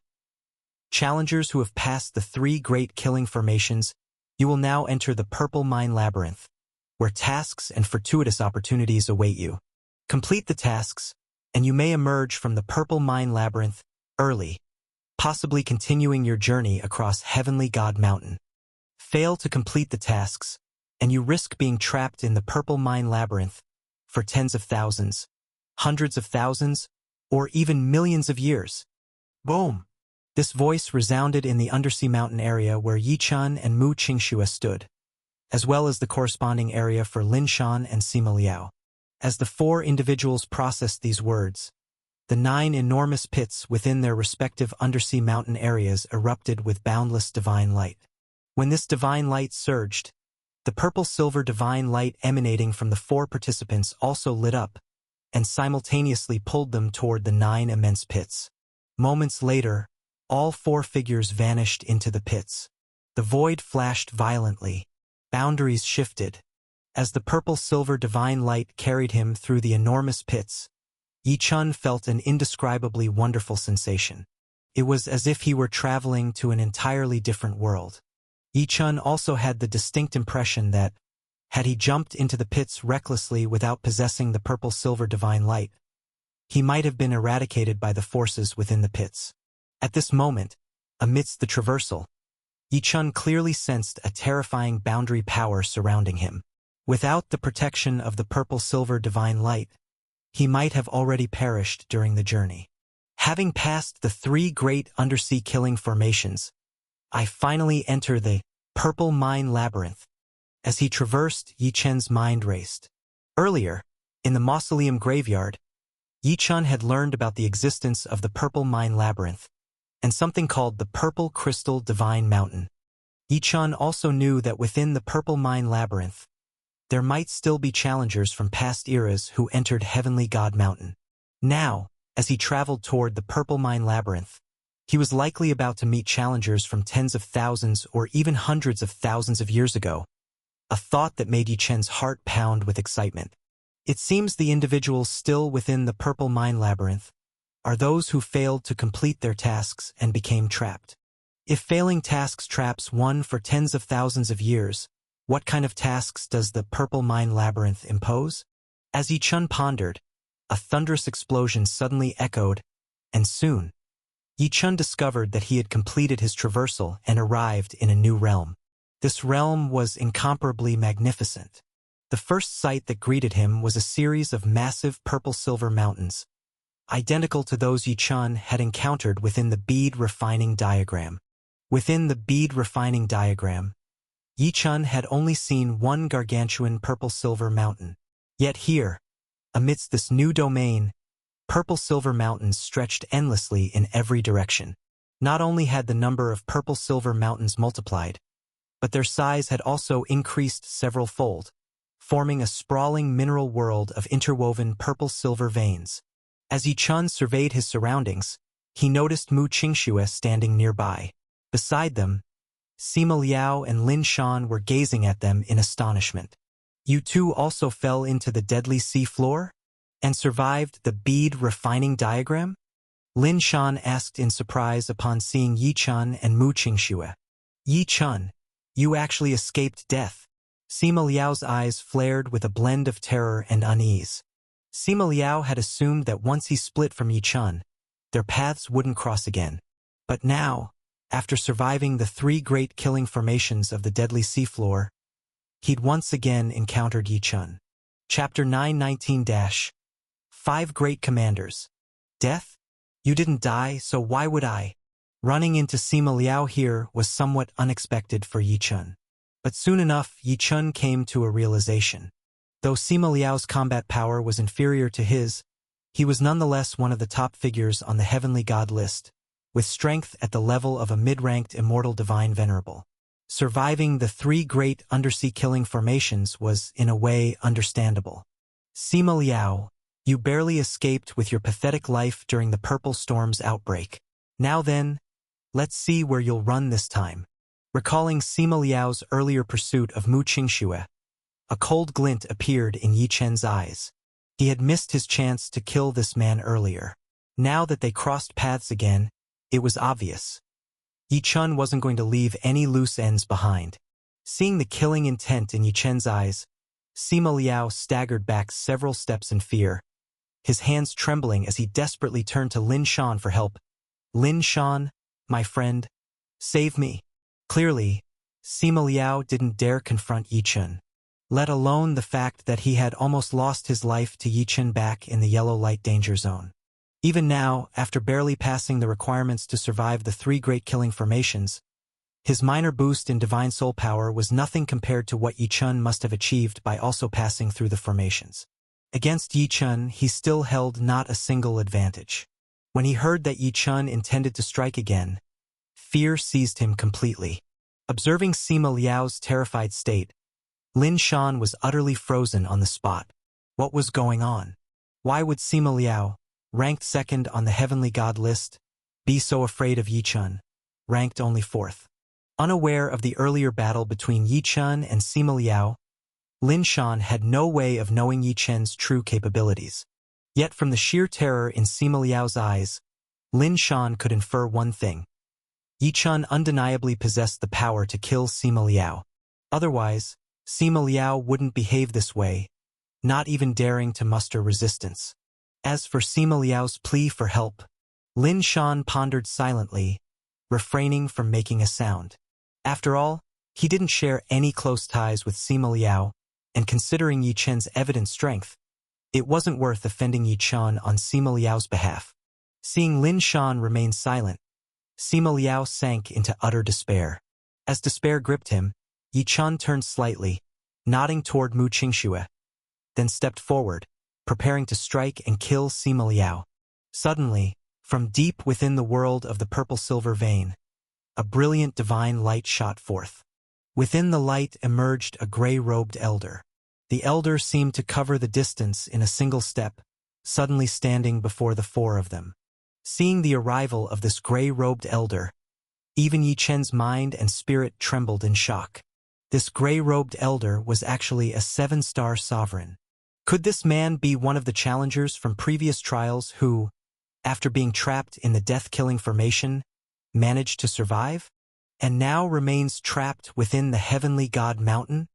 Challengers who have passed the 3 great killing formations, you will now enter the Purple Mine Labyrinth, where tasks and fortuitous opportunities await you. Complete the tasks, and you may emerge from the Purple Mine Labyrinth early, possibly continuing your journey across Heavenly God Mountain. Fail to complete the tasks, and you risk being trapped in the Purple Mine Labyrinth for tens of thousands, hundreds of thousands, or even millions of years. Boom! This voice resounded in the undersea mountain area where Yi Chun and Mu Qingxue stood, as well as the corresponding area for Lin Shan and Sima Liao. As the 4 individuals processed these words, the 9 enormous pits within their respective undersea mountain areas erupted with boundless divine light. When this divine light surged, the purple-silver divine light emanating from the 4 participants also lit up and simultaneously pulled them toward the 9 immense pits. Moments later, all 4 figures vanished into the pits. The void flashed violently. Boundaries shifted. As the purple-silver divine light carried him through the enormous pits, Yi Chun felt an indescribably wonderful sensation. It was as if he were traveling to an entirely different world. Yi Chun also had the distinct impression that, had he jumped into the pits recklessly without possessing the purple-silver divine light, he might have been eradicated by the forces within the pits. At this moment, amidst the traversal, Yi Chun clearly sensed a terrifying boundary power surrounding him. Without the protection of the purple-silver divine light, he might have already perished during the journey. Having passed the 3 great undersea killing formations, I finally enter the Purple Mine Labyrinth. As he traversed, Yi Chun's mind raced. Earlier, in the mausoleum graveyard, Yi Chun had learned about the existence of the Purple Mine Labyrinth and something called the Purple Crystal Divine Mountain. Yi Chun also knew that within the Purple Mine Labyrinth, there might still be challengers from past eras who entered Heavenly God Mountain. Now, as he traveled toward the Purple Mine Labyrinth, he was likely about to meet challengers from tens of thousands or even hundreds of thousands of years ago, a thought that made Yi Chun's heart pound with excitement. It seems the individuals still within the Purple Mine Labyrinth are those who failed to complete their tasks and became trapped. If failing tasks traps one for tens of thousands of years, what kind of tasks does the Purple Mine Labyrinth impose? As Yi Chun pondered, a thunderous explosion suddenly echoed, and soon, Yi Chun discovered that he had completed his traversal and arrived in a new realm. This realm was incomparably magnificent. The first sight that greeted him was a series of massive purple-silver mountains, identical to those Yi Chun had encountered within the bead refining diagram. Within the bead refining diagram, Yi Chun had only seen one gargantuan purple-silver mountain. Yet here, amidst this new domain, purple-silver mountains stretched endlessly in every direction. Not only had the number of purple-silver mountains multiplied, but their size had also increased several-fold, forming a sprawling mineral world of interwoven purple-silver veins. As Yi Chun surveyed his surroundings, he noticed Mu Qingxue standing nearby. Beside them, Sima Liao and Lin Shan were gazing at them in astonishment. You two also fell into the deadly sea floor? And survived the bead refining diagram? Lin Shan asked in surprise upon seeing Yi Chun and Mu Qingxue. Yi Chun, you actually escaped death. Sima Liao's eyes flared with a blend of terror and unease. Sima Liao had assumed that once he split from Yi Chun, their paths wouldn't cross again. But now, after surviving the 3 great killing formations of the deadly seafloor, he'd once again encountered Yi Chun. Chapter 919-5 Great Commanders. Death? You didn't die, so why would I? Running into Sima Liao here was somewhat unexpected for Yi Chun. But soon enough, Yi Chun came to a realization. Though Sima Liao's combat power was inferior to his, he was nonetheless one of the top figures on the Heavenly God list, with strength at the level of a mid-ranked immortal divine venerable. Surviving the 3 great undersea killing formations was, in a way, understandable. Sima Liao, you barely escaped with your pathetic life during the Purple Storm's outbreak. Now then, let's see where you'll run this time. Recalling Sima Liao's earlier pursuit of Mu Qingxue, a cold glint appeared in Yi Chen's eyes. He had missed his chance to kill this man earlier. Now that they crossed paths again, it was obvious. Yi Chen wasn't going to leave any loose ends behind. Seeing the killing intent in Yi Chen's eyes, Sima Liao staggered back several steps in fear, his hands trembling as he desperately turned to Lin Shan for help. Lin Shan, my friend, save me. Clearly, Sima Liao didn't dare confront Yi Chen, let alone the fact that he had almost lost his life to Yi Chen back in the yellow light danger zone. Even now, after barely passing the requirements to survive the 3 great killing formations, his minor boost in divine soul power was nothing compared to what Yi Chen must have achieved by also passing through the formations. Against Yi Chen, he still held not a single advantage. When he heard that Yi Chen intended to strike again, fear seized him completely. Observing Sima Liao's terrified state, Lin Shan was utterly frozen on the spot. What was going on? Why would Sima Liao, ranked 2nd on the heavenly god list, be so afraid of Yi Chen, ranked only 4th? Unaware of the earlier battle between Yi Chen and Sima Liao, Lin Shan had no way of knowing Yi Chen's true capabilities. Yet from the sheer terror in Sima Liao's eyes, Lin Shan could infer one thing. Yi Chen undeniably possessed the power to kill Sima Liao. Otherwise, Sima Liao wouldn't behave this way, not even daring to muster resistance. As for Sima Liao's plea for help, Lin Shan pondered silently, refraining from making a sound. After all, he didn't share any close ties with Sima Liao, and considering Yi Chen's evident strength, it wasn't worth offending Yi Chen on Sima Liao's behalf. Seeing Lin Shan remain silent, Sima Liao sank into utter despair. As despair gripped him, Yi Chen turned slightly, nodding toward Mu Qingxue, then stepped forward, preparing to strike and kill Sima Liao. Suddenly, from deep within the world of the purple-silver vein, a brilliant divine light shot forth. Within the light emerged a gray-robed elder. The elder seemed to cover the distance in a single step, suddenly standing before the 4 of them. Seeing the arrival of this gray-robed elder, even Yi Chen's mind and spirit trembled in shock. This gray-robed elder was actually a 7-star sovereign. Could this man be one of the challengers from previous trials who, after being trapped in the death-killing formation, managed to survive, and now remains trapped within the heavenly god mountain?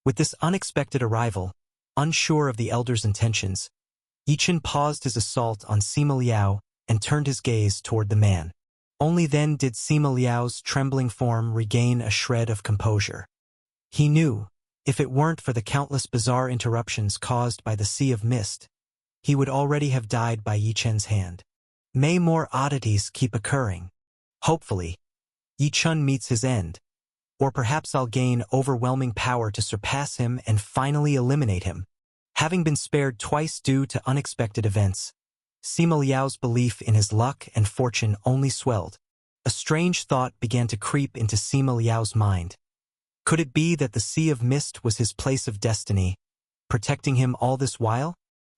With this unexpected arrival, unsure of the elder's intentions, Yi Chen paused his assault on Sima Liao and turned his gaze toward the man. Only then did Sima Liao's trembling form regain a shred of composure. He knew, if it weren't for the countless bizarre interruptions caused by the sea of mist, he would already have died by Yi Chen's hand. May more oddities keep occurring. Hopefully, Yi Chen meets his end, or perhaps I'll gain overwhelming power to surpass him and finally eliminate him. Having been spared twice due to unexpected events, Sima Liao's belief in his luck and fortune only swelled. A strange thought began to creep into Sima Liao's mind. Could it be that the Sea of Mist was his place of destiny, protecting him all this while?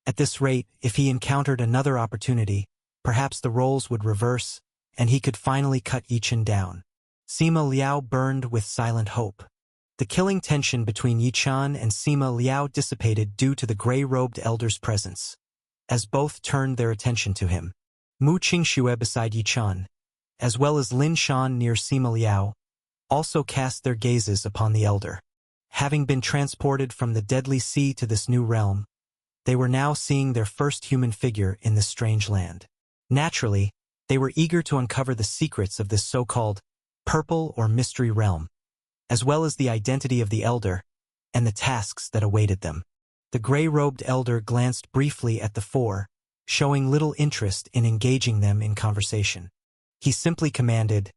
At this rate, if he encountered another opportunity, perhaps the roles would reverse, and he could finally cut Yi Chen down. Sima Liao burned with silent hope. The killing tension between Yi Chen and Sima Liao dissipated due to the gray-robed elder's presence, as both turned their attention to him. Mu Qingxue beside Yi Chen, as well as Lin Shan near Sima Liao, also cast their gazes upon the elder. Having been transported from the deadly sea to this new realm, they were now seeing their first human figure in this strange land. Naturally, they were eager to uncover the secrets of this so-called purple or mystery realm, as well as the identity of the elder and the tasks that awaited them. The gray-robed elder glanced briefly at the 4, showing little interest in engaging them in conversation. He simply commanded,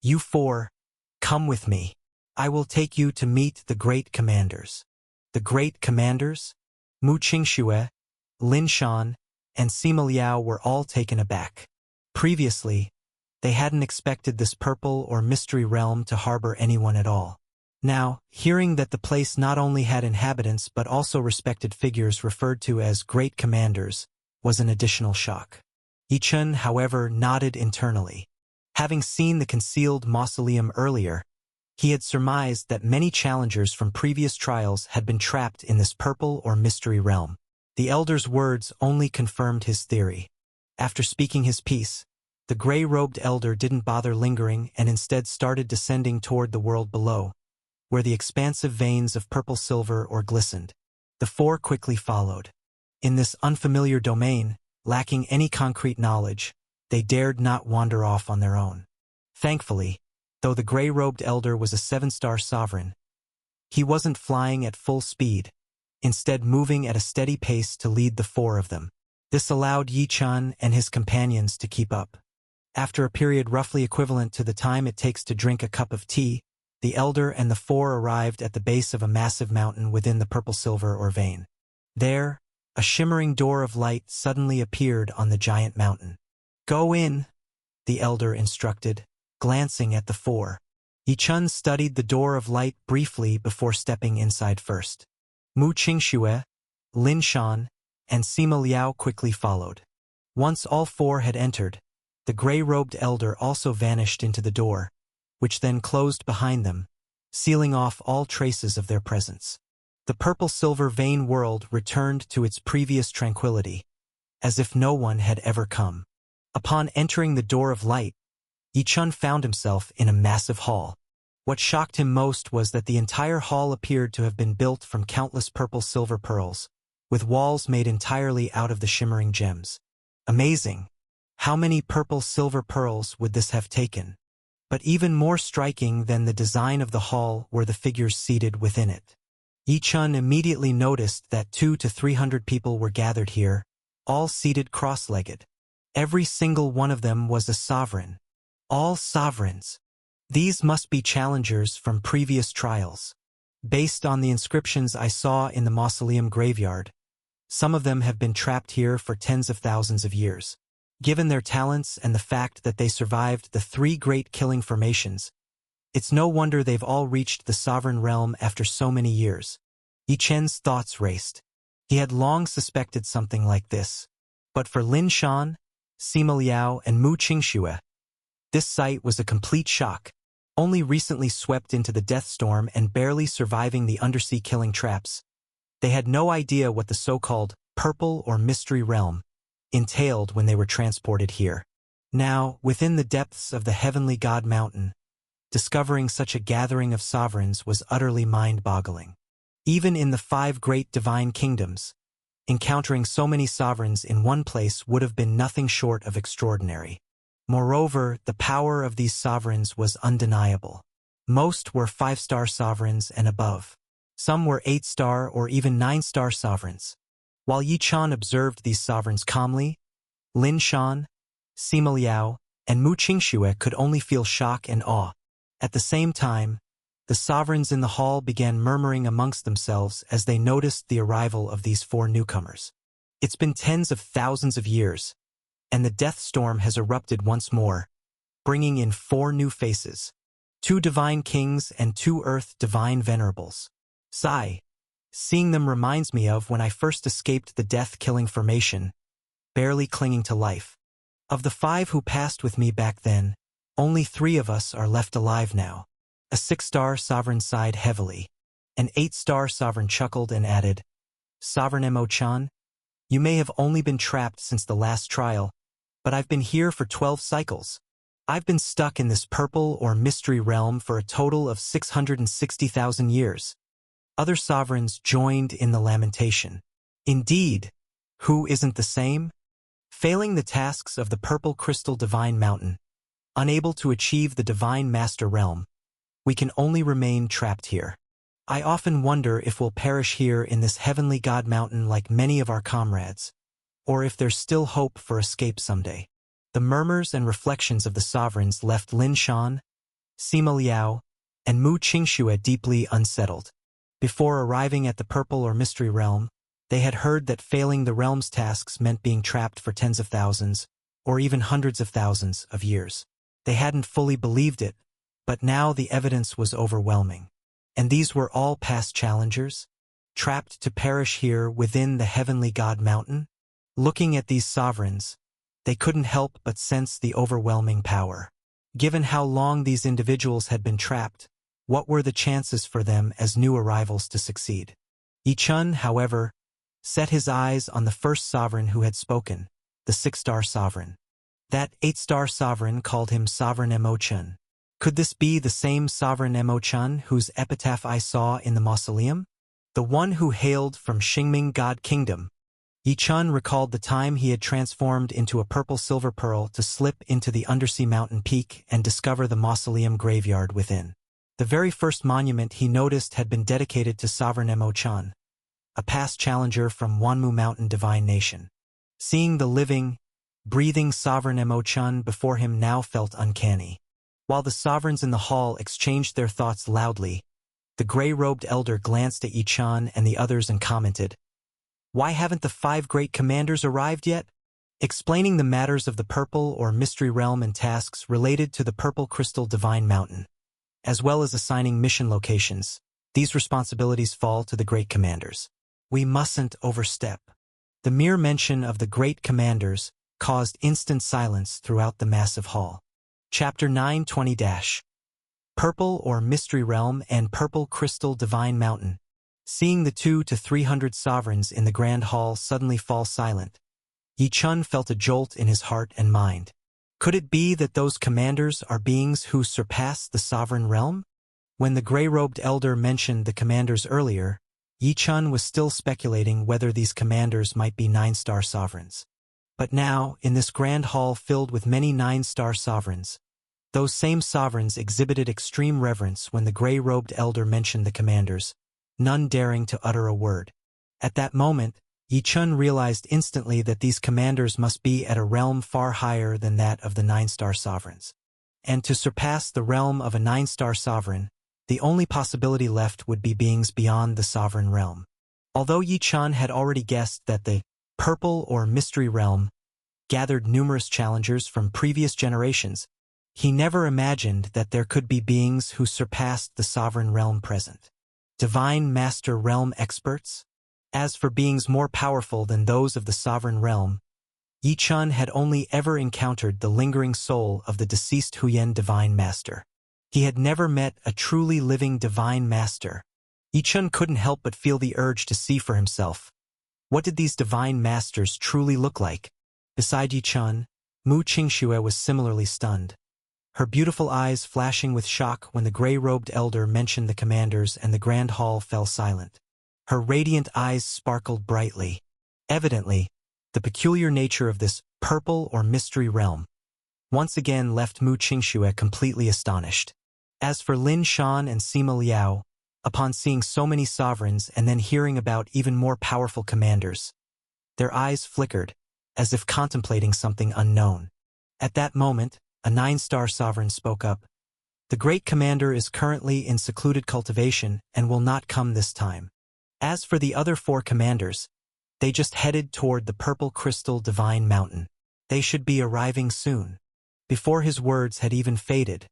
"You 4, come with me. I will take you to meet the great commanders." The great commanders? Mu Qingxue, Lin Shan, and Sima Liao were all taken aback. Previously, They hadn't expected this purple or mystery realm to harbor anyone at all. Now, hearing that the place not only had inhabitants but also respected figures referred to as great commanders was an additional shock. Yichun, however, nodded internally. Having seen the concealed mausoleum earlier, he had surmised that many challengers from previous trials had been trapped in this purple or mystery realm. The elder's words only confirmed his theory. After speaking his piece, the gray-robed elder didn't bother lingering and instead started descending toward the world below, where the expansive veins of purple silver or glistened. The four quickly followed. In this unfamiliar domain, lacking any concrete knowledge, they dared not wander off on their own. Thankfully, though the gray-robed elder was a 7-star sovereign, he wasn't flying at full speed, instead moving at a steady pace to lead the four of them. This allowed Yichun and his companions to keep up. After a period roughly equivalent to the time it takes to drink a cup of tea, the elder and the four arrived at the base of a massive mountain within the purple silver or vein. There, a shimmering door of light suddenly appeared on the giant mountain. "Go in," the elder instructed, glancing at the four. Yichun studied the door of light briefly before stepping inside first. Mu Qingxue, Lin Shan, and Sima Liao quickly followed. Once all four had entered, the gray-robed elder also vanished into the door, which then closed behind them, sealing off all traces of their presence. The purple-silver vein world returned to its previous tranquility, as if no one had ever come. Upon entering the door of light, Yichun found himself in a massive hall. What shocked him most was that the entire hall appeared to have been built from countless purple-silver pearls, with walls made entirely out of the shimmering gems. Amazing! How many purple-silver pearls would this have taken? But even more striking than the design of the hall were the figures seated within it. Yichun immediately noticed that 200 to 300 people were gathered here, all seated cross-legged. Every single one of them was a sovereign. All sovereigns. These must be challengers from previous trials. Based on the inscriptions I saw in the mausoleum graveyard, some of them have been trapped here for tens of thousands of years. Given their talents and the fact that they survived the 3 great killing formations, it's no wonder they've all reached the sovereign realm after so many years. Yichun's thoughts raced. He had long suspected something like this. But for Lin Shan, Sima Liao, and Mu Qingxue, this sight was a complete shock. Only recently swept into the death storm and barely surviving the undersea killing traps, they had no idea what the so-called purple or mystery realm entailed when they were transported here. Now, within the depths of the heavenly god mountain, discovering such a gathering of sovereigns was utterly mind-boggling. Even in the 5 great divine kingdoms, encountering so many sovereigns in one place would have been nothing short of extraordinary. Moreover, the power of these sovereigns was undeniable. Most were 5-star sovereigns and above. Some were 8-star or even 9-star sovereigns. While Yichun observed these sovereigns calmly, Lin Shan, Sima Liao, and Mu Qingxue could only feel shock and awe. At the same time, the sovereigns in the hall began murmuring amongst themselves as they noticed the arrival of these 4 newcomers. It's been tens of thousands of years, and the death storm has erupted once more, bringing in 4 new faces, 2 divine kings and 2 earth divine venerables. Sigh. Seeing them reminds me of when I first escaped the death-killing formation, barely clinging to life. Of the 5 who passed with me back then, only 3 of us are left alive now. A 6-star sovereign sighed heavily. An 8-star sovereign chuckled and added, "Sovereign Mo-chan, you may have only been trapped since the last trial, but I've been here for 12 cycles. I've been stuck in this purple or mystery realm for a total of 660,000 years. Other sovereigns joined in the lamentation. Indeed, who isn't the same? Failing the tasks of the purple crystal divine mountain, unable to achieve the divine master realm, we can only remain trapped here. I often wonder if we'll perish here in this heavenly god mountain like many of our comrades, or if there's still hope for escape someday." The murmurs and reflections of the sovereigns left Lin Shan, Sima Liao, and Mu Qingxue deeply unsettled. Before arriving at the purple or mystery realm, they had heard that failing the realm's tasks meant being trapped for tens of thousands, or even hundreds of thousands of years. They hadn't fully believed it, but now the evidence was overwhelming. And these were all past challengers, trapped to perish here within the heavenly God mountain? Looking at these sovereigns, they couldn't help but sense the overwhelming power. Given how long these individuals had been trapped, what were the chances for them as new arrivals to succeed? Yi-chun, however, set his eyes on the first sovereign who had spoken, the 6-star sovereign. That 8-star sovereign called him Sovereign Mo-chun. Could this be the same Sovereign Mo-chun whose epitaph I saw in the mausoleum? The one who hailed from Xingming God Kingdom. Yi-chun recalled the time he had transformed into a purple silver pearl to slip into the undersea mountain peak and discover the mausoleum graveyard within. The very first monument he noticed had been dedicated to Sovereign Mo-chun, a past challenger from Wanmu Mountain Divine Nation. Seeing the living, breathing Sovereign Mo-chun before him now felt uncanny. While the sovereigns in the hall exchanged their thoughts loudly, the gray-robed elder glanced at Yi-chun and the others and commented, "Why haven't the 5 great commanders arrived yet?" Explaining the matters of the Purple or Mystery Realm and tasks related to the Purple Crystal Divine Mountain, as well as assigning mission locations, these responsibilities fall to the great commanders. We mustn't overstep. The mere mention of the great commanders caused instant silence throughout the massive hall. Chapter 920- Purple or Mystery Realm and Purple Crystal Divine Mountain. Seeing the 200 to 300 sovereigns in the grand hall suddenly fall silent, Yi-chun felt a jolt in his heart and mind. Could it be that those commanders are beings who surpass the sovereign realm? When the gray-robed elder mentioned the commanders earlier, Yi-chun was still speculating whether these commanders might be 9-star sovereigns. But now, in this grand hall filled with many 9-star sovereigns, those same sovereigns exhibited extreme reverence when the gray-robed elder mentioned the commanders, none daring to utter a word. At that moment, Yi-chun realized instantly that these commanders must be at a realm far higher than that of the 9-star sovereigns. And to surpass the realm of a 9-star sovereign, the only possibility left would be beings beyond the sovereign realm. Although Yi-chun had already guessed that the Purple or Mystery Realm gathered numerous challengers from previous generations, he never imagined that there could be beings who surpassed the sovereign realm present. Divine Master Realm experts? As for beings more powerful than those of the sovereign realm, Yi-chun had only ever encountered the lingering soul of the deceased Huyen Divine Master. He had never met a truly living Divine Master. Yi-chun couldn't help but feel the urge to see for himself. What did these Divine Masters truly look like? Beside Yi-chun, Mu Qingxue was similarly stunned, her beautiful eyes flashing with shock when the gray-robed elder mentioned the commanders and the grand hall fell silent. Her radiant eyes sparkled brightly. Evidently, the peculiar nature of this Purple or Mystery Realm once again left Mu Qingxue completely astonished. As for Lin Shan and Sima Liao, upon seeing so many sovereigns and then hearing about even more powerful commanders, their eyes flickered, as if contemplating something unknown. At that moment, a 9-star sovereign spoke up. "The great commander is currently in secluded cultivation and will not come this time. As for the other 4 commanders, they just headed toward the Purple Crystal Divine Mountain. They should be arriving soon." Before his words had even faded,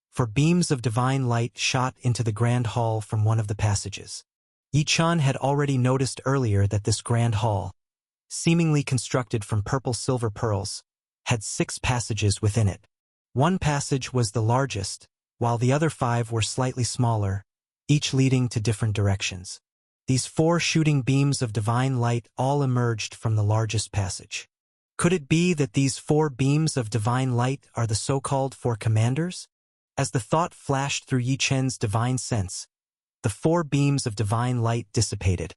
for beams of divine light shot into the grand hall from one of the passages. Yi-chun had already noticed earlier that this grand hall, seemingly constructed from purple silver pearls, had 6 passages within it. One passage was the largest, while the other 5 were slightly smaller, each leading to different directions. These 4 shooting beams of divine light all emerged from the largest passage. Could it be that these 4 beams of divine light are the so-called 4 commanders? As the thought flashed through Yi-chun's divine sense, the 4 beams of divine light dissipated,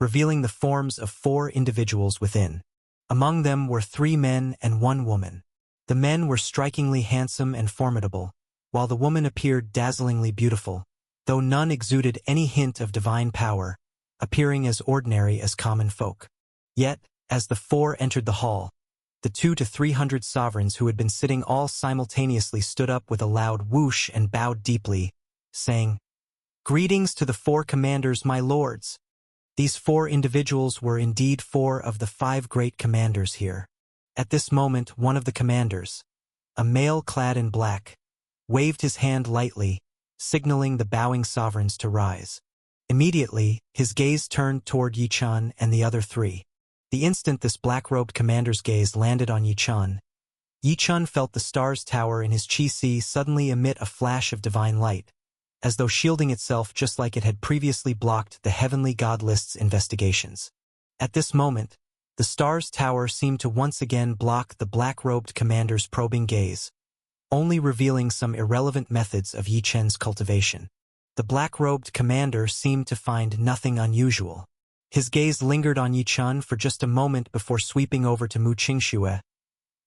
revealing the forms of 4 individuals within. Among them were 3 men and 1 woman. The men were strikingly handsome and formidable, while the woman appeared dazzlingly beautiful, though none exuded any hint of divine power, appearing as ordinary as common folk. Yet, as the 4 entered the hall, the 200 to 300 sovereigns who had been sitting all simultaneously stood up with a loud whoosh and bowed deeply, saying, "Greetings to the 4 commanders, my lords." These 4 individuals were indeed 4 of the 5 great commanders here. At this moment, one of the commanders, a male clad in black, waved his hand lightly, signaling the bowing sovereigns to rise. Immediately, his gaze turned toward Yi-chan and the other three. The instant this black-robed commander's gaze landed on Yi-chan, Yi-chan felt the star's tower in his chi-si suddenly emit a flash of divine light, as though shielding itself just like it had previously blocked the heavenly god list's investigations. At this moment, the star's tower seemed to once again block the black-robed commander's probing gaze, only revealing some irrelevant methods of Yi-chen's cultivation. The black-robed commander seemed to find nothing unusual. His gaze lingered on Yi-chan for just a moment before sweeping over to Mu Qingxue,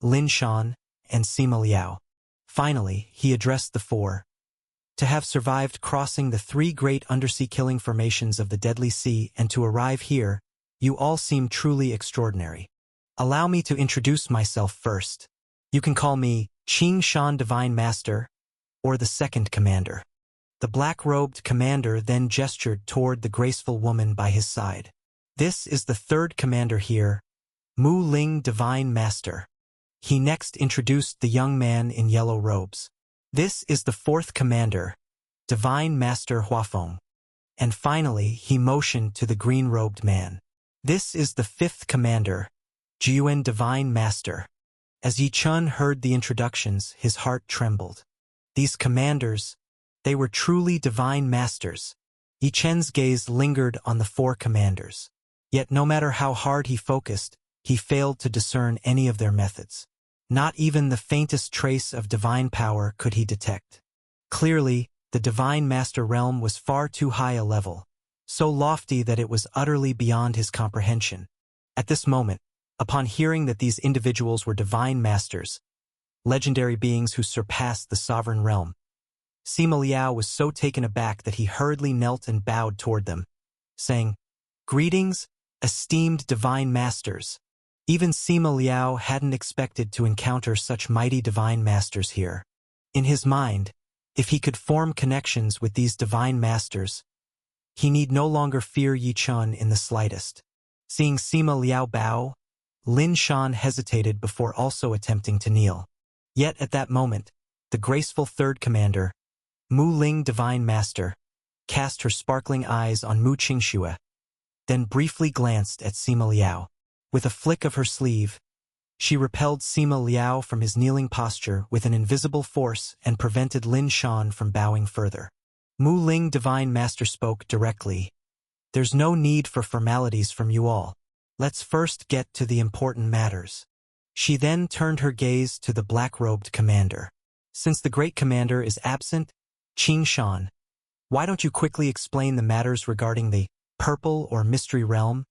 Lin Shan, and Sima Liao. Finally, he addressed the four. To have survived crossing the three great undersea killing formations of the Deadly Sea and to arrive here, you all seem truly extraordinary. Allow me to introduce myself first. You can call me Qing Shan Divine Master, or the Second Commander. The black-robed commander then gestured toward the graceful woman by his side. This is the third commander here, Mu Ling Divine Master. He next introduced the young man in yellow robes. This is the fourth commander, Divine Master Huafeng. And finally, he motioned to the green-robed man. This is the fifth commander, Jiuan Divine Master. As Yi-chan heard the introductions, his heart trembled. These commanders, they were truly divine masters. Yi-chen's gaze lingered on the four commanders. Yet no matter how hard he focused, he failed to discern any of their methods. Not even the faintest trace of divine power could he detect. Clearly, the divine master realm was far too high a level, so lofty that it was utterly beyond his comprehension. At this moment, upon hearing that these individuals were divine masters, legendary beings who surpassed the sovereign realm, Sima Liao was so taken aback that he hurriedly knelt and bowed toward them, saying, "Greetings, esteemed divine masters." Even Sima Liao hadn't expected to encounter such mighty divine masters here. In his mind, if he could form connections with these divine masters, he need no longer fear Yi-chan in the slightest. Seeing Sima Liao bow, Lin Shan hesitated before also attempting to kneel. Yet at that moment, the graceful third commander, Mu Ling Divine Master, cast her sparkling eyes on Mu Qingxue, then briefly glanced at Sima Liao. With a flick of her sleeve, she repelled Sima Liao from his kneeling posture with an invisible force and prevented Lin Shan from bowing further. Mu Ling Divine Master spoke directly. "There's no need for formalities from you all. Let's first get to the important matters." She then turned her gaze to the black-robed commander. "Since the great commander is absent, Qing Shan, why don't you quickly explain the matters regarding the Purple or Mystery Realm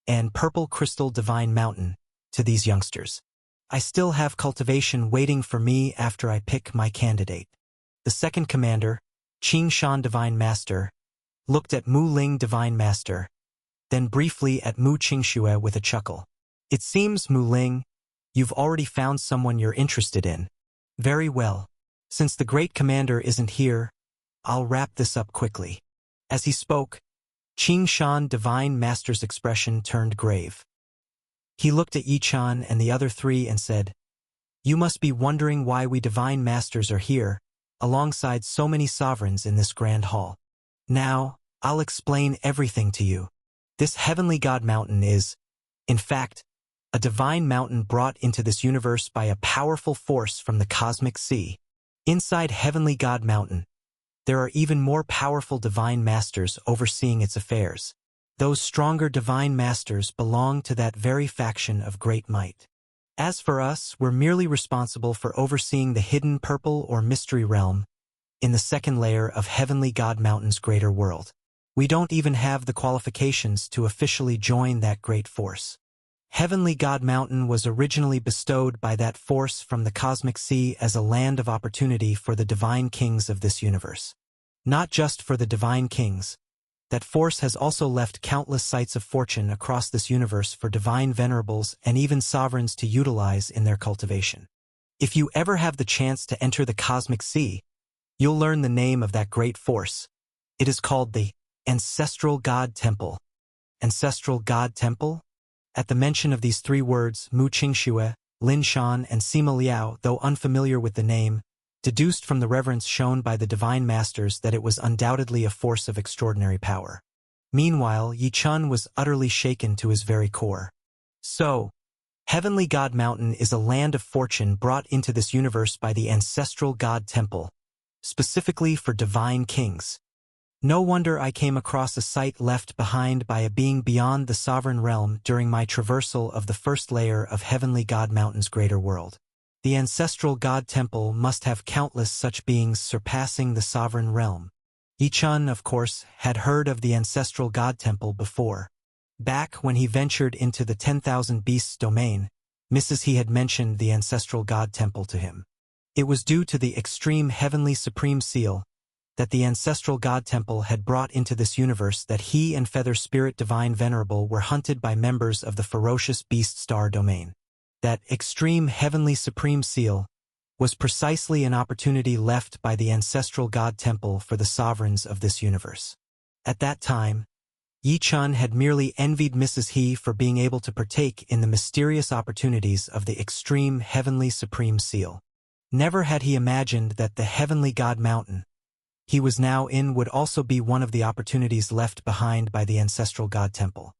and Purple Crystal Divine Mountain to these youngsters? I still have cultivation waiting for me after I pick my candidate." The second commander, Qing Shan Divine Master, looked at Mu Ling Divine Master, then briefly at Mu Qingxue with a chuckle. "It seems, Mu Ling, you've already found someone you're interested in. Very well. Since the great commander isn't here, I'll wrap this up quickly." As he spoke, Qing Shan Divine Master's expression turned grave. He looked at Yi-chan and the other three and said, "You must be wondering why we divine masters are here, alongside so many sovereigns in this grand hall. Now, I'll explain everything to you. This heavenly god mountain is, in fact, a divine mountain brought into this universe by a powerful force from the cosmic sea. Inside Heavenly God Mountain, there are even more powerful divine masters overseeing its affairs. Those stronger divine masters belong to that very faction of great might. As for us, we're merely responsible for overseeing the hidden purple or mystery realm in the second layer of Heavenly God Mountain's greater world. We don't even have the qualifications to officially join that great force. Heavenly God Mountain was originally bestowed by that force from the cosmic sea as a land of opportunity for the divine kings of this universe. Not just for the divine kings. That force has also left countless sites of fortune across this universe for divine venerables and even sovereigns to utilize in their cultivation. If you ever have the chance to enter the cosmic sea, you'll learn the name of that great force. It is called the Ancestral God Temple. Ancestral God Temple? At the mention of these three words, Mu Qingxue, Lin Shan, and Sima Liao, though unfamiliar with the name, deduced from the reverence shown by the divine masters that it was undoubtedly a force of extraordinary power. Meanwhile, Yi Chun was utterly shaken to his very core. So, Heavenly God Mountain is a land of fortune brought into this universe by the ancestral God Temple, specifically for divine kings. No wonder I came across a site left behind by a being beyond the sovereign realm during my traversal of the first layer of Heavenly God Mountain's greater world. The ancestral God Temple must have countless such beings surpassing the sovereign realm. Yi Chun, of course, had heard of the ancestral God Temple before. Back when he ventured into the 10,000 Beasts domain, Mrs. He had mentioned the ancestral God Temple to him. It was due to the extreme heavenly supreme seal that the ancestral God Temple had brought into this universe that he and Feather Spirit Divine Venerable were hunted by members of the ferocious Beast Star domain. That extreme heavenly supreme seal was precisely an opportunity left by the ancestral God Temple for the sovereigns of this universe. At that time, Yi Chun had merely envied Mrs. He for being able to partake in the mysterious opportunities of the extreme heavenly supreme seal. Never had he imagined that the Heavenly God Mountain he was now in would also be one of the opportunities left behind by the ancestral God Temple.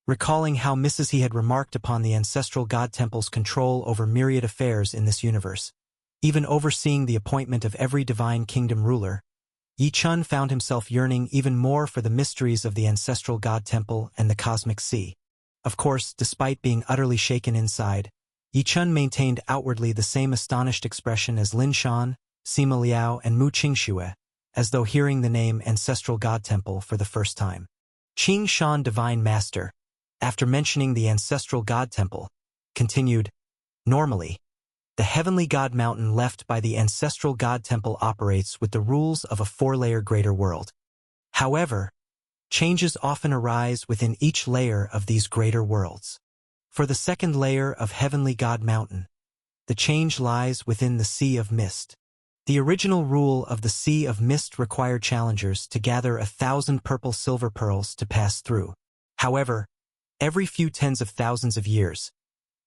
Recalling how Mrs. He had remarked upon the ancestral God Temple's control over myriad affairs in this universe, even overseeing the appointment of every divine kingdom ruler, Yi Chun found himself yearning even more for the mysteries of the ancestral God Temple and the cosmic sea. Of course, despite being utterly shaken inside, Yi Chun maintained outwardly the same astonished expression as Lin Shan, Sima Liao, and Mu Qingxue, as though hearing the name Ancestral God Temple for the first time. Qing Shan Divine Master, after mentioning the Ancestral God Temple, continued, "Normally, the Heavenly God Mountain left by the Ancestral God Temple operates with the rules of a four-layer greater world. However, changes often arise within each layer of these greater worlds. For the second layer of Heavenly God Mountain, the change lies within the Sea of Mist. The original rule of the Sea of Mist required challengers to gather 1,000 purple silver pearls to pass through. However, every few tens of thousands of years,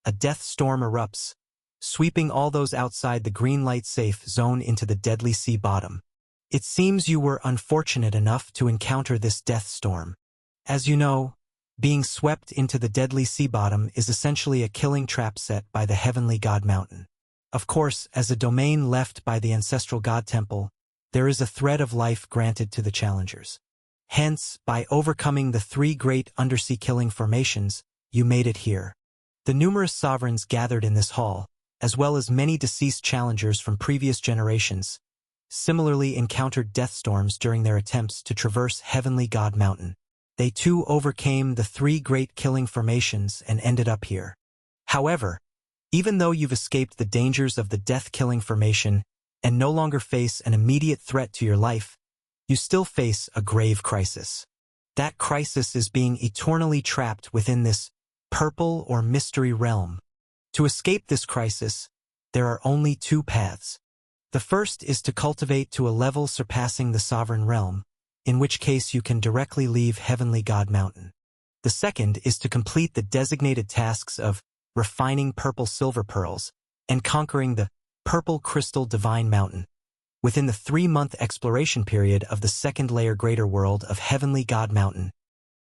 a death storm erupts, sweeping all those outside the green light safe zone into the deadly sea bottom. It seems you were unfortunate enough to encounter this death storm. As you know, being swept into the deadly sea bottom is essentially a killing trap set by the Heavenly God Mountain. Of course, as a domain left by the Ancestral God Temple, there is a thread of life granted to the challengers. Hence, by overcoming the 3 great undersea killing formations, you made it here. The numerous sovereigns gathered in this hall, as well as many deceased challengers from previous generations, similarly encountered death storms during their attempts to traverse Heavenly God Mountain. They too overcame the 3 great killing formations and ended up here. However, even though you've escaped the dangers of the death-killing formation and no longer face an immediate threat to your life, you still face a grave crisis. That crisis is being eternally trapped within this purple or mystery realm. To escape this crisis, there are only 2 paths. The first is to cultivate to a level surpassing the sovereign realm, in which case you can directly leave Heavenly God Mountain. The second is to complete the designated tasks of refining purple silver pearls and conquering the Purple Crystal Divine Mountain within the 3-month exploration period of the second layer greater world of Heavenly God Mountain.